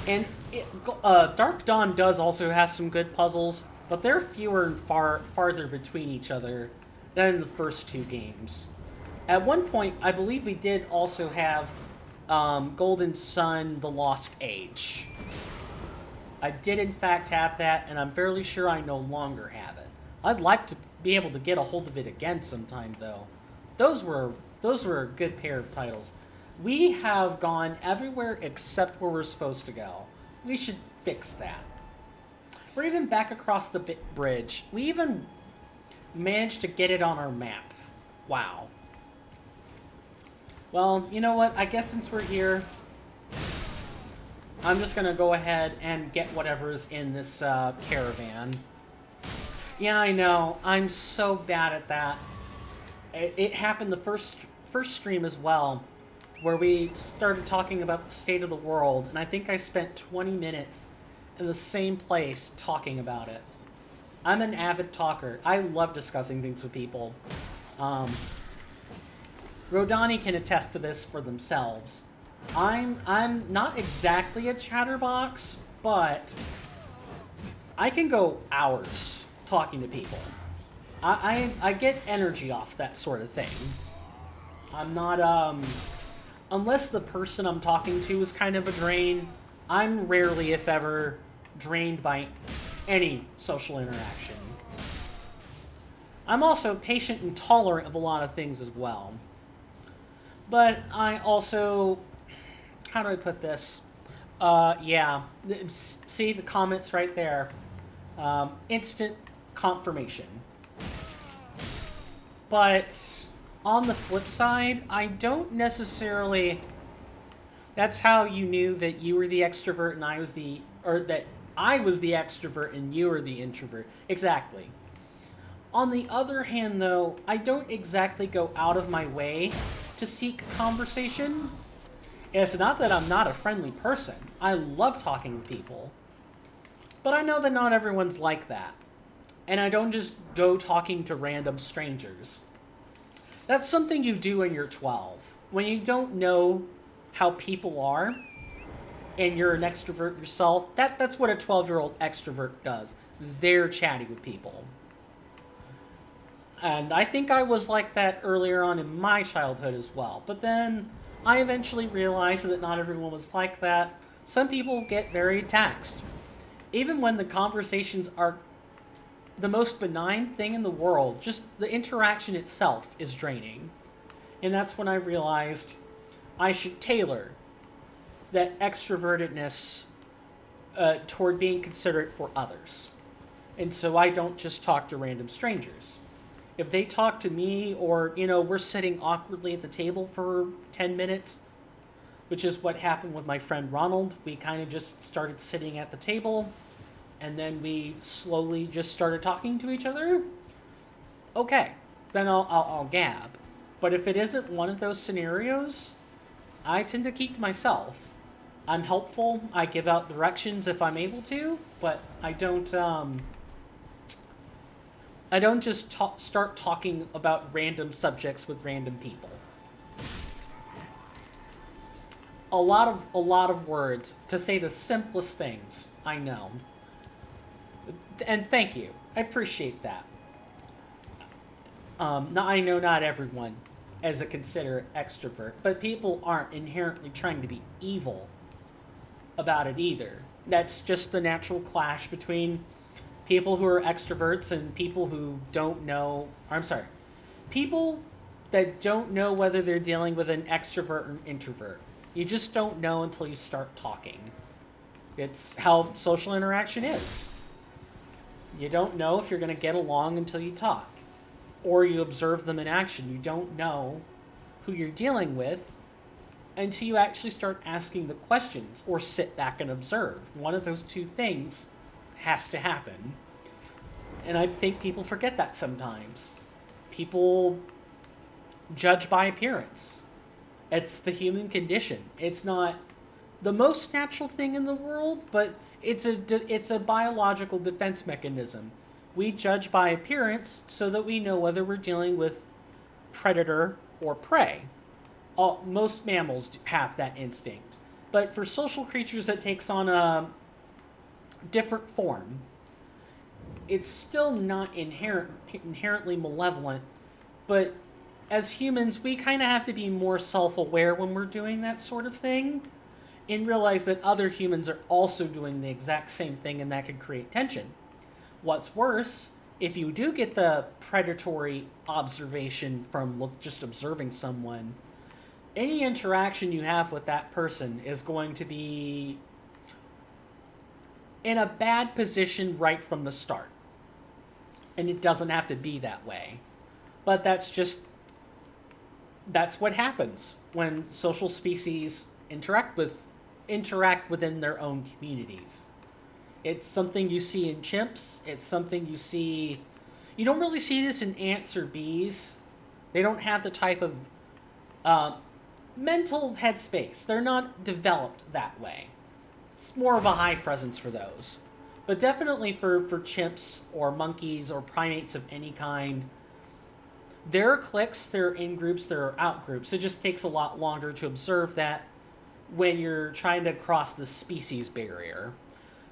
S1: And Dark Dawn does also have some good puzzles, but they're fewer and farther between each other than in the first two games. At one point, I believe we did also have Golden Sun: The Lost Age. I did in fact have that, and I'm fairly sure I no longer have it. I'd like to be able to get a hold of it again sometime, though. Those were a good pair of titles. We have gone everywhere except where we're supposed to go. We should fix that. We're even back across the bridge. We even managed to get it on our map. Wow. Well, you know what? I guess since we're here, I'm just going to go ahead and get whatever's in this caravan. Yeah, I know. I'm so bad at that. It happened the first stream as well, where we started talking about the state of the world, and I think I spent 20 minutes in the same place talking about it. I'm an avid talker. I love discussing things with people. Rodani can attest to this for themselves. I'm not exactly a chatterbox, but I can go hours talking to people. I get energy off that sort of thing. I'm not, unless the person I'm talking to is kind of a drain, I'm rarely, if ever, drained by any social interaction. I'm also patient and tolerant of a lot of things as well. But I also, how do I put this? Yeah, see the comments right there. Instant confirmation. But on the flip side, I don't necessarily... That's how you knew that you were the extrovert and I was the... Or that I was the extrovert and you were the introvert. Exactly. On the other hand, though, I don't exactly go out of my way to seek conversation. It's not that I'm not a friendly person. I love talking to people. But I know that not everyone's like that. And I don't just go talking to random strangers. That's something you do when you're 12. When you don't know how people are, and you're an extrovert yourself, that's what a 12-year-old extrovert does. They're chatty with people. And I think I was like that earlier on in my childhood as well. But then I eventually realized that not everyone was like that. Some people get very taxed. Even when the conversations are the most benign thing in the world, just the interaction itself is draining. And that's when I realized I should tailor that extrovertedness toward being considerate for others. And so I don't just talk to random strangers. If they talk to me or, we're sitting awkwardly at the table for 10 minutes, which is what happened with my friend Ronald. We kind of just started sitting at the table, and then we slowly just started talking to each other. Okay, then I'll gab. But if it isn't one of those scenarios, I tend to keep to myself. I'm helpful. I give out directions if I'm able to, but I don't just start talking about random subjects with random people. A lot of words to say the simplest things, I know. And thank you. I appreciate that. I know not everyone is a considerate extrovert, but people aren't inherently trying to be evil about it either. That's just the natural clash between people who are extroverts and people who don't know... people that don't know whether they're dealing with an extrovert or an introvert. You just don't know until you start talking. It's how social interaction is. You don't know if you're going to get along until you talk. Or you observe them in action. You don't know who you're dealing with until you actually start asking the questions or sit back and observe. One of those two things has to happen. And I think people forget that sometimes. People judge by appearance. It's the human condition. It's not the most natural thing in the world, but it's a biological defense mechanism. We judge by appearance so that we know whether we're dealing with predator or prey. Most mammals have that instinct. But for social creatures that takes on a different form, it's still not inherently malevolent, but as humans, we kind of have to be more self-aware when we're doing that sort of thing, and realize that other humans are also doing the exact same thing, and that could create tension. What's worse, if you do get the predatory observation from just observing someone, any interaction you have with that person is going to be in a bad position right from the start. And it doesn't have to be that way. But that's what happens when social species interact within their own communities. It's something you see in chimps. It's something you see... You don't really see this in ants or bees. They don't have the type of mental headspace. They're not developed that way. It's more of a high presence for those. But definitely for chimps or monkeys or primates of any kind, there are cliques, there are in-groups, there are out-groups. It just takes a lot longer to observe that when you're trying to cross the species barrier.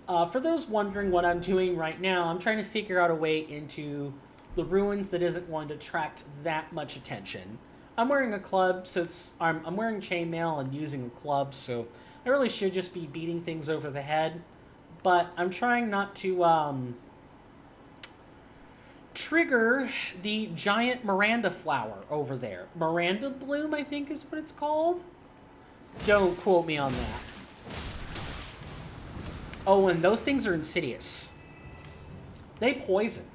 S1: For those wondering what I'm doing right now, I'm trying to figure out a way into the ruins that isn't going to attract that much attention. I'm wearing a club, so I'm wearing chainmail and using a club, so I really should just be beating things over the head. But I'm trying not to trigger the giant Miranda flower over there. Miranda bloom, I think is what it's called. Don't quote me on that. Oh, and those things are insidious. They poison.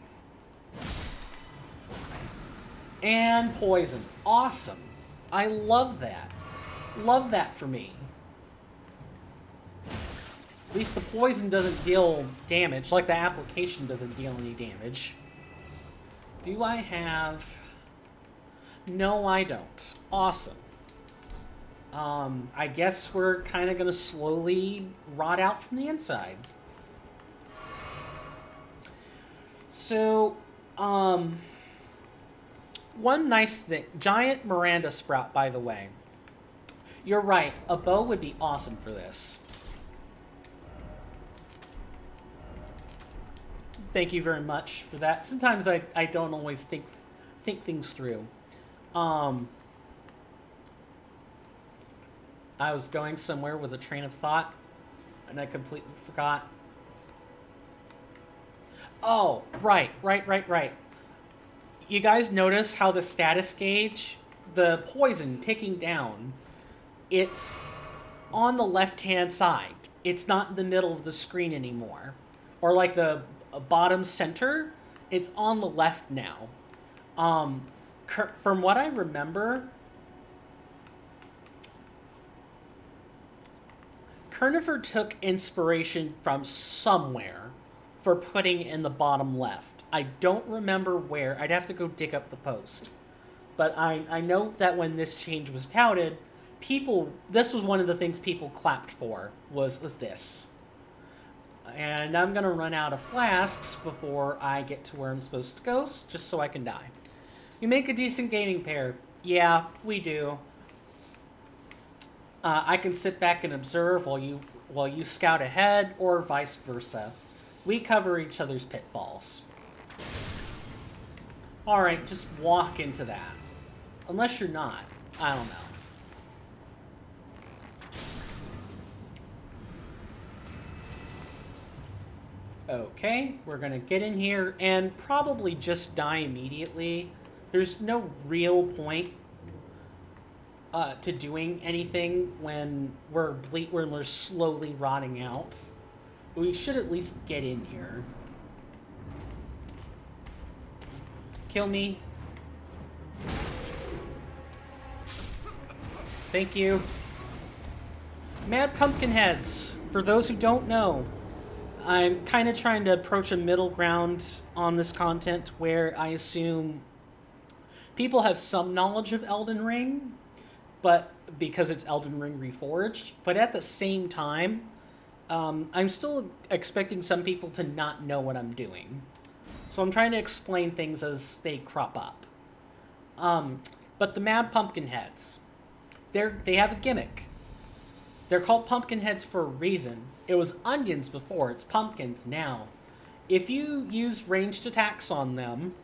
S1: And poison. Awesome. I love that. Love that for me. At least the poison doesn't deal damage, like the application doesn't deal any damage. Do I have... No, I don't. Awesome. I guess we're kind of going to slowly rot out from the inside. So, one nice thing. Giant Miranda sprout, by the way. You're right. A bow would be awesome for this. Thank you very much for that. Sometimes I don't always think things through. I was going somewhere with a train of thought, and I completely forgot. Oh, right. You guys notice how the status gauge, the poison ticking down, it's on the left-hand side. It's not in the middle of the screen anymore. Or like the bottom center, it's on the left now. From what I remember, Kernifer took inspiration from somewhere for putting in the bottom left. I don't remember where. I'd have to go dig up the post. But I know that when this change was touted, this was one of the things people clapped for, was this. And I'm going to run out of flasks before I get to where I'm supposed to go, just so I can die. You make a decent gaming pair. Yeah, we do. I can sit back and observe while you scout ahead, or vice versa. We cover each other's pitfalls. Alright, just walk into that. Unless you're not. I don't know. Okay, we're gonna get in here and probably just die immediately. There's no real point to doing anything when we're slowly rotting out. We should at least get in here. Kill me. Thank you. Mad pumpkin heads. For those who don't know, I'm kind of trying to approach a middle ground on this content where I assume people have some knowledge of Elden Ring, but because it's Elden Ring Reforged, but at the same time, I'm still expecting some people to not know what I'm doing. So I'm trying to explain things as they crop up. But the Mad Pumpkin Heads, they have a gimmick. They're called pumpkin heads for a reason. It was onions before, it's pumpkins now. If you use ranged attacks on them,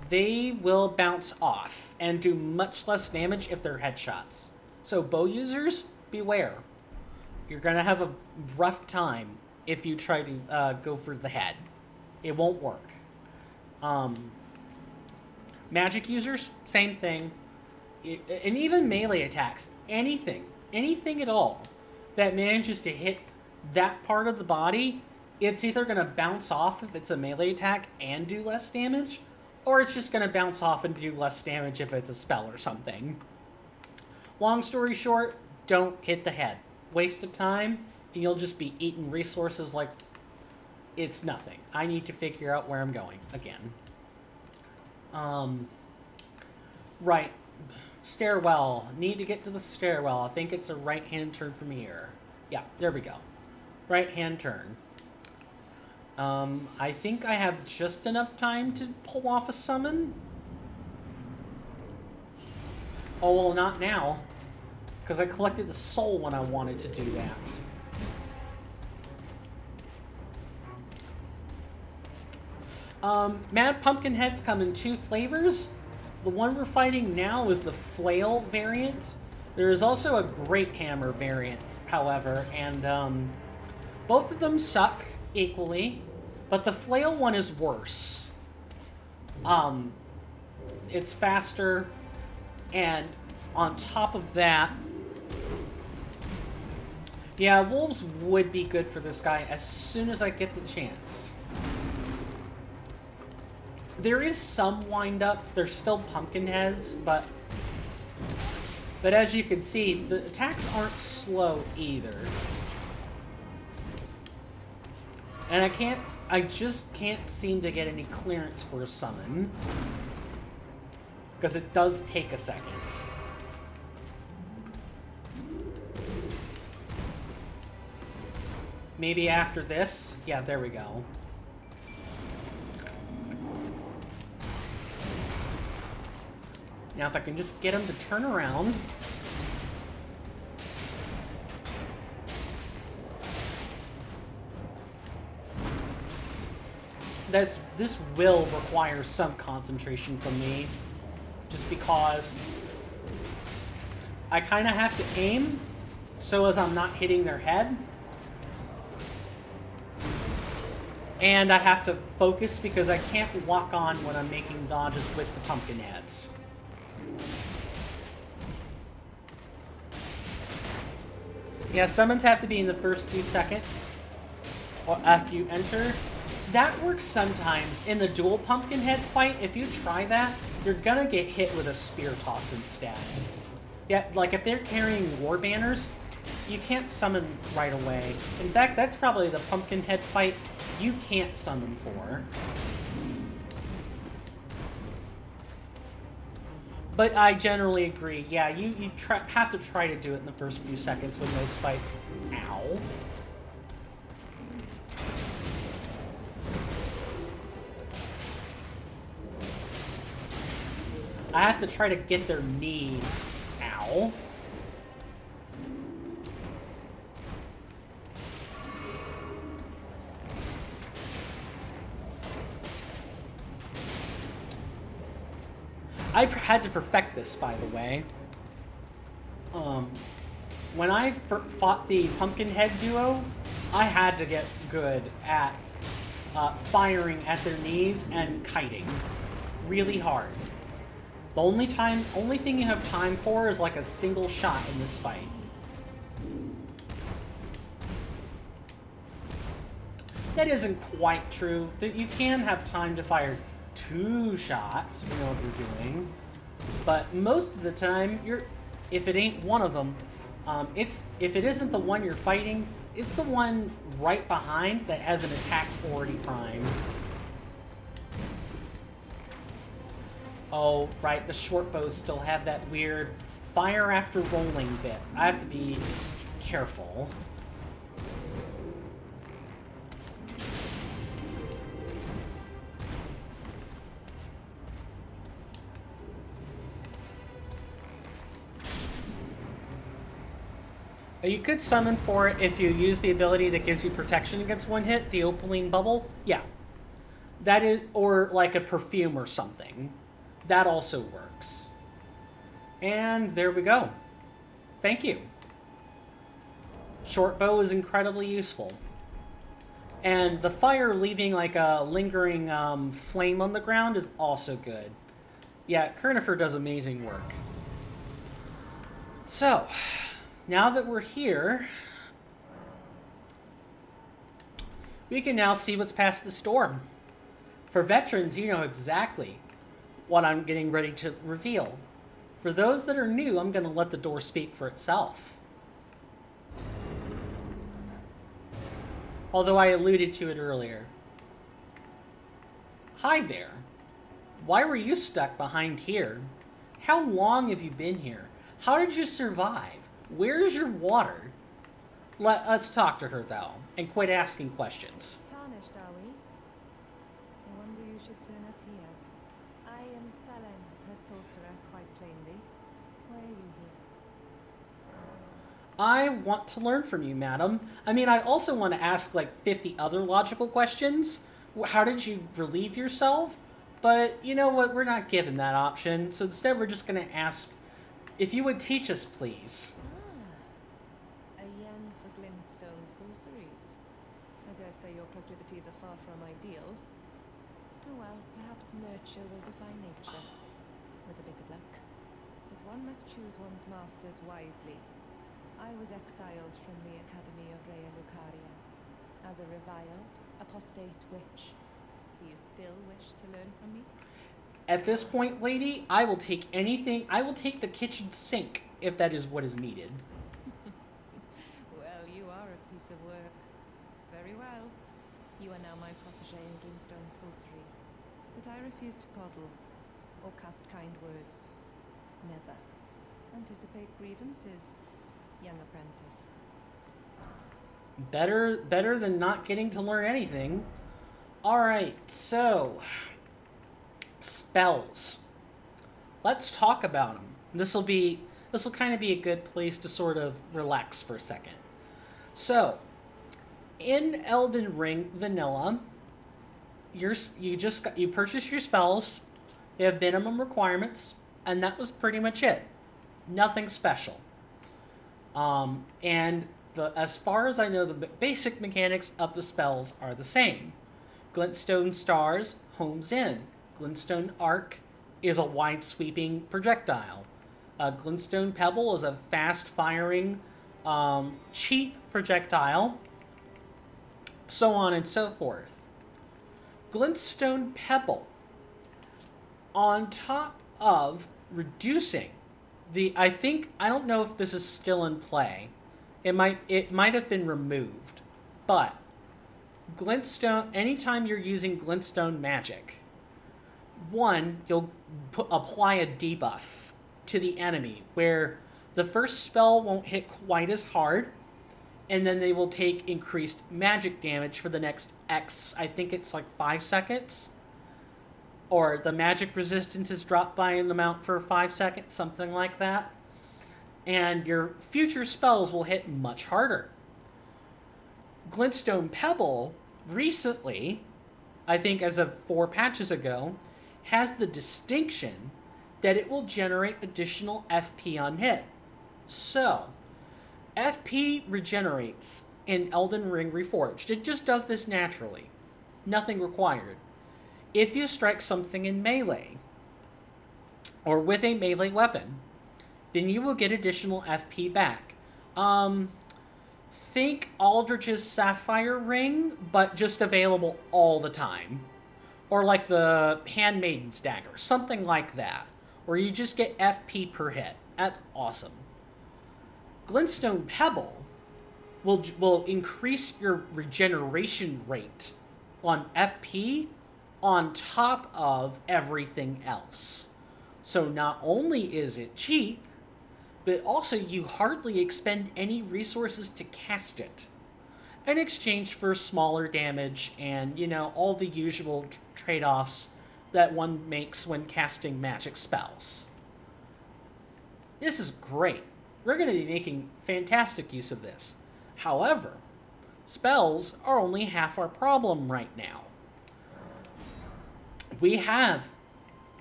S1: they will bounce off and do much less damage if they're headshots. So bow users, beware. You're going to have a rough time if you try to go for the head. It won't work. Magic users, same thing. And even melee attacks, anything at all that manages to hit that part of the body, it's either going to bounce off if it's a melee attack and do less damage, or it's just going to bounce off and do less damage if it's a spell or something. Long story short, don't hit the head. Waste of time, and you'll just be eating resources like it's nothing. I need to figure out where I'm going again. Right. Stairwell. Need to get to the stairwell. I think it's a right-hand turn from here. Yeah, there we go. Right-hand turn. I think I have just enough time to pull off a summon. Oh, well, not now. Because I collected the soul when I wanted to do that. Mad Pumpkin Heads come in 2 flavors. The one we're fighting now is the flail variant. There is also a great hammer variant, however, and both of them suck equally, but the flail one is worse. It's faster, and on top of that, yeah, wolves would be good for this guy as soon as I get the chance. There is some wind-up. They're still pumpkin heads, but as you can see, the attacks aren't slow either. And I just can't seem to get any clearance for a summon. Because it does take a second. Maybe after this? Yeah, there we go. Now if I can just get him to turn around. This will require some concentration from me. Just because I kind of have to aim so as I'm not hitting their head. And I have to focus because I can't lock on when I'm making dodges with the pumpkin heads. Yeah, summons have to be in the first few seconds or after you enter. That works sometimes. In the dual pumpkin head fight, if you try that, you're gonna get hit with a spear toss instead. Yeah, like if they're carrying war banners, you can't summon right away. In fact, that's probably the pumpkin head fight you can't summon for. But I generally agree. Yeah, you have to try to do it in the first few seconds when those fights. Ow. I have to try to get their knee. Ow. I had to perfect this, by the way. When I fought the Pumpkinhead duo, I had to get good at firing at their knees and kiting. Really hard. The only thing you have time for is like a single shot in this fight. That isn't quite true. You can have time to fire 2 shots if you know what you're doing, but most of the time, if it ain't one of them, if it isn't the one you're fighting, it's the one right behind that has an attack already primed. Oh, right, the short bows still have that weird fire after rolling bit. I have to be careful. You could summon for it if you use the ability that gives you protection against one hit, the Opaline Bubble. Yeah. That is, or like a perfume or something. That also works. And there we go. Thank you. Short bow is incredibly useful. And the fire leaving like a lingering flame on the ground is also good. Yeah, Kernifer does amazing work. So, now that we're here, we can now see what's past the storm. For veterans, you know exactly what I'm getting ready to reveal. For those that are new, I'm going to let the door speak for itself. Although I alluded to it earlier. Hi there. Why were you stuck behind here? How long have you been here? How did you survive? Where's your water? Let's talk to her, though, and quit asking questions.
S3: Tarnished, are we? I wonder you should turn up here. I am Selen, her sorcerer, quite plainly. Why are you here?
S1: I want to learn from you, madam. I mean, I also want to ask, like, 50 other logical questions. How did you relieve yourself? But you know what? We're not given that option, so instead we're just going to ask if you would teach us, please.
S3: A yen for glintstone sorceries. I dare say your proclivities are far from ideal. Oh well, perhaps nurture will defy nature, with a bit of luck. But one must choose one's masters wisely. I was exiled from the Academy of Rea Lucaria as a reviled, apostate witch. Do you still wish to learn from me?
S1: At this point, lady, I will take anything. I will take the kitchen sink if that is what is needed.
S3: Well, you are a piece of work. Very well. You are now my protege in glintstone sorcery. But I refuse to coddle or cast kind words. Never. Anticipate grievances, young apprentice.
S1: Better than not getting to learn anything. All right, so spells. Let's talk about them. This will kind of be a good place to sort of relax for a second. So, in Elden Ring Vanilla, you purchase your spells. They have minimum requirements, and that was pretty much it. Nothing special. As far as I know, the basic mechanics of the spells are the same. Glintstone Stars homes in. Glintstone Arc is a wide-sweeping projectile. Glintstone Pebble is a fast-firing, cheap projectile. So on and so forth. Glintstone Pebble, on top of reducing I don't know if this is still in play. It might have been removed, but Glintstone, anytime you're using Glintstone magic, one, you'll apply a debuff to the enemy, where the first spell won't hit quite as hard, and then they will take increased magic damage for the next X, I think it's like 5 seconds, or the magic resistance is dropped by an amount for 5 seconds, something like that, and your future spells will hit much harder. Glintstone Pebble recently, I think as of 4 patches ago, has the distinction that it will generate additional FP on hit. So, FP regenerates in Elden Ring Reforged. It just does this naturally. Nothing required. If you strike something in melee, or with a melee weapon, then you will get additional FP back. Think Aldrich's Sapphire Ring, but just available all the time. Or like the Handmaiden's Dagger, something like that, where you just get FP per hit. That's awesome. Glintstone Pebble will increase your regeneration rate on FP on top of everything else. So not only is it cheap, but also you hardly expend any resources to cast it, in exchange for smaller damage and, all the usual trade-offs that one makes when casting magic spells. This is great. We're going to be making fantastic use of this. However, spells are only half our problem right now. We have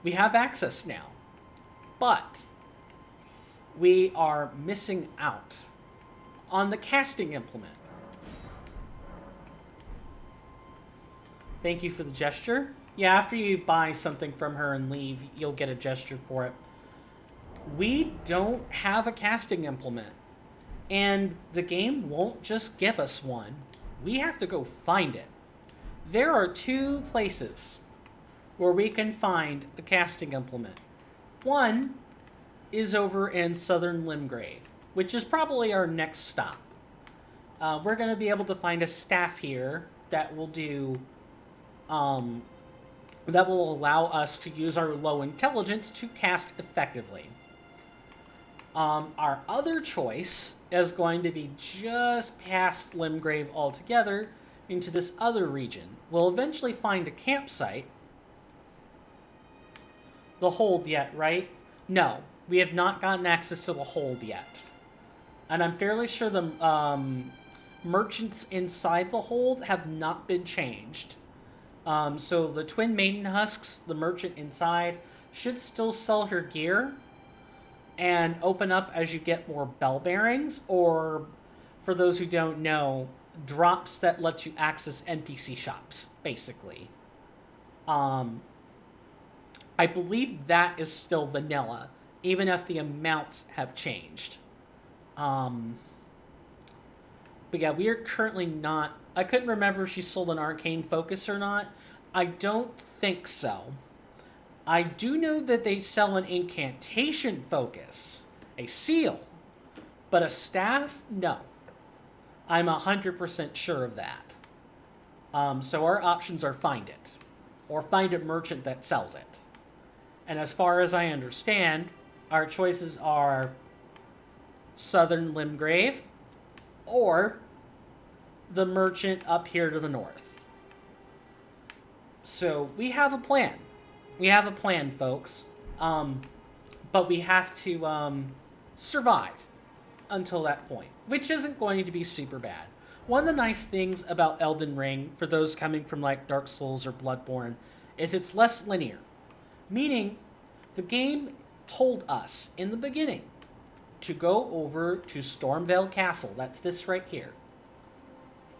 S1: access now, but we are missing out on the casting implement. Thank you for the gesture. Yeah, after you buy something from her and leave, you'll get a gesture for it. We don't have a casting implement, and the game won't just give us one. We have to go find it. There are 2 places where we can find a casting implement. One is over in southern Limgrave, which is probably our next stop. We're going to be able to find a staff here that will do, that will allow us to use our low intelligence to cast effectively. Our other choice is going to be just past Limgrave altogether into this other region. We'll eventually find a campsite. The hold yet, right? No, we have not gotten access to the hold yet. And I'm fairly sure the merchants inside the hold have not been changed. So the Twin Maiden Husks, the merchant inside, should still sell her gear and open up as you get more bell bearings, or, for those who don't know, drops that let you access NPC shops, basically. I believe that is still vanilla, even if the amounts have changed. But yeah, we are currently not... I couldn't remember if she sold an arcane focus or not. I don't think so. I do know that they sell an incantation focus, a seal, but a staff, no. I'm 100% sure of that. So our options are find it, or find a merchant that sells it. And as far as I understand, our choices are southern Limgrave or the merchant up here to the north. So we have a plan. We have a plan, folks. But we have to survive until that point, which isn't going to be super bad. One of the nice things about Elden Ring, for those coming from like Dark Souls or Bloodborne, is it's less linear. Meaning, the game told us in the beginning to go over to Stormvale Castle. That's this right here.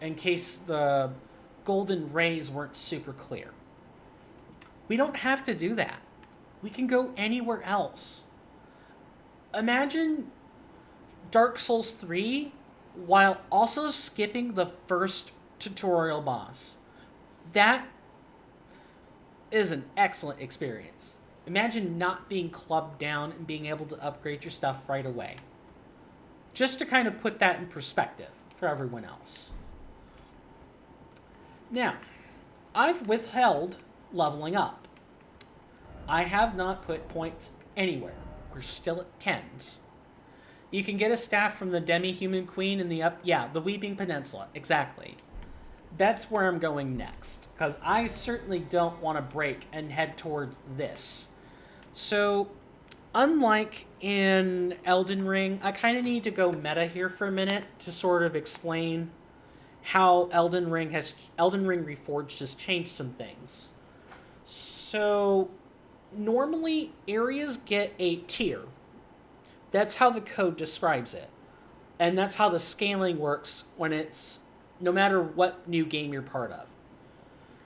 S1: In case the golden rays weren't super clear. We don't have to do that. We can go anywhere else. Imagine Dark Souls 3 while also skipping the first tutorial boss. That is an excellent experience. Imagine not being clubbed down and being able to upgrade your stuff right away. Just to kind of put that in perspective for everyone else. Now, I've withheld leveling up. I have not put points anywhere. We're still at 10s. You can get a staff from the Demi-Human Queen in the the Weeping Peninsula, exactly. That's where I'm going next, because I certainly don't want to break and head towards this. So, unlike in Elden Ring, I kind of need to go meta here for a minute to sort of explain how Elden Ring Reforged has changed some things. So, normally areas get a tier. That's how the code describes it. And that's how the scaling works when it's no matter what new game you're part of.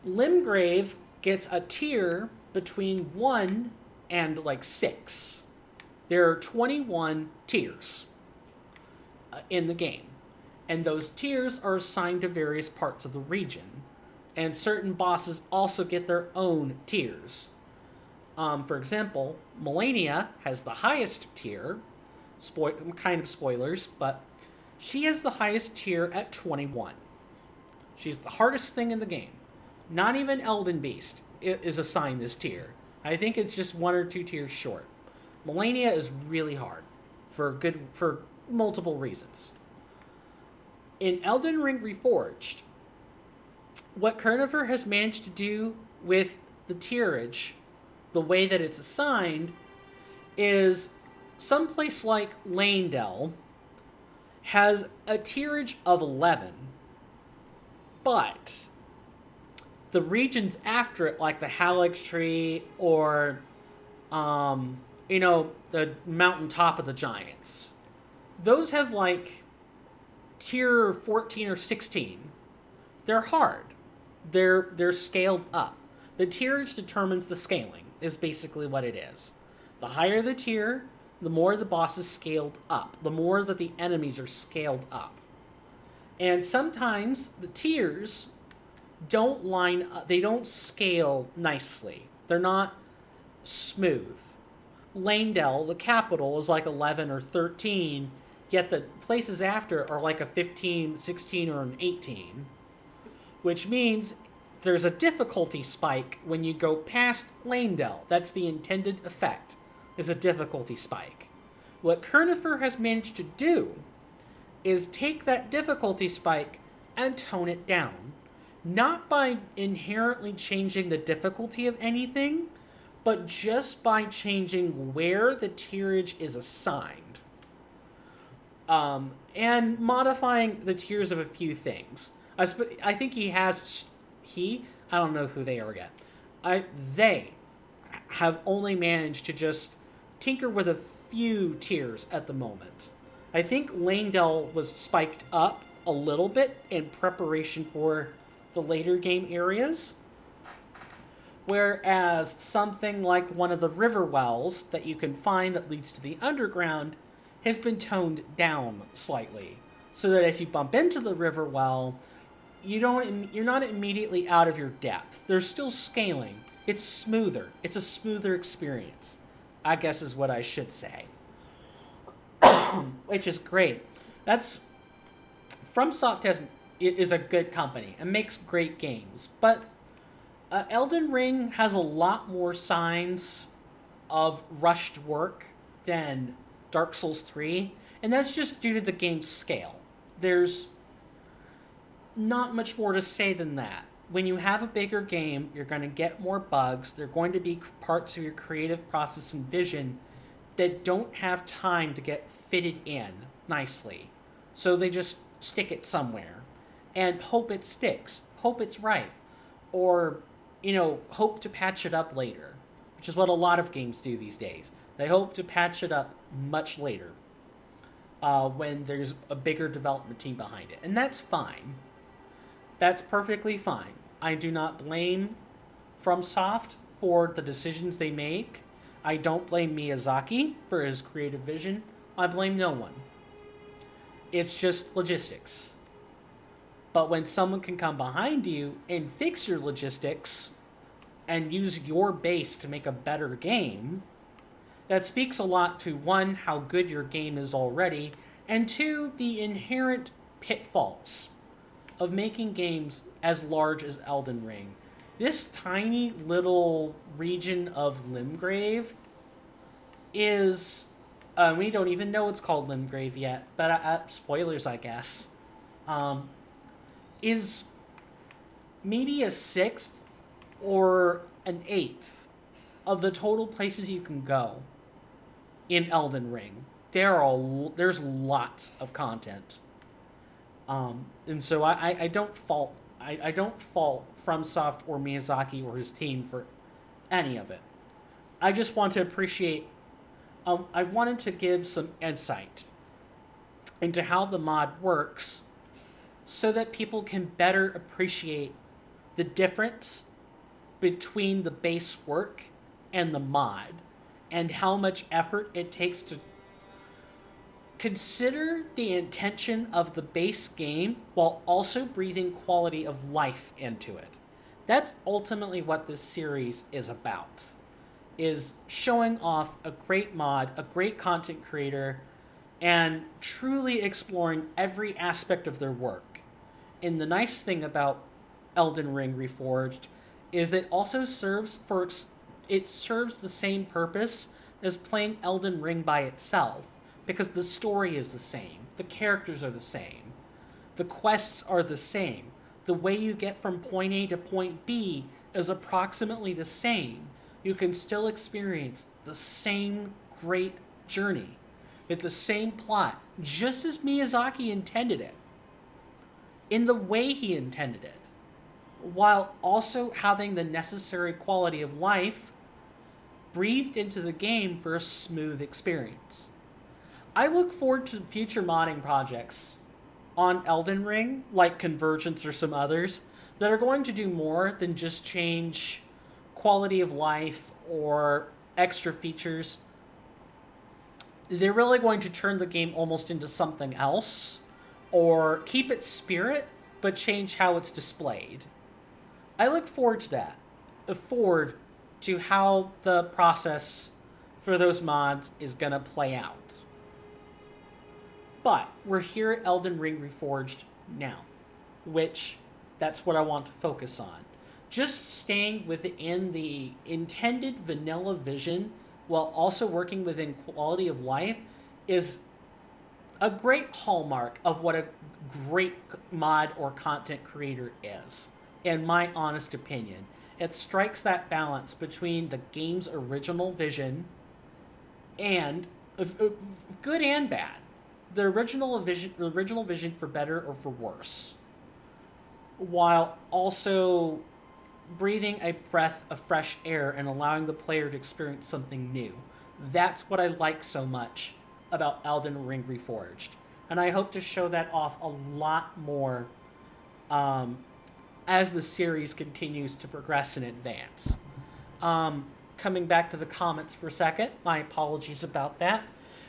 S1: Limgrave gets a tier between 1 and like 6. There are 21 tiers in the game. And those tiers are assigned to various parts of the region. And certain bosses also get their own tiers. For example, Melania has the highest tier. Kind of spoilers, but she has the highest tier at 21. She's the hardest thing in the game. Not even Elden Beast is assigned this tier. I think it's just 1 or 2 tiers short. Melania is really hard for multiple reasons. In Elden Ring Reforged, what Kernifer has managed to do with the tierage, the way that it's assigned, is someplace like Landell has a tierage of 11, but the regions after it, like the Hallex Tree or, the mountaintop of the Giants, those have like tier 14 or 16. They're hard. They're scaled up. The tierage determines the scaling, is basically what it is. The higher the tier, the more the boss is scaled up, the more that the enemies are scaled up. And sometimes the tiers don't line up, they don't scale nicely. They're not smooth. Landell, the capital, is like 11 or 13, yet the places after are like a 15, 16, or an 18, which means there's a difficulty spike when you go past Landell. That's the intended effect, is a difficulty spike. What Kernifer has managed to do is take that difficulty spike and tone it down. Not by inherently changing the difficulty of anything, but just by changing where the tierage is assigned. And modifying the tiers of a few things. I think I don't know who they are yet. They have only managed to just tinker with a few tiers at the moment. I think Landell was spiked up a little bit in preparation for the later game areas, whereas something like one of the river wells that you can find that leads to the underground has been toned down slightly, so that if you bump into the river well, you're not immediately out of your depth. There's still scaling. It's smoother. It's a smoother experience, I guess is what I should say. Which is great. FromSoft is a good company and makes great games, but Elden Ring has a lot more signs of rushed work than Dark Souls 3, and that's just due to the game's scale. There's not much more to say than that. When you have a bigger game, you're going to get more bugs. There are going to be parts of your creative process and vision that don't have time to get fitted in nicely. So they just stick it somewhere and hope it sticks, hope it's right, or, hope to patch it up later, which is what a lot of games do these days. They hope to patch it up much later when there's a bigger development team behind it. And that's fine. That's perfectly fine. I do not blame FromSoft for the decisions they make. I don't blame Miyazaki for his creative vision. I blame no one. It's just logistics. But when someone can come behind you and fix your logistics and use your base to make a better game, that speaks a lot to, one, how good your game is already, and two, the inherent pitfalls of making games as large as Elden Ring. This tiny little region of Limgrave is... we don't even know it's called Limgrave yet, but spoilers, I guess. Is maybe a sixth or an eighth of the total places you can go in Elden Ring. There's lots of content. And so I don't fault FromSoft or Miyazaki or his team for any of it. I just want to appreciate. I wanted to give some insight into how the mod works, so that people can better appreciate the difference between the base work and the mod, and how much effort it takes to consider the intention of the base game while also breathing quality of life into it. That's ultimately what this series is about, is showing off a great mod, a great content creator, and truly exploring every aspect of their work. And the nice thing about Elden Ring Reforged is that it also serves the same purpose as playing Elden Ring by itself, because the story is the same, the characters are the same, the quests are the same, the way you get from point A to point B is approximately the same. You can still experience the same great journey with the same plot, just as Miyazaki intended it, in the way he intended it, while also having the necessary quality of life breathed into the game for a smooth experience. I look forward to future modding projects on Elden Ring, like Convergence or some others, that are going to do more than just change quality of life or extra features. They're really going to turn the game almost into something else, or keep its spirit, but change how it's displayed. I look forward to that. Forward to how the process for those mods is going to play out. But we're here at Elden Ring Reforged now, which that's what I want to focus on. Just staying within the intended vanilla vision while also working within quality of life is a great hallmark of what a great mod or content creator is, in my honest opinion. It strikes that balance between the game's original vision and good and bad. The original vision for better or for worse, while also breathing a breath of fresh air and allowing the player to experience something new. That's what I like so much about Elden Ring Reforged. And I hope to show that off a lot more as the series continues to progress and advance. Coming back to the comments for a second, my apologies about that.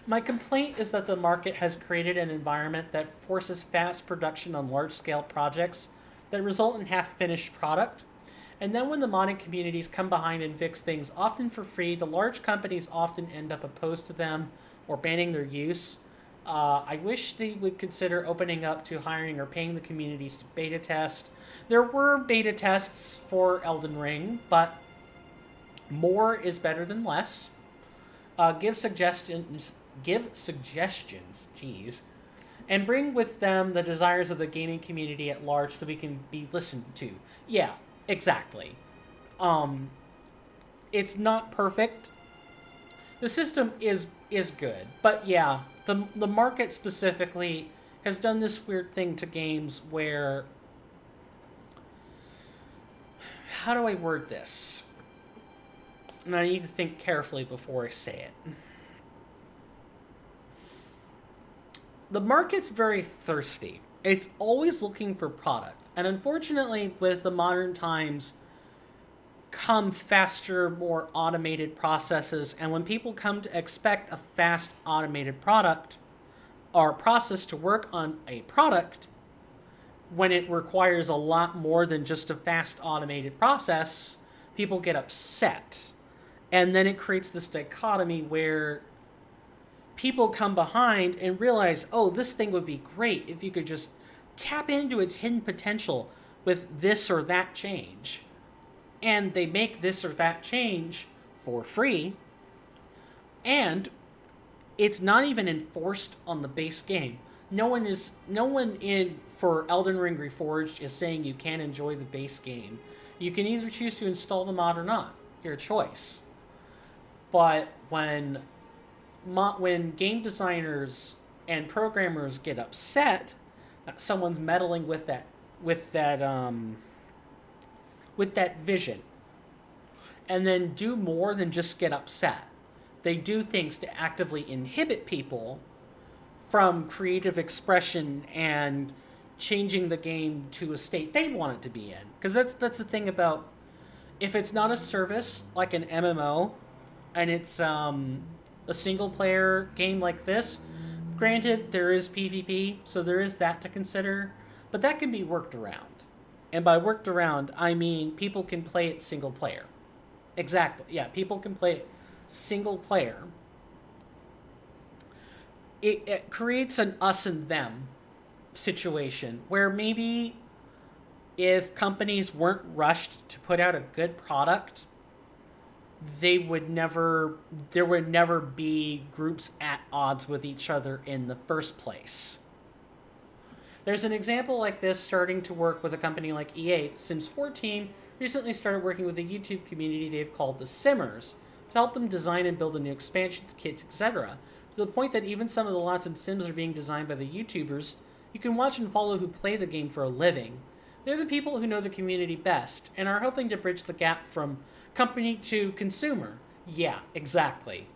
S1: My complaint is that the market has created an environment that forces fast production on large-scale projects that result in half-finished product. And then when the modding communities come behind and fix things, often for free, the large companies often end up opposed to them or banning their use. I wish they would consider opening up to hiring or paying the communities to beta test. There were beta tests for Elden Ring, but more is better than less. Give suggestions, geez, and bring with them the desires of the gaming community at large so we can be listened to. Yeah, exactly. It's not perfect. The system is good, but yeah, the market specifically has done this weird thing to games where, how do I word this? And I need to think carefully before I say it. The market's very thirsty. It's always looking for product. And unfortunately, with the modern times come faster, more automated processes. And when people come to expect a fast, automated product or process to work on a product, when it requires a lot more than just a fast, automated process, people get upset. And then it creates this dichotomy where people come behind and realize, oh, this thing would be great if you could just tap into its hidden potential with this or that change. And they make this or that change for free. And it's not even enforced on the base game. No one in for Elden Ring Reforged is saying you can't enjoy the base game. You can either choose to install the mod or not. Your choice. But when game designers and programmers get upset that someone's meddling with that vision, and then do more than just get upset, they do things to actively inhibit people from creative expression and changing the game to a state they want it to be in. Because that's the thing about, if it's not a service like an MMO, and it's a single-player game like this, granted, there is PvP, so there is that to consider, but that can be worked around. And by worked around, I mean people can play it single-player. Exactly, yeah, people can play it single-player. It creates an us and them situation where maybe if companies weren't rushed to put out a good product, there would never be groups at odds with each other in the first place. There's an example like this starting to work with a company like EA. The Sims 4 team recently started working with a YouTube community they've called the Simmers. to help them design and build the new expansions, kits, etc. To the point that even some of the lots and sims are being designed by the YouTubers you can watch and follow who play the game for a living. They're the people who know the community best and are hoping to bridge the gap from company to consumer. Yeah, exactly.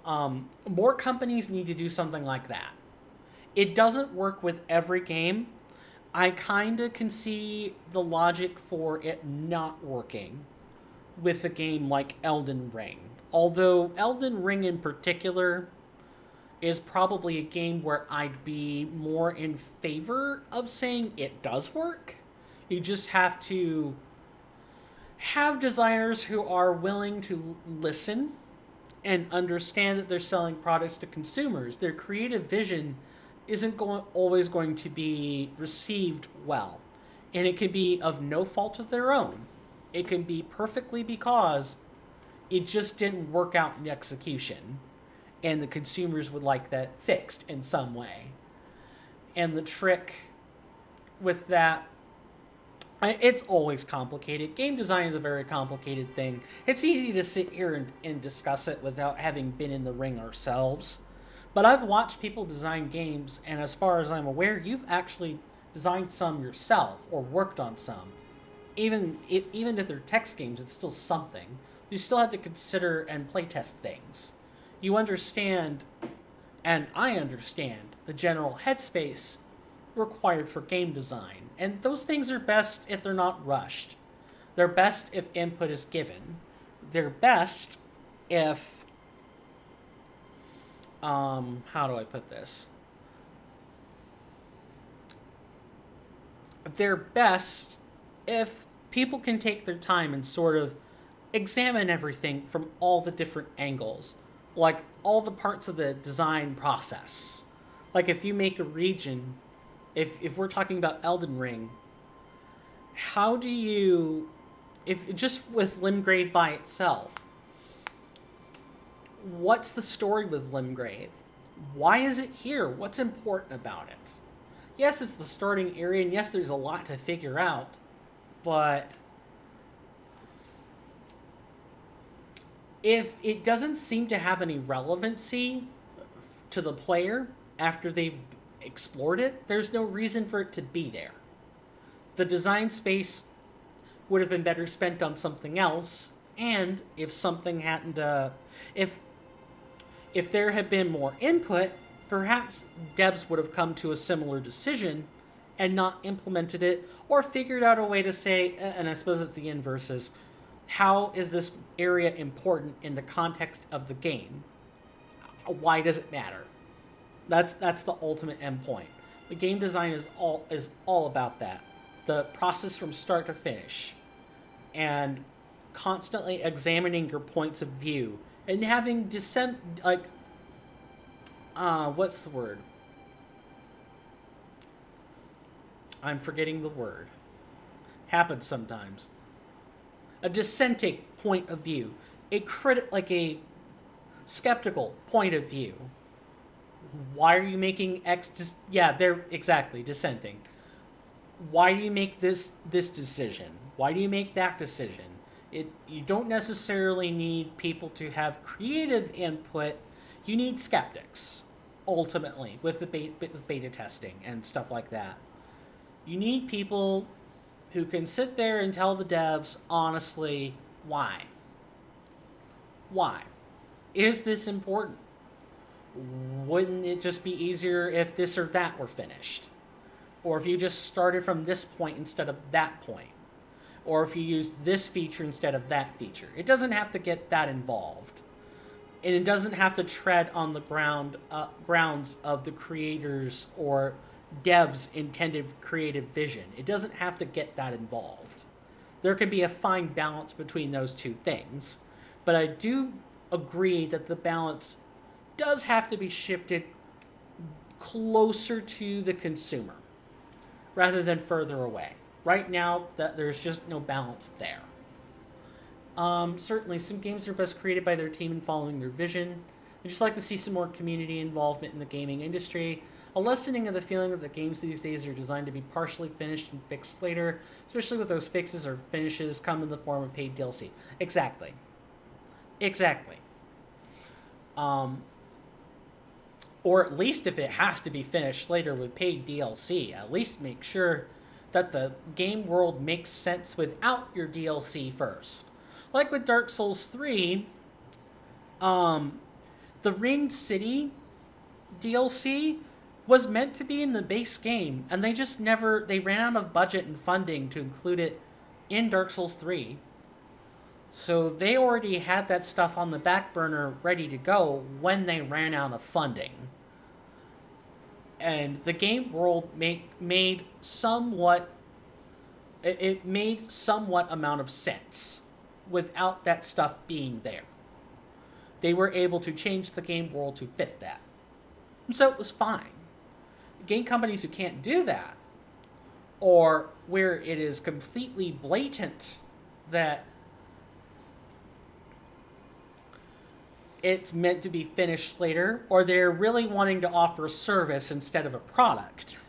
S1: More companies need to do something like that. It doesn't work with every game. I kind of can see the logic for it not working with a game like Elden Ring. Although Elden Ring in particular is probably a game where I'd be more in favor of saying it does work. You just have to have designers who are willing to listen and understand that they're selling products to consumers. Their creative vision isn't always going to be received well. And it can be of no fault of their own. It can be perfectly because it just didn't work out in execution. And the consumers would like that fixed in some way. And the trick with that, it's always complicated. Game design is a very complicated thing. It's easy to sit here and discuss it without having been in the ring ourselves. But I've watched people design games, and as far as I'm aware, you've actually designed some yourself or worked on some. Even if they're text games, it's still something. You still have to consider and playtest things. You understand, and I understand, the general headspace required for game design. And those things are best if they're not rushed. They're best if input is given. They're best if, how do I put this? They're best if people can take their time and sort of examine everything from all the different angles. Like all the parts of the design process. Like if you make a region, if we're talking about Elden Ring, how do you, if just with Limgrave by itself, what's the story with Limgrave? Why is it here? What's important about it? Yes, it's the starting area, and yes, there's a lot to figure out, but if it doesn't seem to have any relevancy to the player after they've explored it, there's no reason for it to be there. The design space would have been better spent on something else, and if something hadn't, if there had been more input, perhaps devs would have come to a similar decision and not implemented it, or figured out a way to say, and I suppose it's the inverse, is how is this area important in the context of the game? Why does it matter? That's the ultimate end point. The game design is all about that. The process from start to finish. And constantly examining your points of view. And having what's the word? I'm forgetting the word. Happens sometimes. A dissenting point of view. A skeptical point of view. Why are you making X? They're exactly dissenting. Why do you make this decision? Why do you make that decision? You don't necessarily need people to have creative input. You need skeptics, ultimately, with beta testing and stuff like that. You need people who can sit there and tell the devs honestly why. Why? Is this important? Wouldn't it just be easier if this or that were finished? Or if you just started from this point instead of that point? Or if you used this feature instead of that feature? It doesn't have to get that involved. And it doesn't have to tread on the grounds of the creators or devs' intended creative vision. It doesn't have to get that involved. There can be a fine balance between those two things. But I do agree that the balance does have to be shifted closer to the consumer rather than further away. Right now, there's just no balance there. Certainly, some games are best created by their team and following their vision. I'd just like to see some more community involvement in the gaming industry. A lessening of the feeling that the games these days are designed to be partially finished and fixed later, especially with those fixes or finishes come in the form of paid DLC. Exactly. Exactly. Or at least if it has to be finished later with paid DLC, at least make sure that the game world makes sense without your DLC first. Like with Dark Souls 3, the Ringed City DLC was meant to be in the base game, and they just never, they ran out of budget and funding to include it in Dark Souls 3. So they already had that stuff on the back burner ready to go when they ran out of funding. And the game world made somewhat amount of sense without that stuff being there. They were able to change the game world to fit that. And so it was fine. Game companies who can't do that, or where it is completely blatant that it's meant to be finished later, or they're really wanting to offer a service instead of a product,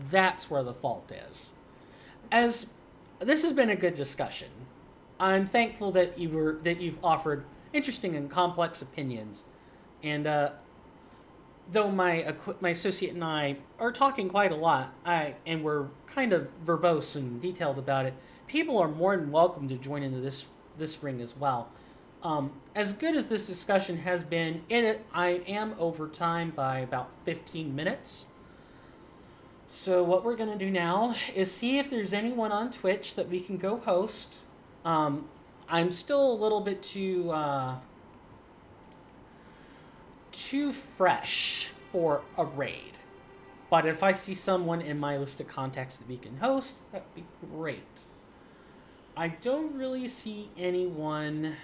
S1: that's where the fault is. As this has been a good discussion, I'm thankful that you've offered interesting and complex opinions, and though my associate and I are talking quite a lot, and we're kind of verbose and detailed about it, people are more than welcome to join into this ring as well. As good as this discussion has been, I am over time by about 15 minutes. So what we're going to do now is see if there's anyone on Twitch that we can go host. I'm still a little bit too fresh for a raid. But if I see someone in my list of contacts that we can host, that would be great. I don't really see anyone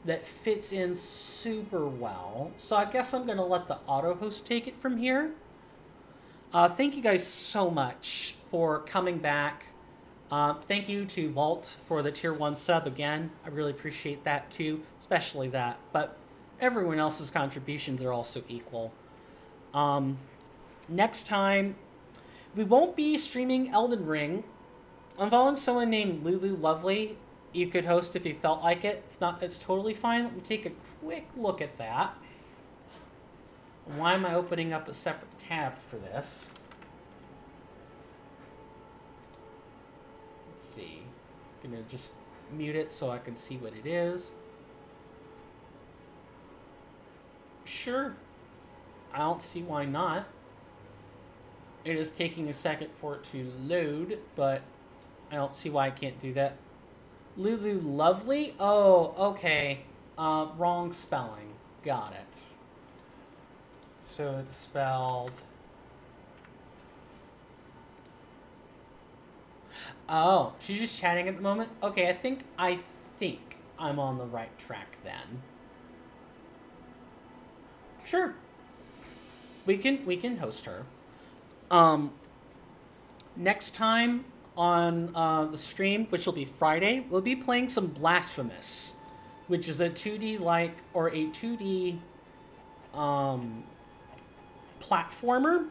S1: that fits in super well, so I guess I'm going to let the auto host take it from here. Thank you guys so much for coming back. Thank you to Vault for the tier 1 sub again. I really appreciate that too, especially that. But everyone else's contributions are also equal. Next time, we won't be streaming Elden Ring. I'm following someone named Lulu Lovely. You could host if you felt like it. If not, it's totally fine. Let me take a quick look at that. Why am I opening up a separate tab for this? Let's see. I'm gonna just mute it so I can see what it is. Sure. I don't see why not. It is taking a second for it to load, but I don't see why I can't do that. Lulu Lovely? Oh, okay. Wrong spelling. Got it. So it's spelled... Oh, she's just chatting at the moment? Okay, I think I'm on the right track then. Sure. We can host her. Next time on the stream, which will be Friday, we'll be playing some Blasphemous, which is a 2D or a 2D platformer.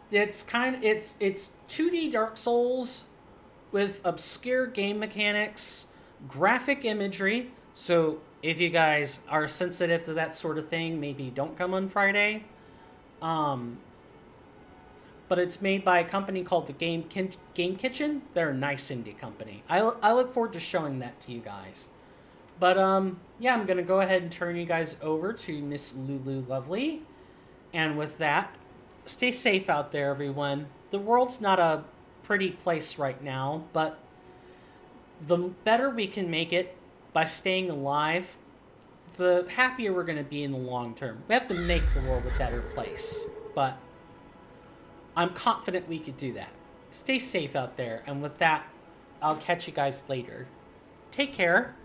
S1: It's 2D Dark Souls with obscure game mechanics, graphic imagery. So if you guys are sensitive to that sort of thing, maybe don't come on Friday. But it's made by a company called the Game Kitchen. They're a nice indie company. I look forward to showing that to you guys. But yeah, I'm gonna go ahead and turn you guys over to Miss Lulu Lovely. And with that, stay safe out there, everyone. The world's not a pretty place right now, but the better we can make it by staying alive, the happier we're going to be in the long term. We have to make the world a better place, but I'm confident we could do that. Stay safe out there, and with that, I'll catch you guys later. Take care.